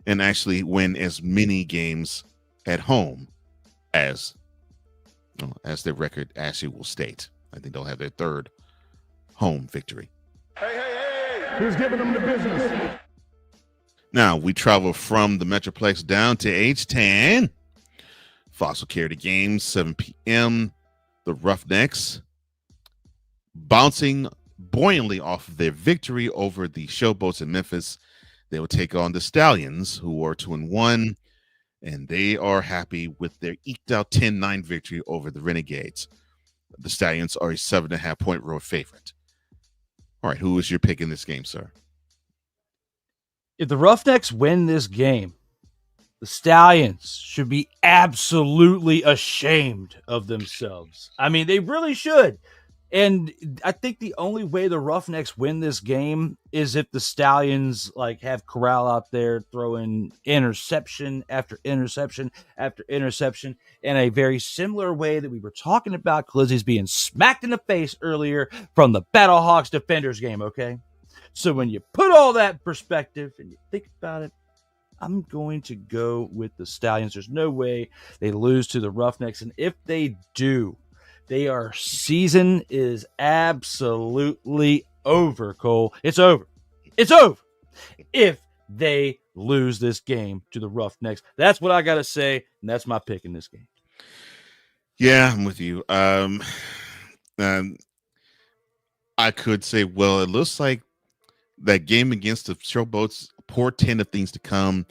and actually win as many games at home as their record actually will state. I think they'll have their third home victory. Hey, who's giving them the business? Now we travel from the Metroplex down to H-Town. Fox will carry the game, 7 p.m. The Roughnecks, bouncing buoyantly off of their victory over the Showboats in Memphis, they will take on the Stallions, who are 2-1, and they are happy with their eked out 10-9 victory over the Renegades. The Stallions are a 7.5 point road favorite. All right, who is your pick in this game, sir? If the Roughnecks win this game, the Stallions should be absolutely ashamed of themselves. I mean, they really should. And I think the only way the Roughnecks win this game is if the Stallions have Corral out there throwing interception after interception after interception in a very similar way that we were talking about Glizzy's being smacked in the face earlier from the Battlehawks Defenders game, okay? So when you put all that in perspective and you think about it, I'm going to go with the Stallions. There's no way they lose to the Roughnecks. And if they do, their season is absolutely over, Cole. It's over. It's over. if they lose this game to the Roughnecks. That's what I got to say, and that's my pick in this game. Yeah, I'm with you. I could say, well, it looks like that game against the Showboats, portent of things to come,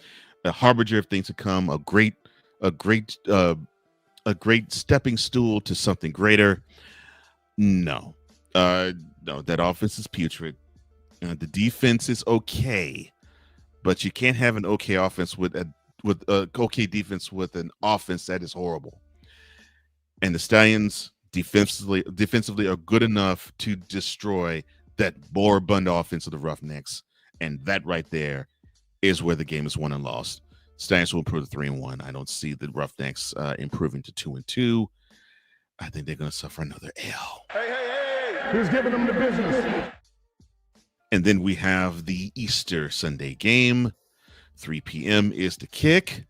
a harbinger of things to come, a great stepping stool to something greater. No, that offense is putrid. The defense is okay, but you can't have an okay offense with okay defense with an offense that is horrible. And the Stallions defensively are good enough to destroy that moribund offense of the Roughnecks, and that right there is where the game is won and lost. Stallions will improve to 3-1. I don't see the Roughnecks improving to 2-2. I think they're going to suffer another L. Hey, who's giving them the business? And then we have the Easter Sunday game. 3 p.m. is the kick.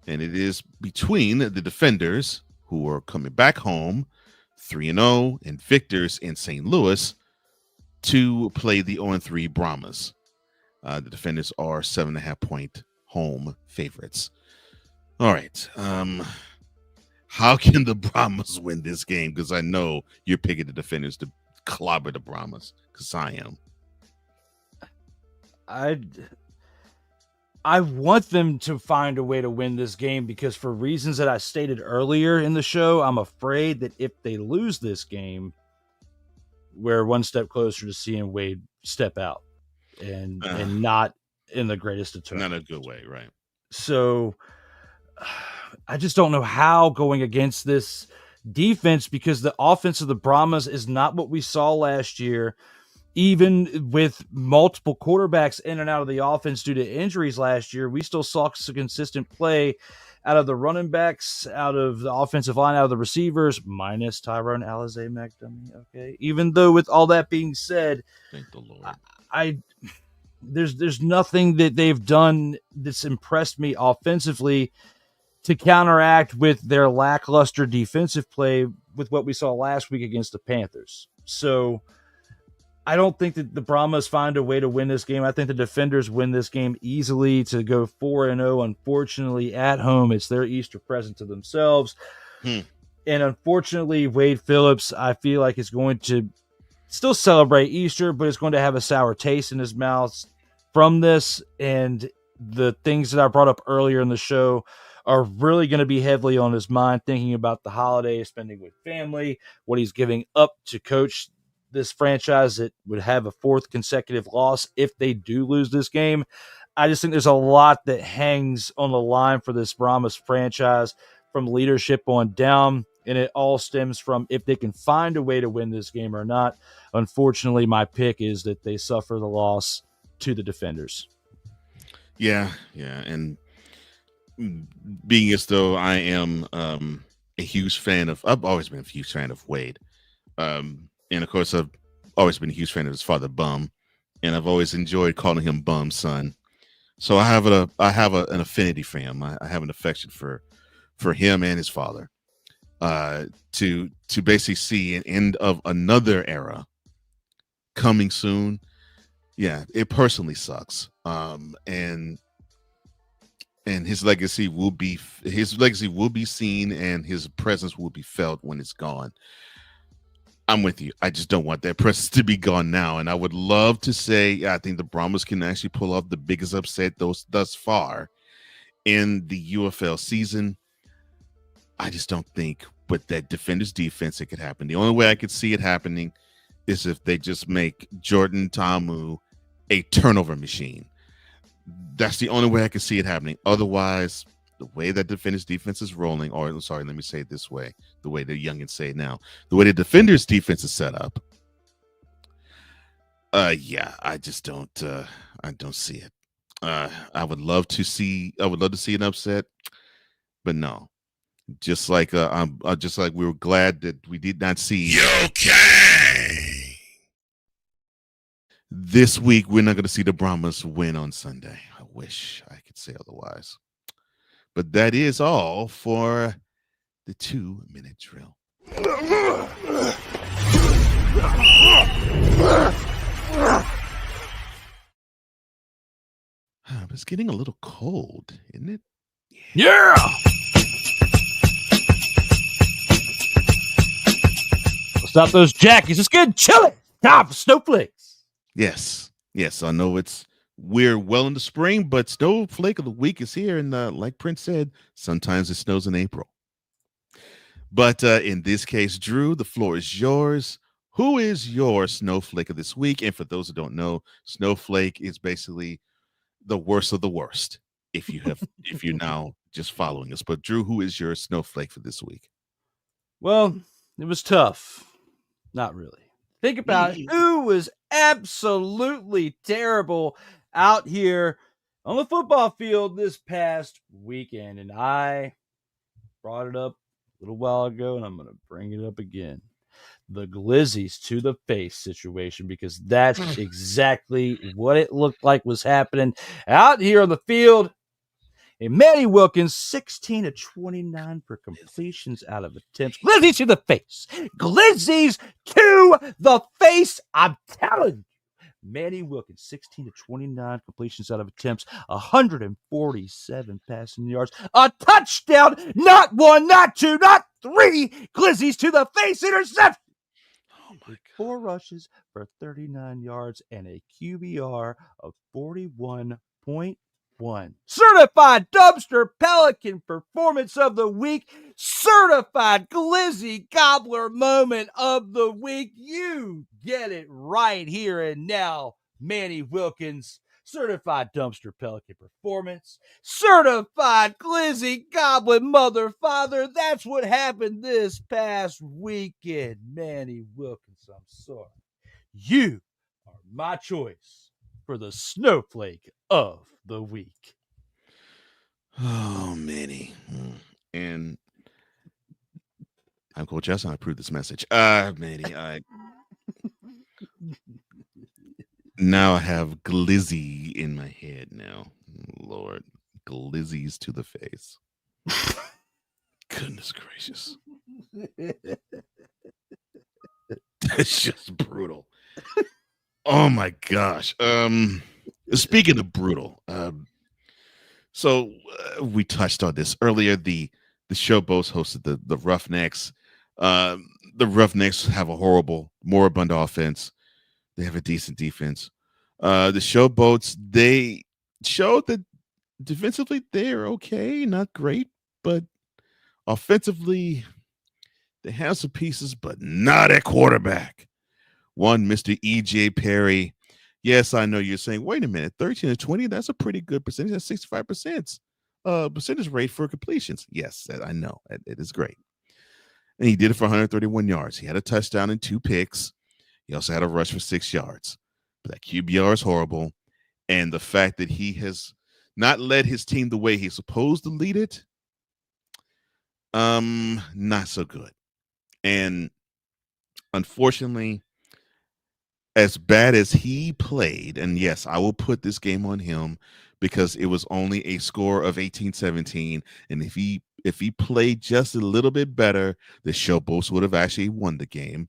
And it is between the Defenders, who are coming back home, 3-0, and Victors in St. Louis, to play the 0-3 Brahmas. The Defenders are 7.5-point home favorites. All right. How can the Brahmas win this game? Because I know you're picking the Defenders to clobber the Brahmas, because I am. I want them to find a way to win this game because for reasons that I stated earlier in the show, I'm afraid that if they lose this game, we're one step closer to seeing Wade step out and not in the greatest of terms. Not a good way, right? So I just don't know how going against this defense, because the offense of the Brahmas is not what we saw last year. Even with multiple quarterbacks in and out of the offense due to injuries last year, we still saw some consistent play out of the running backs, out of the offensive line, out of the receivers, minus Tyrone Alizé McDummy. Okay. Even though with all that being said, thank the Lord. There's nothing that they've done that's impressed me offensively to counteract with their lackluster defensive play with what we saw last week against the Panthers. So I don't think that the Brahmas find a way to win this game. I think the Defenders win this game easily to go 4-0. Unfortunately, at home, it's their Easter present to themselves. And unfortunately, Wade Phillips, I feel like, is going to still celebrate Easter, but it's going to have a sour taste in his mouth from this. And the things that I brought up earlier in the show are really going to be heavily on his mind, thinking about the holiday, spending with family, what he's giving up to coach this franchise that would have a fourth consecutive loss if they do lose this game. I just think there's a lot that hangs on the line for this Brahmas franchise from leadership on down, and it all stems from if they can find a way to win this game or not. Unfortunately, my pick is that they suffer the loss to the Defenders. Yeah, and being as though I am a huge fan of, I've always been a huge fan of Wade. And of course, I've always been a huge fan of his father, Bum, and I've always enjoyed calling him Bum's son. So I have an affinity for him. I have an affection for him and his father. To basically see an end of another era coming soon, yeah, it personally sucks. And his legacy will be seen, and his presence will be felt when it's gone. I'm with you. I just don't want that presence to be gone now. And I would love to say, I think the Brahmas can actually pull off the biggest upset thus far in the UFL season. I just don't think with that Defenders defense it could happen. The only way I could see it happening is if they just make Jordan Ta'amu a turnover machine. That's the only way I can see it happening. Otherwise, the way that Defenders defense is rolling, or sorry, let me say it this way, the way the youngins say it now, the way the Defenders defense is set up, I just don't see it. I would love to see an upset, but no. Just like we were glad that we did not see. Okay. This week, we're not going to see the Brahmas win on Sunday. I wish I could say otherwise. But that is all for the 2-minute drill. But it's getting a little cold, isn't it? Yeah. Stop those jackies. It's getting chilly. Time for snowflakes. Yes. Yes. I know we're well into spring, but snowflake of the week is here. And like Prince said, sometimes it snows in April. But in this case, Drew, the floor is yours. Who is your snowflake of this week? And for those who don't know, snowflake is basically the worst of the worst. If you're now just following us. But Drew, who is your snowflake for this week? Well, it was tough. Not really. Think about who was absolutely terrible out here on the football field this past weekend. And I brought it up a little while ago, and I'm going to bring it up again. The glizzies to the face situation, because that's exactly what it looked like was happening out here on the field. And Manny Wilkins, 16 of 29 for completions out of attempts. Glizzies to the face. Glizzies to the face. I'm telling you. Manny Wilkins, 16 to 29 completions out of attempts, 147 passing yards, a touchdown, not one, not two, not three. Glizzies to the face interception. Oh my God. 4 rushes for 39 yards and a QBR of 41.1. Certified dumpster pelican performance of the week. Certified glizzy gobbler moment of the week. You get it right here and now, Manny Wilkins. Certified dumpster pelican performance. Certified glizzy goblin mother father. That's what happened this past weekend. Manny Wilkins, I'm sorry. You are my choice for the snowflake of the week. Oh, Manny. And I'm Coach S. I approve this message. Manny, now I have glizzy in my head now. Lord, glizzies to the face. Goodness gracious. That's just brutal. Oh my gosh. Speaking of brutal, so we touched on this earlier. The Showboats hosted the Roughnecks. The Roughnecks have a horrible, moribund offense. They have a decent defense. The Showboats, they showed that defensively they're okay, not great, but offensively they have some pieces, but not at quarterback. One, Mr. E.J. Perry. Yes, I know you're saying, wait a minute, 13 to 20, that's a pretty good percentage. That's 65% percentage rate for completions. Yes, I know. It is great. And he did it for 131 yards. He had a touchdown and 2 picks. He also had a rush for 6 yards. But that QBR is horrible. And the fact that he has not led his team the way he's supposed to lead it, not so good. And unfortunately, as bad as he played, and yes, I will put this game on him because it was only a score of 18-17. And if he played just a little bit better, the Showboats would have actually won the game.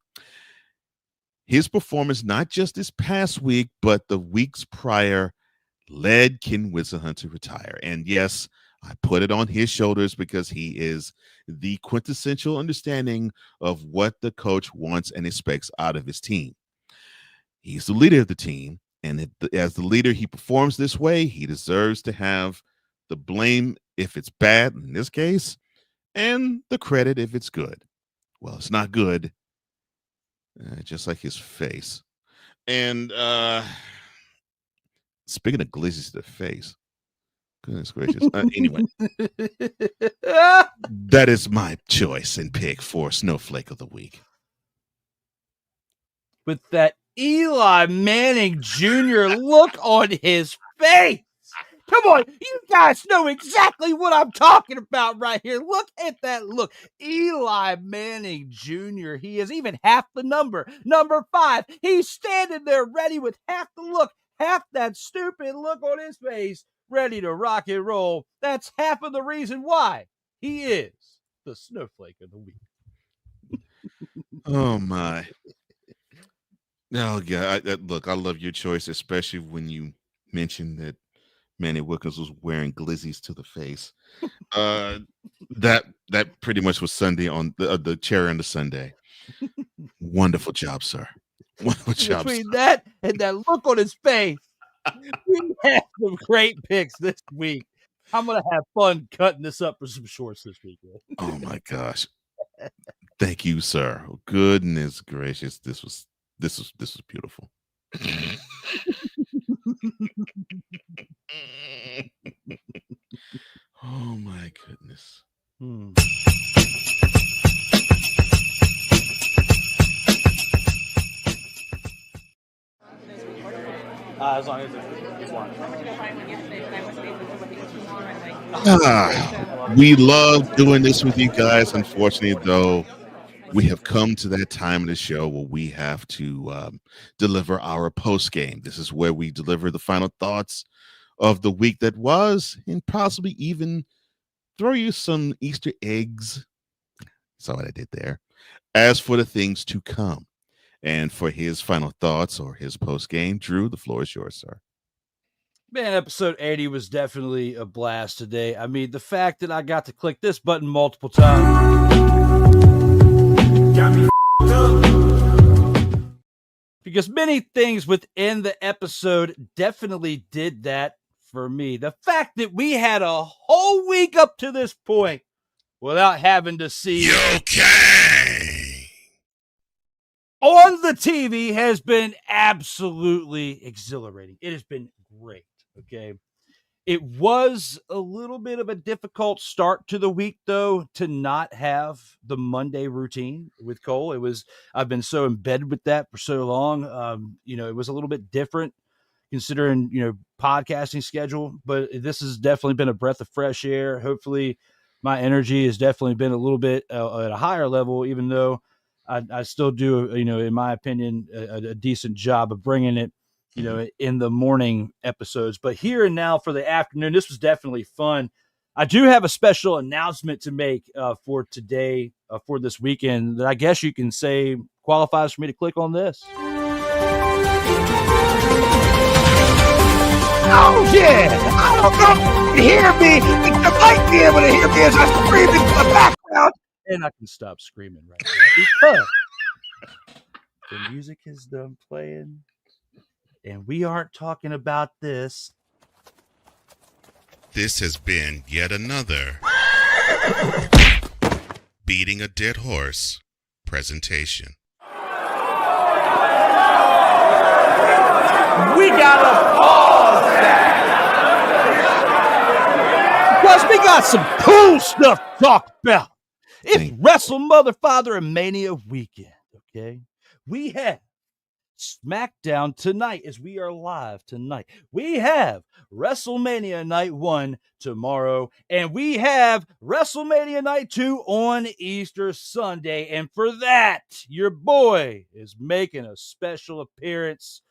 His performance, not just this past week, but the weeks prior, led Ken Whisenhunt to retire. And yes, I put it on his shoulders because he is the quintessential understanding of what the coach wants and expects out of his team. He's the leader of the team, and as the leader, he performs this way. He deserves to have the blame if it's bad, in this case, and the credit if it's good. Well, it's not good, just like his face. And speaking of glizzies to the face, goodness gracious. Anyway, that is my choice and pick for Snowflake of the Week. With that Eli Manning Jr. look on his face. Come on, you guys know exactly what I'm talking about right here. Look at that look. Eli Manning Jr. He is even half the number. Number 5. He's standing there ready with half the look, half that stupid look on his face, ready to rock and roll. That's half of the reason why he is the Snowflake of the Week. Oh, my. Oh, God. Look, I love your choice, especially when you mentioned that Manny Wilkins was wearing glizzies to the face. That pretty much was Sunday on the cherry on the Sunday. Wonderful job, sir. Wonderful job, sir. Between that and that look on his face, we had some great picks this week. I'm gonna have fun cutting this up for some shorts this weekend. Oh my gosh. Thank you, sir. Goodness gracious. This was beautiful. Oh my goodness. As long as it's one. We love doing this with you guys. Unfortunately, though, we have come to that time of the show where we have to deliver our post game. This is where we deliver the final thoughts of the week that was, and possibly even throw you some Easter eggs. Saw what I did there. As for the things to come. And for his final thoughts or his post game, Drew, the floor is yours, sir. Man, episode 80 was definitely a blast today. I mean, the fact that I got to click this button multiple times. Because many things within the episode definitely did that for me. The fact that we had a whole week up to this point without having to see on the TV has been absolutely exhilarating. It has been great. Okay. It was a little bit of a difficult start to the week, though, to not have the Monday routine with Cole. I've been so embedded with that for so long. It was a little bit different considering, podcasting schedule, but this has definitely been a breath of fresh air. Hopefully my energy has definitely been a little bit at a higher level, even though I still do, in my opinion, a decent job of bringing it, in the morning episodes. But here and now for the afternoon, this was definitely fun. I do have a special announcement to make for today, for this weekend, that I guess you can say qualifies for me to click on this. Oh, yeah. I don't know if you hear me. You might be able to hear me as I scream into the background. And I can stop screaming right now because the music is done playing. And we aren't talking about this. This has been yet another Beating a Dead Horse presentation. We gotta pause that because we got some cool stuff to talk about. It's Wrestle Mother Father and Mania weekend, okay? We have SmackDown tonight as we are live tonight. We have WrestleMania Night 1 tomorrow, and we have WrestleMania Night 2 on Easter Sunday. And for that, your boy is making a special appearance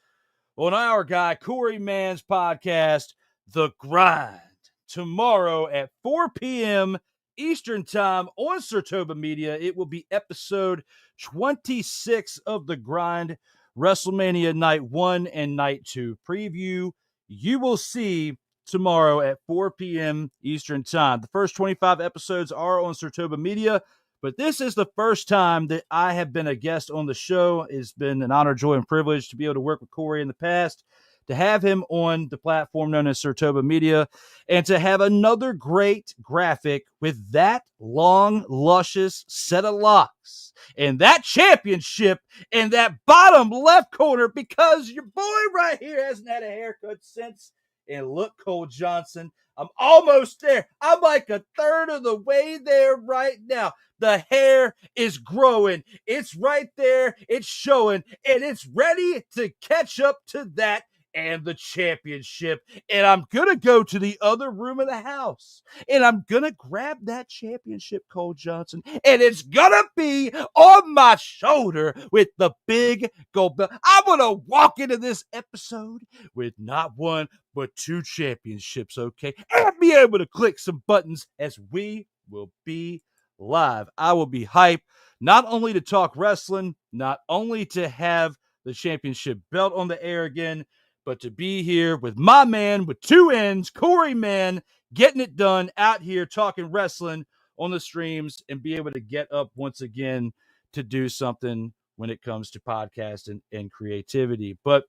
on our guy Corey Mann's podcast, The Grind, tomorrow at 4 p.m. Eastern Time on Sertoba Media. It will be episode 26 of The Grind, WrestleMania Night 1 and Night 2 preview. You will see tomorrow at 4 p.m. Eastern Time. The first 25 episodes are on Sertoba Media, but this is the first time that I have been a guest on the show. It's been an honor, joy, and privilege to be able to work with Corey in the past, to have him on the platform known as Sertoba Media, and to have another great graphic with that long, luscious set of locks and that championship in that bottom left corner, because your boy right here hasn't had a haircut since. And look, Cole Johnson, I'm almost there. I'm like a third of the way there right now. The hair is growing. It's right there. It's showing. And it's ready to catch up to that and the championship. And I'm going to go to the other room of the house. And I'm going to grab that championship, Cole Johnson. And it's going to be on my shoulder with the big gold belt. I'm going to walk into this episode with not one, but 2 championships, okay? And be able to click some buttons as we will be live. I will be hyped, not only to talk wrestling, not only to have the championship belt on the air again, but to be here with my man with two N's, Corey Man, getting it done out here talking wrestling on the streams and be able to get up once again to do something when it comes to podcasting and creativity. But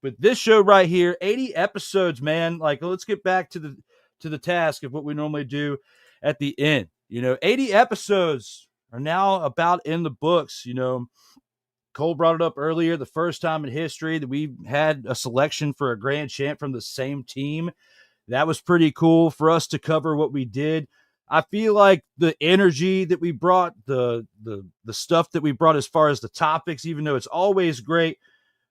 with this show right here, 80 episodes, man, like let's get back to the task of what we normally do at the end. 80 episodes are now about in the books. Cole brought it up earlier, the first time in history that we had a selection for a grand champ from the same team. That was pretty cool for us to cover what we did. I feel like the energy that we brought, the stuff that we brought as far as the topics, even though it's always great,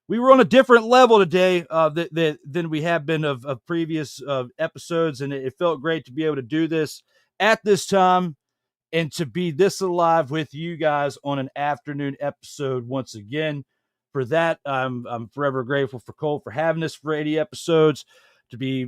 we were on a different level today than we have been of previous episodes, and it felt great to be able to do this at this time and to be this alive with you guys on an afternoon episode once again. For that, I'm forever grateful for Cole for having us for 80 episodes, to be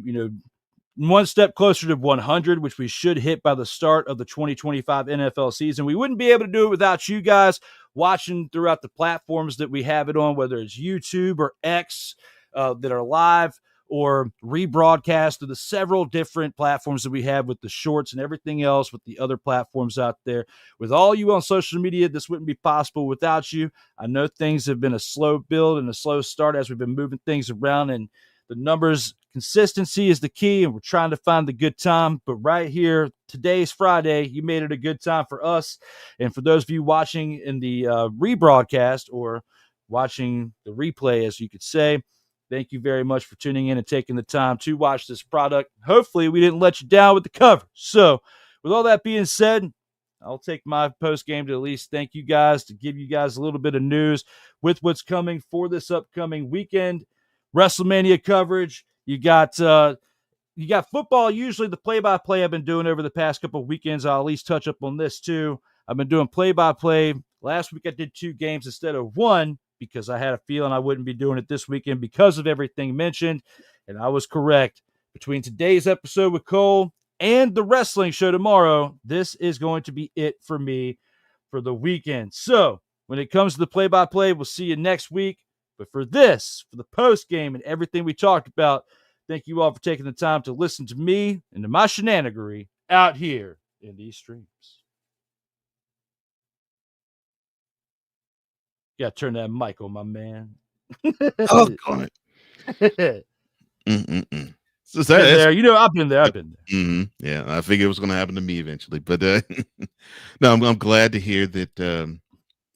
one step closer to 100, which we should hit by the start of the 2025 NFL season. We wouldn't be able to do it without you guys watching throughout the platforms that we have it on, whether it's YouTube or X that are live or rebroadcast to the several different platforms that we have with the shorts and everything else with the other platforms out there. With all you on social media, this wouldn't be possible without you. I know things have been a slow build and a slow start as we've been moving things around, and the numbers, consistency is the key, and we're trying to find the good time. But right here, today's Friday, you made it a good time for us. And for those of you watching in the rebroadcast or watching the replay, as you could say, thank you very much for tuning in and taking the time to watch this product. Hopefully, we didn't let you down with the cover. So, with all that being said, I'll take my post game to at least thank you guys, to give you guys a little bit of news with what's coming for this upcoming weekend. WrestleMania coverage. You got football, usually the play-by-play I've been doing over the past couple of weekends. I'll at least touch up on this too. I've been doing play-by-play. Last week I did 2 games instead of 1 because I had a feeling I wouldn't be doing it this weekend because of everything mentioned, and I was correct. Between today's episode with Cole and the wrestling show tomorrow, this is going to be it for me for the weekend. So when it comes to the play-by-play, we'll see you next week. But for this, for the post game and everything we talked about, thank you all for taking the time to listen to me and to my shenanigery out here in these streams. Got to turn that mic on, my man. Oh, God. So there, I've been there. Yeah, I figured it was going to happen to me eventually. But no, I'm glad to hear that that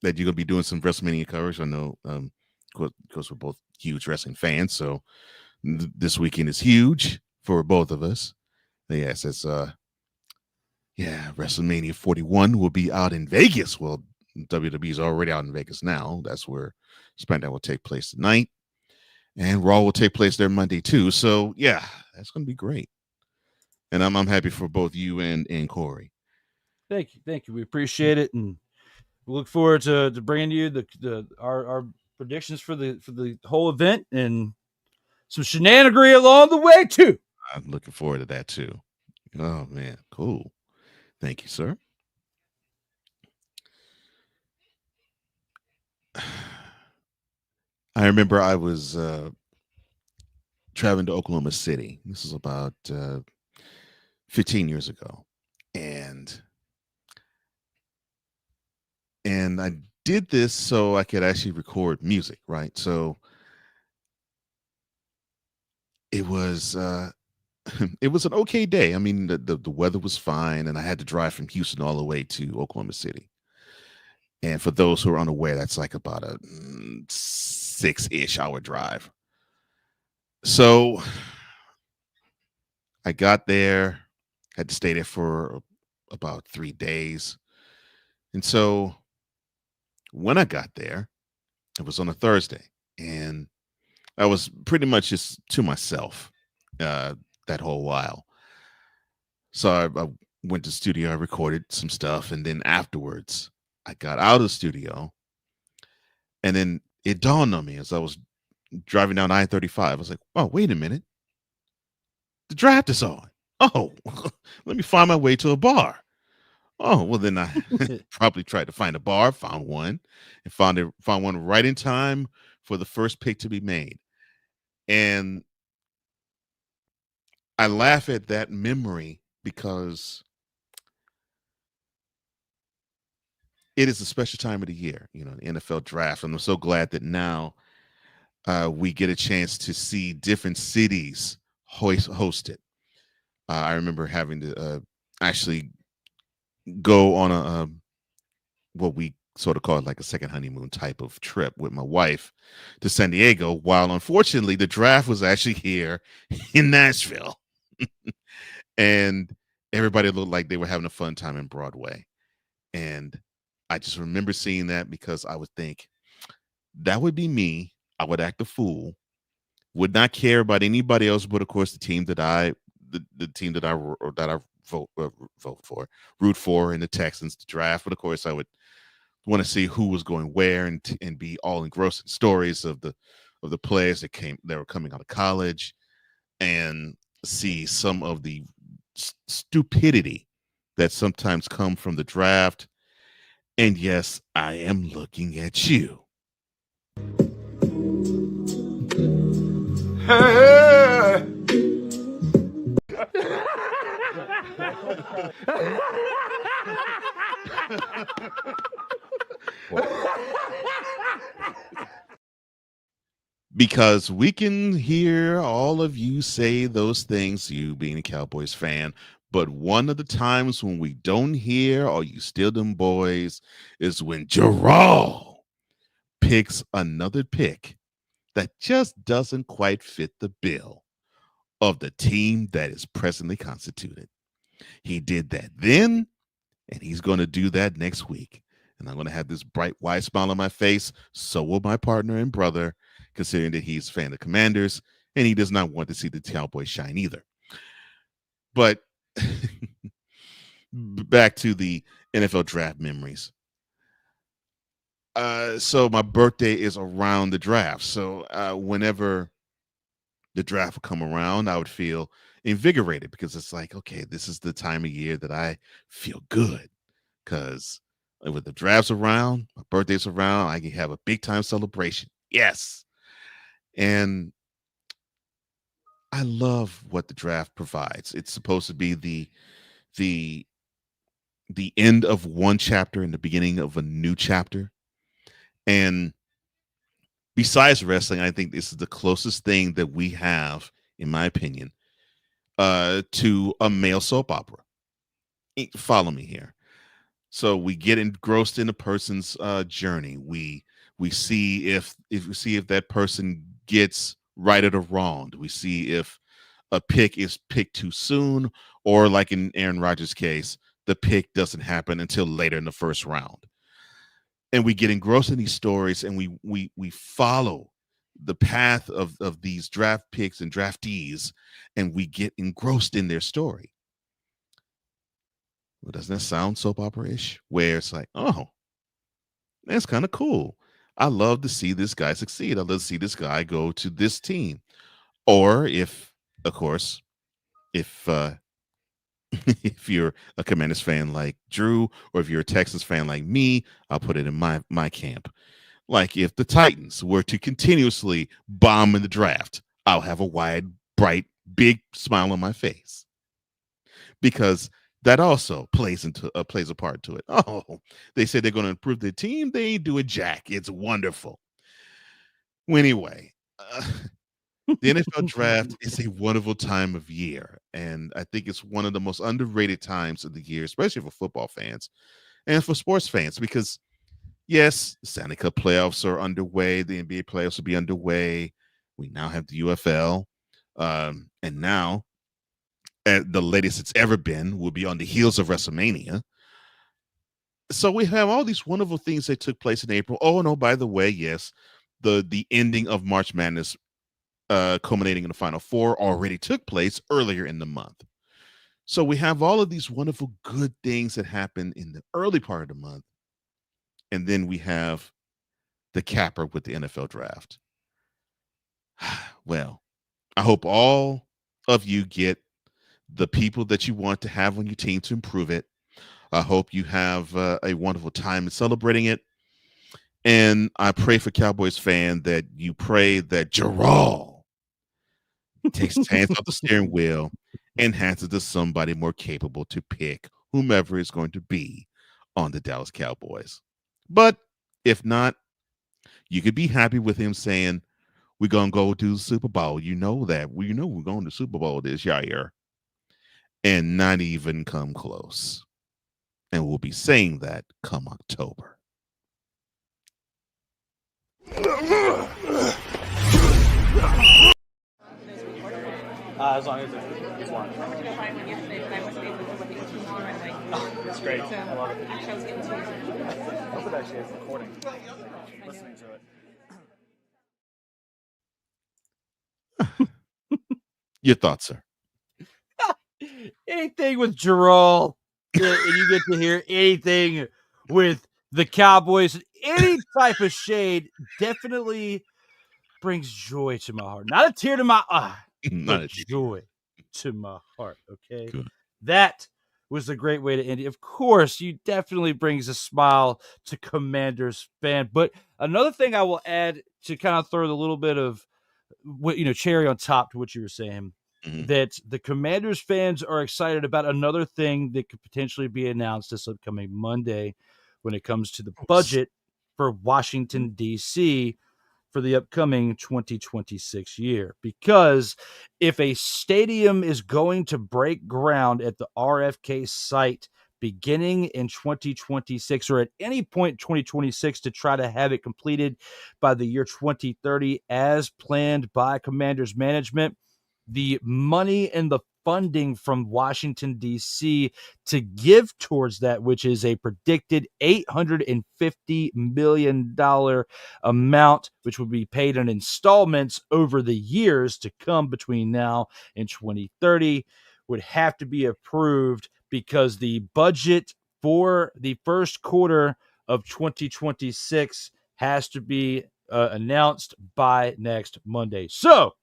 you're going to be doing some WrestleMania coverage. I know, because we're both huge wrestling fans, so this weekend is huge for both of us. Yes, it's WrestleMania 41 will be out in Vegas. Well, WWE is already out in Vegas now. That's where SmackDown will take place tonight, and Raw will take place there Monday too. So yeah, that's going to be great, and I'm happy for both you and Corey. Thank you. We appreciate it, and we look forward to bringing you our predictions for the whole event and some shenanigery along the way too. I'm looking forward to that too. Oh man, cool. Thank you, sir. I remember I was traveling to Oklahoma City. This is about 15 years ago, and I did this so I could actually record music, right? So it was it was an okay day. I mean, the weather was fine, and I had to drive from Houston all the way to Oklahoma City. And for those who are unaware, that's like about a 6-ish hour drive. So I got there, had to stay there for about 3 days. And so when I got there, it was on a Thursday, and I was pretty much just to myself that whole while. So I went to the studio, I recorded some stuff, and then afterwards I got out of the studio, and then it dawned on me as I was driving down I-35. I was like, oh, wait a minute. The draft is on. Oh, let me find my way to a bar. Oh, well, then I probably tried to find a bar, found one, and found one right in time for the first pick to be made. And I laugh at that memory because it is a special time of the year, the NFL draft. And I'm so glad that now we get a chance to see different cities host it. I remember having to actually go on a what we sort of call it like a second honeymoon type of trip with my wife to San Diego, while unfortunately the draft was actually here in Nashville. And everybody looked like they were having a fun time in Broadway. And I just remember seeing that because I would think that would be me. I would act a fool, would not care about anybody else, but of course the team that the team that I vote for, root for in the Texans to draft. But of course I would want to see who was going where and be all engrossed in stories of the players that were coming out of college, and see some of the stupidity that sometimes come from the draft. And yes, I am looking at you. Because we can hear all of you say those things, you being a Cowboys fan, but one of the times when we don't hear "Are you still them boys" is when Gerald picks another pick that just doesn't quite fit the bill of the team that is presently constituted. He did that then, and he's going to do that next week. And I'm going to have this bright, wide smile on my face. So will my partner and brother, considering that he's a fan of the Commanders, and he does not want to see the Cowboys shine either. But back to the NFL draft memories. So my birthday is around the draft. So whenever the draft would come around, I would feel invigorated because it's like, okay, this is the time of year that I feel good. Because with the drafts around, my birthday's around, I can have a big time celebration. Yes. And I love what the draft provides. It's supposed to be the end of one chapter and the beginning of a new chapter. And besides wrestling, I think this is the closest thing that we have, in my opinion, to a male soap opera. Follow me here. So we get engrossed in a person's journey. We see if that person gets righted or wronged. We see if a pick is picked too soon, or like in Aaron Rodgers' case, the pick doesn't happen until later in the first round. And we get engrossed in these stories, and we follow the path of these draft picks and draftees, and we get engrossed in their story. Well, doesn't that sound soap opera-ish? Where it's like, oh, that's kind of cool. I love to see this guy succeed. I love to see this guy go to this team. Or if, of course, if if you're a Commanders fan like Drew, or if you're a Texans fan like me, I'll put it in my camp. Like if the Titans were to continuously bomb in the draft, I'll have a wide, bright, big smile on my face. Because that also plays a part to it. Oh, they said they're going to improve their team. They ain't doing jack. It's wonderful. Well, anyway, the NFL draft is a wonderful time of year, and I think it's one of the most underrated times of the year, especially for football fans and for sports fans, because yes, the Stanley Cup playoffs are underway. The NBA playoffs will be underway. We now have the UFL, and now the latest it's ever been will be on the heels of WrestleMania. So we have all these wonderful things that took place in April. Oh, no, by the way, yes, the ending of March Madness, culminating in the Final Four, already took place earlier in the month. So we have all of these wonderful good things that happen in the early part of the month. And then we have the capper with the NFL draft. Well, I hope all of you get the people that you want to have on your team to improve it. I hope you have a wonderful time in celebrating it. And I pray for Cowboys fan that you pray that Gerald takes his hands off the steering wheel and hands it to somebody more capable to pick whomever is going to be on the Dallas Cowboys. But if not, you could be happy with him saying, we're going to go to the Super Bowl. You know that. We're going to Super Bowl this year. And not even come close. And we'll be saying that come October. As long as it's one. It's great. I love it. I hope it actually is recording. Listening to it. Your thoughts, sir? Anything with Jarrell, and you get to hear anything with the Cowboys, any type of shade definitely brings joy to my heart. Not a tear to my eye, but joy to my heart. Okay. Good. That was a great way to end it. Of course, you definitely brings a smile to Commanders fan. But another thing I will add to kind of throw a little bit of what cherry on top to what you were saying, that the Commanders fans are excited about another thing that could potentially be announced this upcoming Monday when it comes to the budget for Washington, D.C. for the upcoming 2026 year. Because if a stadium is going to break ground at the RFK site beginning in 2026 or at any point in 2026 to try to have it completed by the year 2030 as planned by Commanders management, the money and the funding from Washington, D.C. to give towards that, which is a predicted $850 million amount, which will be paid in installments over the years to come between now and 2030, would have to be approved because the budget for the first quarter of 2026 has to be announced by next Monday. So,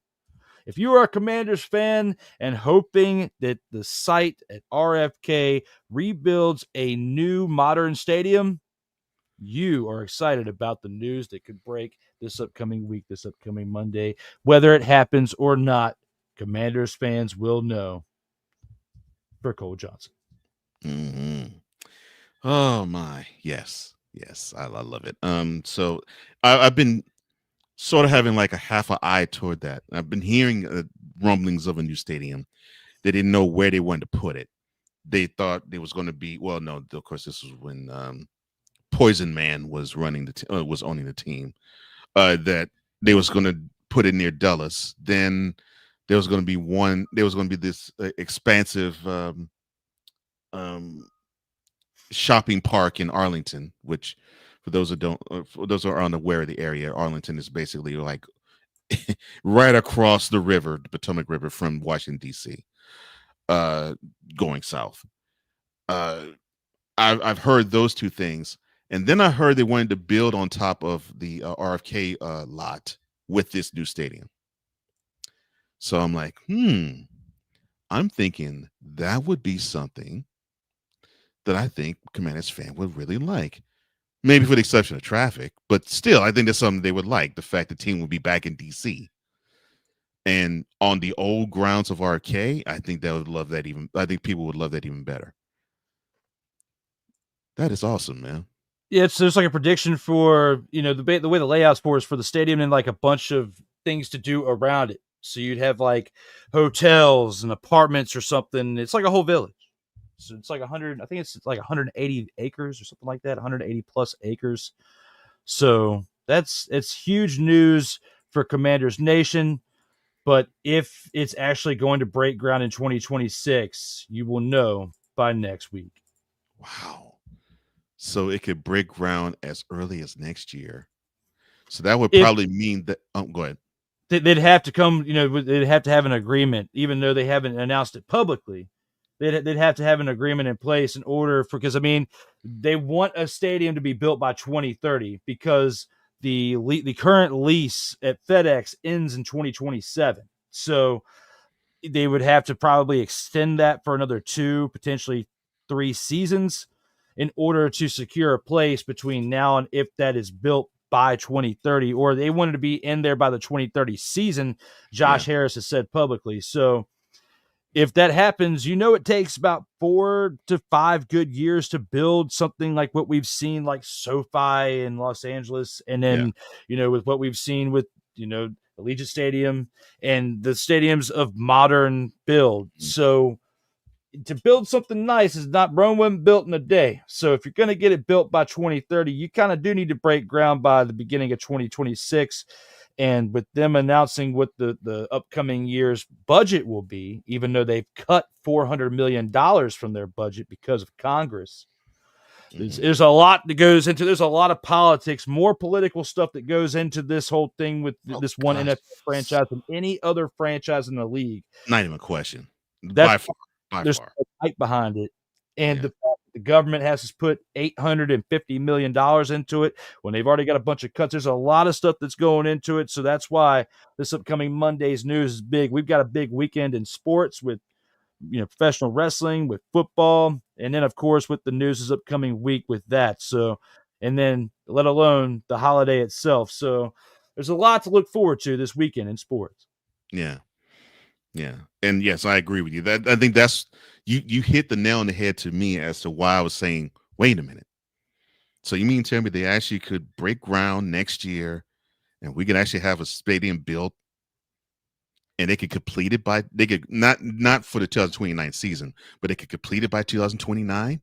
if you are a Commanders fan and hoping that the site at RFK rebuilds a new modern stadium, you are excited about the news that could break this upcoming week, this upcoming Monday. Whether it happens or not, Commanders fans will know. For Cole Johnson. Mm-hmm. Oh my, yes, I love it. So I've been sort of having like a half an eye toward that. I've been hearing rumblings of a new stadium. They didn't know where they wanted to put it. They thought it was going to be, well, no, of course, this was when Poison Man was running was owning the team. That they was going to put it near Dulles. Then there was going to be this expansive shopping park in Arlington, which for those who are unaware of the area, Arlington is basically like right across the river, the Potomac River, from Washington, D.C., going south. I've heard those two things. And then I heard they wanted to build on top of the RFK lot with this new stadium. So I'm like, I'm thinking that would be something that I think Commanders fan would really like. Maybe for the exception of traffic, but still, I think that's something they would like. The fact the team would be back in D.C. and on the old grounds of RK, I think people would love that even better. That is awesome, man. Yeah, there's like a prediction for, the way the layout's for is for the stadium and like a bunch of things to do around it. So you'd have like hotels and apartments or something. It's like a whole village. So it's like 180 acres or something like that, 180 plus acres. So it's huge news for Commanders Nation. But if it's actually going to break ground in 2026, you will know by next week. Wow. So it could break ground as early as next year. So that would probably mean that. Go ahead. They'd have to come, they'd have to have an agreement, even though they haven't announced it publicly. They'd have to have an agreement in place in order because they want a stadium to be built by 2030 because the current lease at FedEx ends in 2027. So they would have to probably extend that for another 2, potentially 3 seasons in order to secure a place between now and if that is built by 2030, or they wanted to be in there by the 2030 season. Josh Harris has said publicly. So if that happens, it takes about 4 to 5 good years to build something like what we've seen, like SoFi in Los Angeles. And then, with what we've seen with, Allegiant Stadium and the stadiums of modern build. So to build something nice is not, Rome wasn't built in a day. So if you're going to get it built by 2030, you kind of do need to break ground by the beginning of 2026. And with them announcing what the upcoming year's budget will be, even though they've cut $400 million from their budget because of Congress, there's a lot that goes into, there's a lot of politics, more political stuff that goes into this whole thing with this one NFL franchise than any other franchise in the league. Not even a question. There's By far. a fight behind it. And the government has to put $850 million into it when they've already got a bunch of cuts. There's a lot of stuff that's going into it. So that's why this upcoming Monday's news is big. We've got a big weekend in sports with, professional wrestling, with football. And then, of course, with the news this upcoming week with that. So, and then let alone the holiday itself. So there's a lot to look forward to this weekend in sports. Yeah. Yeah. And yes, I agree with you. That I think that's you hit the nail on the head to me as to why I was saying, wait a minute. So you mean to tell me they actually could break ground next year and we could actually have a stadium built and they could complete it they could not for the 2029 season, but they could complete it by 2029.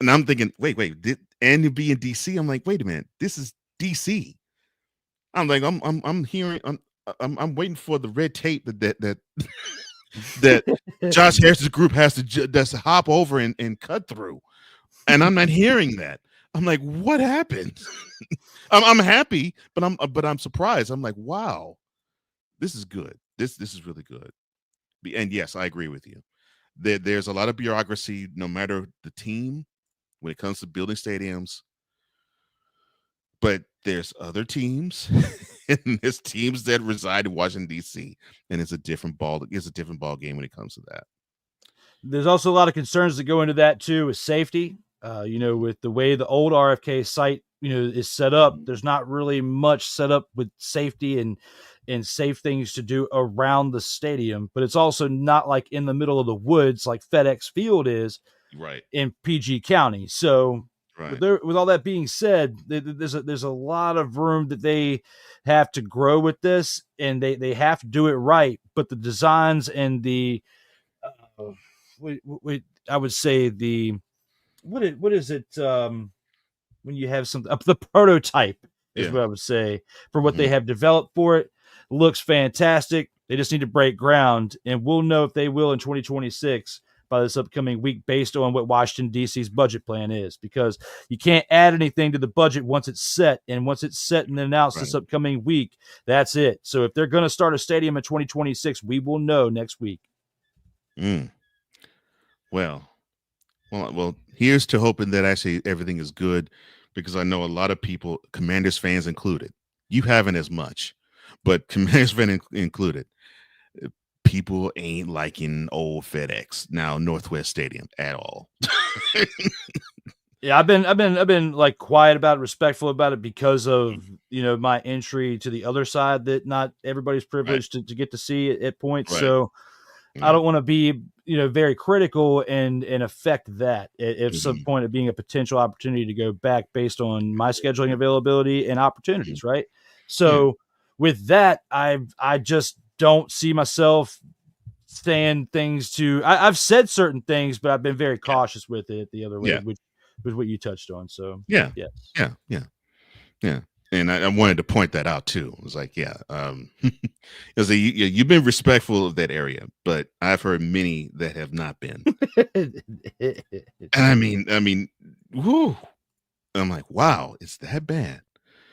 And I'm thinking, wait, and it'd be in DC. I'm like, wait a minute, this is DC. I'm like, I'm hearing I'm waiting for the red tape that Josh Harris's group has to hop over and cut through, and I'm not hearing that. I'm like, what happened? I'm happy, but I'm surprised. I'm like, wow, this is good. This is really good. And yes, I agree with you. There's a lot of bureaucracy, no matter the team, when it comes to building stadiums. But there's other teams, and there's teams that reside in Washington D.C., and it's a different ball game when it comes to that. There's also a lot of concerns that go into that too, with safety. With the way the old RFK site, is set up, there's not really much set up with safety and safe things to do around the stadium. But it's also not like in the middle of the woods like FedEx Field is, right, in PG County. So. Right. With all that being said, there's a lot of room that they have to grow with this, and they have to do it right. But the designs and the, I would say what is it when you have something, the prototype is what I would say for what they have developed for it. Looks fantastic. They just need to break ground, and we'll know if they will in 2026. By this upcoming week, based on what Washington D.C.'s budget plan is, because you can't add anything to the budget once it's set, and once it's set and announced this upcoming week, that's it. So if they're going to start a stadium in 2026, we will know next week. Well, here's to hoping that actually everything is good, because I know a lot of people, Commanders fans included, you haven't as much, but Commanders fans included, people ain't liking old FedEx, now Northwest Stadium, at all. Yeah, I've been like quiet about it, respectful about it, because of my entry to the other side that not everybody's privileged to get to see at points. Right. So I don't want to be very critical and affect that at some point of being a potential opportunity to go back based on my scheduling availability and opportunities. Right. So with that, I just don't see myself saying things I've said certain things, but I've been very cautious with it the other way, which was what you touched on. So yeah. And I wanted to point that out too. It was like, you've been respectful of that area, but I've heard many that have not been. And I mean, whoo! I'm like, wow, it's that bad.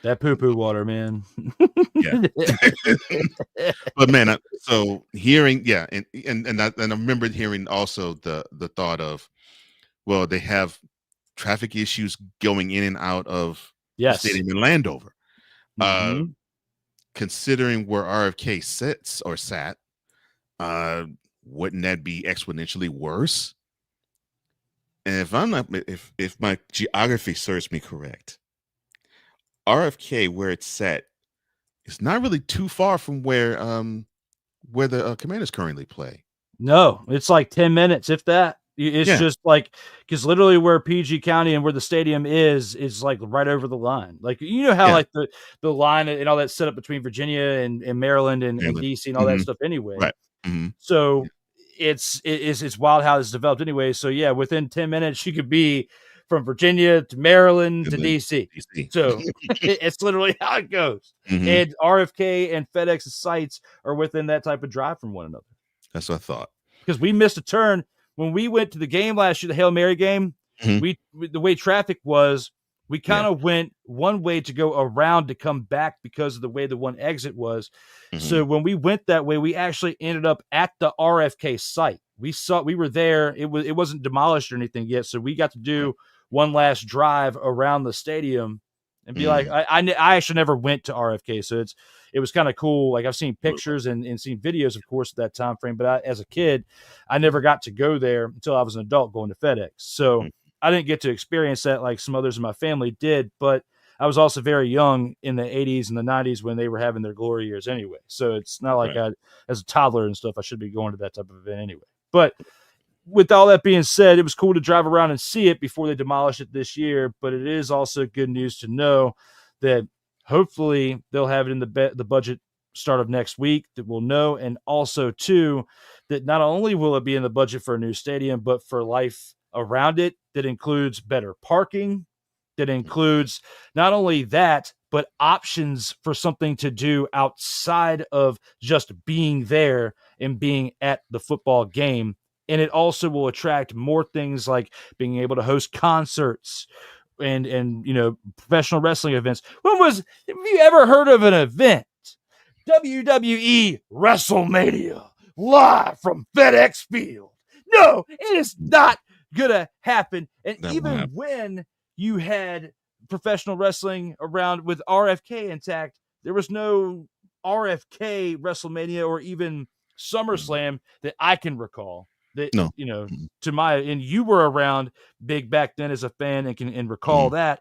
That poo-poo water, man. Yeah. But man, so hearing, and I remember hearing also the thought of, well, they have traffic issues going in and out of the stadium in Landover. Considering where RFK sat, wouldn't that be exponentially worse? And if my geography serves me correct, RFK, where it's set, it's not really too far from where the Commanders currently play. No, it's like 10 minutes, if that. It's Yeah. just like, because literally where PG County and where the stadium is like right over the line. Like, you know how Yeah. like the line and all that set up between Virginia and Maryland and Maryland. DC and all that Mhm. stuff anyway. Right. Mm-hmm. So it's wild how it's developed anyway. So yeah, within 10 minutes you could be from Virginia to Maryland to DC. So it's literally how it goes. Mhm. And RFK and FedEx sites are within that type of drive from one another. That's what I thought. Because we missed a turn when we went to the game last year, the Hail Mary game. Mhm. The way traffic was, we kind of went one way to go around to come back because of the way the one exit was. So when we went that way, we actually ended up at the RFK site. We were there. It wasn't demolished or anything yet. So we got to do one last drive around the stadium and be like, I actually never went to RFK. So it was kind of cool. Like I've seen pictures and seen videos, of course, at that time frame. But as a kid, I never got to go there until I was an adult going to FedEx. So I didn't get to experience that like some others in my family did, but I was also very young in the 80s and the 90s when they were having their glory years anyway. So it's not like as a toddler and stuff, I should be going to that type of event anyway. But with all that being said, it was cool to drive around and see it before they demolish it this year. But it is also good news to know that hopefully they'll have it in the budget start of next week that we'll know. And also, too, that not only will it be in the budget for a new stadium, but for life around it that includes better parking, that includes not only that, but options for something to do outside of just being there and being at the football game. And it also will attract more things like being able to host concerts and professional wrestling events. Have you ever heard of an event? WWE WrestleMania live from FedEx Field. No, it is not gonna happen. And even when you had professional wrestling around with RFK intact, there was no RFK WrestleMania or even SummerSlam that I can recall. That and you were around big back then as a fan and can recall that.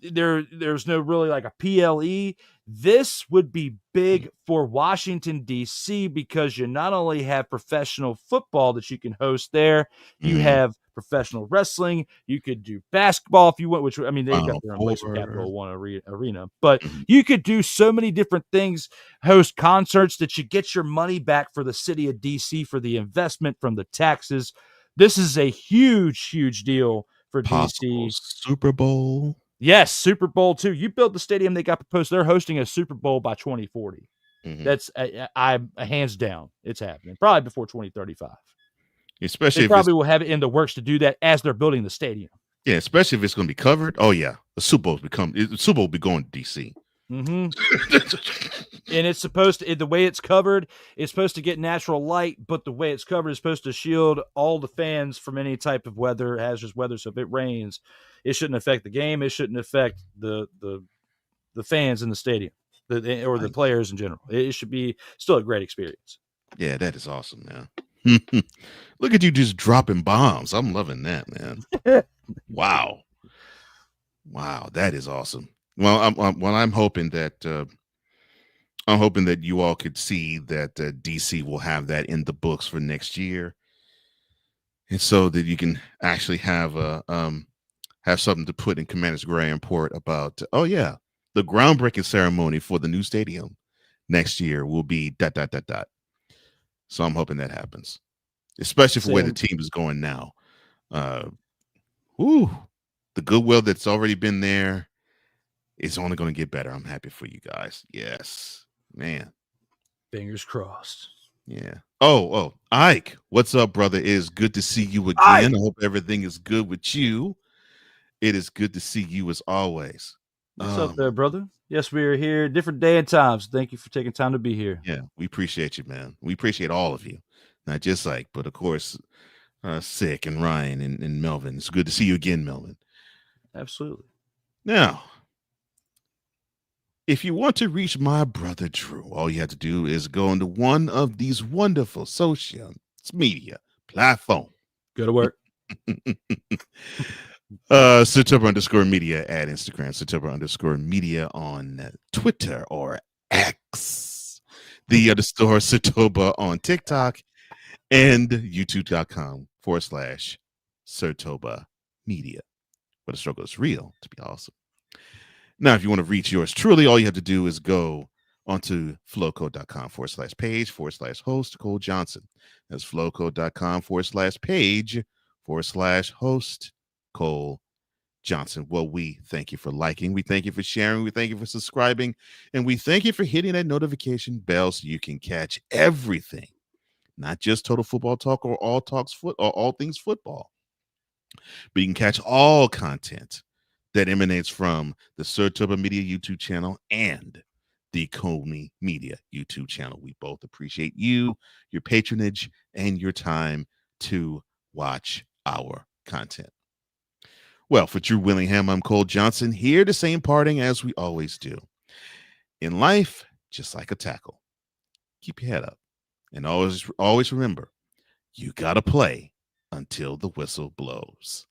There's no really like a PLE. This would be big for Washington, D.C. because you not only have professional football that you can host there, you have professional wrestling. You could do basketball if you want, which, I mean, they've got their own place in Capital One Arena. But you could do so many different things, host concerts that you get your money back for the city of D.C. for the investment from the taxes. This is a huge, huge deal for D.C. Super Bowl. Yes, Super Bowl too. You built the stadium they got proposed. They're hosting a Super Bowl by 2040. That's hands down. It's happening probably before 2035. Especially they if probably will have it in the works to do that as they're building the stadium. Yeah, especially if it's going to be covered. Oh yeah, the Super Bowl will be going to DC. And it's supposed to, the way it's covered, it's supposed to get natural light, but the way it's covered is supposed to shield all the fans from any type of weather, hazardous weather. So if it rains, it shouldn't affect the game. It shouldn't affect the fans in the stadium or the players in general. It should be still a great experience. Yeah, that is awesome, man. Look at you just dropping bombs. I'm loving that, man. Wow, that is awesome. Well, I'm hoping that you all could see that DC will have that in the books for next year, and so that you can actually have something to put in Commander's Graham Report about. Oh yeah, the groundbreaking ceremony for the new stadium next year will be ... So I'm hoping that happens, especially for where the team is going now. The goodwill that's already been there is only going to get better. I'm happy for you guys. Yes, man. Fingers crossed. Yeah. Oh, Ike, what's up, brother? It is good to see you again. I hope everything is good with you. It is good to see you as always. What's up there, brother? Yes, we are here. Different day and times. Thank you for taking time to be here. Yeah, we appreciate you, man. We appreciate all of you. Not just Ike, but of course, Sick and Ryan and Melvin. It's good to see you again, Melvin. Absolutely. Now, if you want to reach my brother Drew, all you have to do is go into one of these wonderful social media platforms. Go to work. Sotoba_media at Instagram, Sotoba_media on Twitter or X, the underscore Sotoba on TikTok, and youtube.com/Sotoba Media. But the struggle is real to be awesome. Now, if you want to reach yours truly, all you have to do is go onto flowcode.com/page/host Cole Johnson. That's flowcode.com/page/host Cole Johnson. Well, we thank you for liking, we thank you for sharing, we thank you for subscribing, and we thank you for hitting that notification bell so you can catch everything, not just Total Football Talk or All Things Football, but you can catch all content that emanates from the Sotoba Media YouTube channel and the Coney Media YouTube channel. We both appreciate you, your patronage, and your time to watch our content. Well, for Drew Willingham, I'm Cole Johnson, here to say in parting as we always do. In life, just like a tackle, keep your head up. And always remember, you got to play until the whistle blows.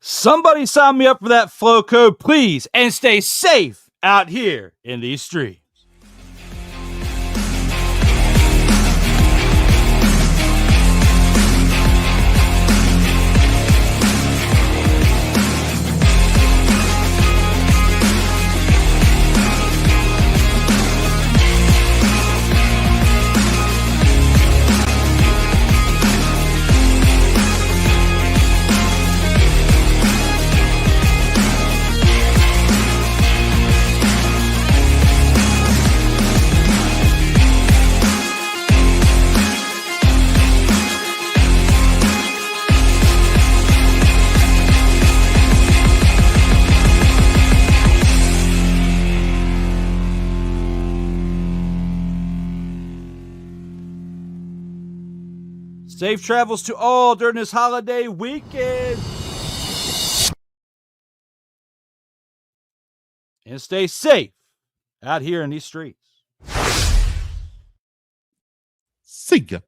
Somebody sign me up for that flow code, please, and stay safe out here in these streets. Safe travels to all during this holiday weekend. And stay safe out here in these streets. See ya.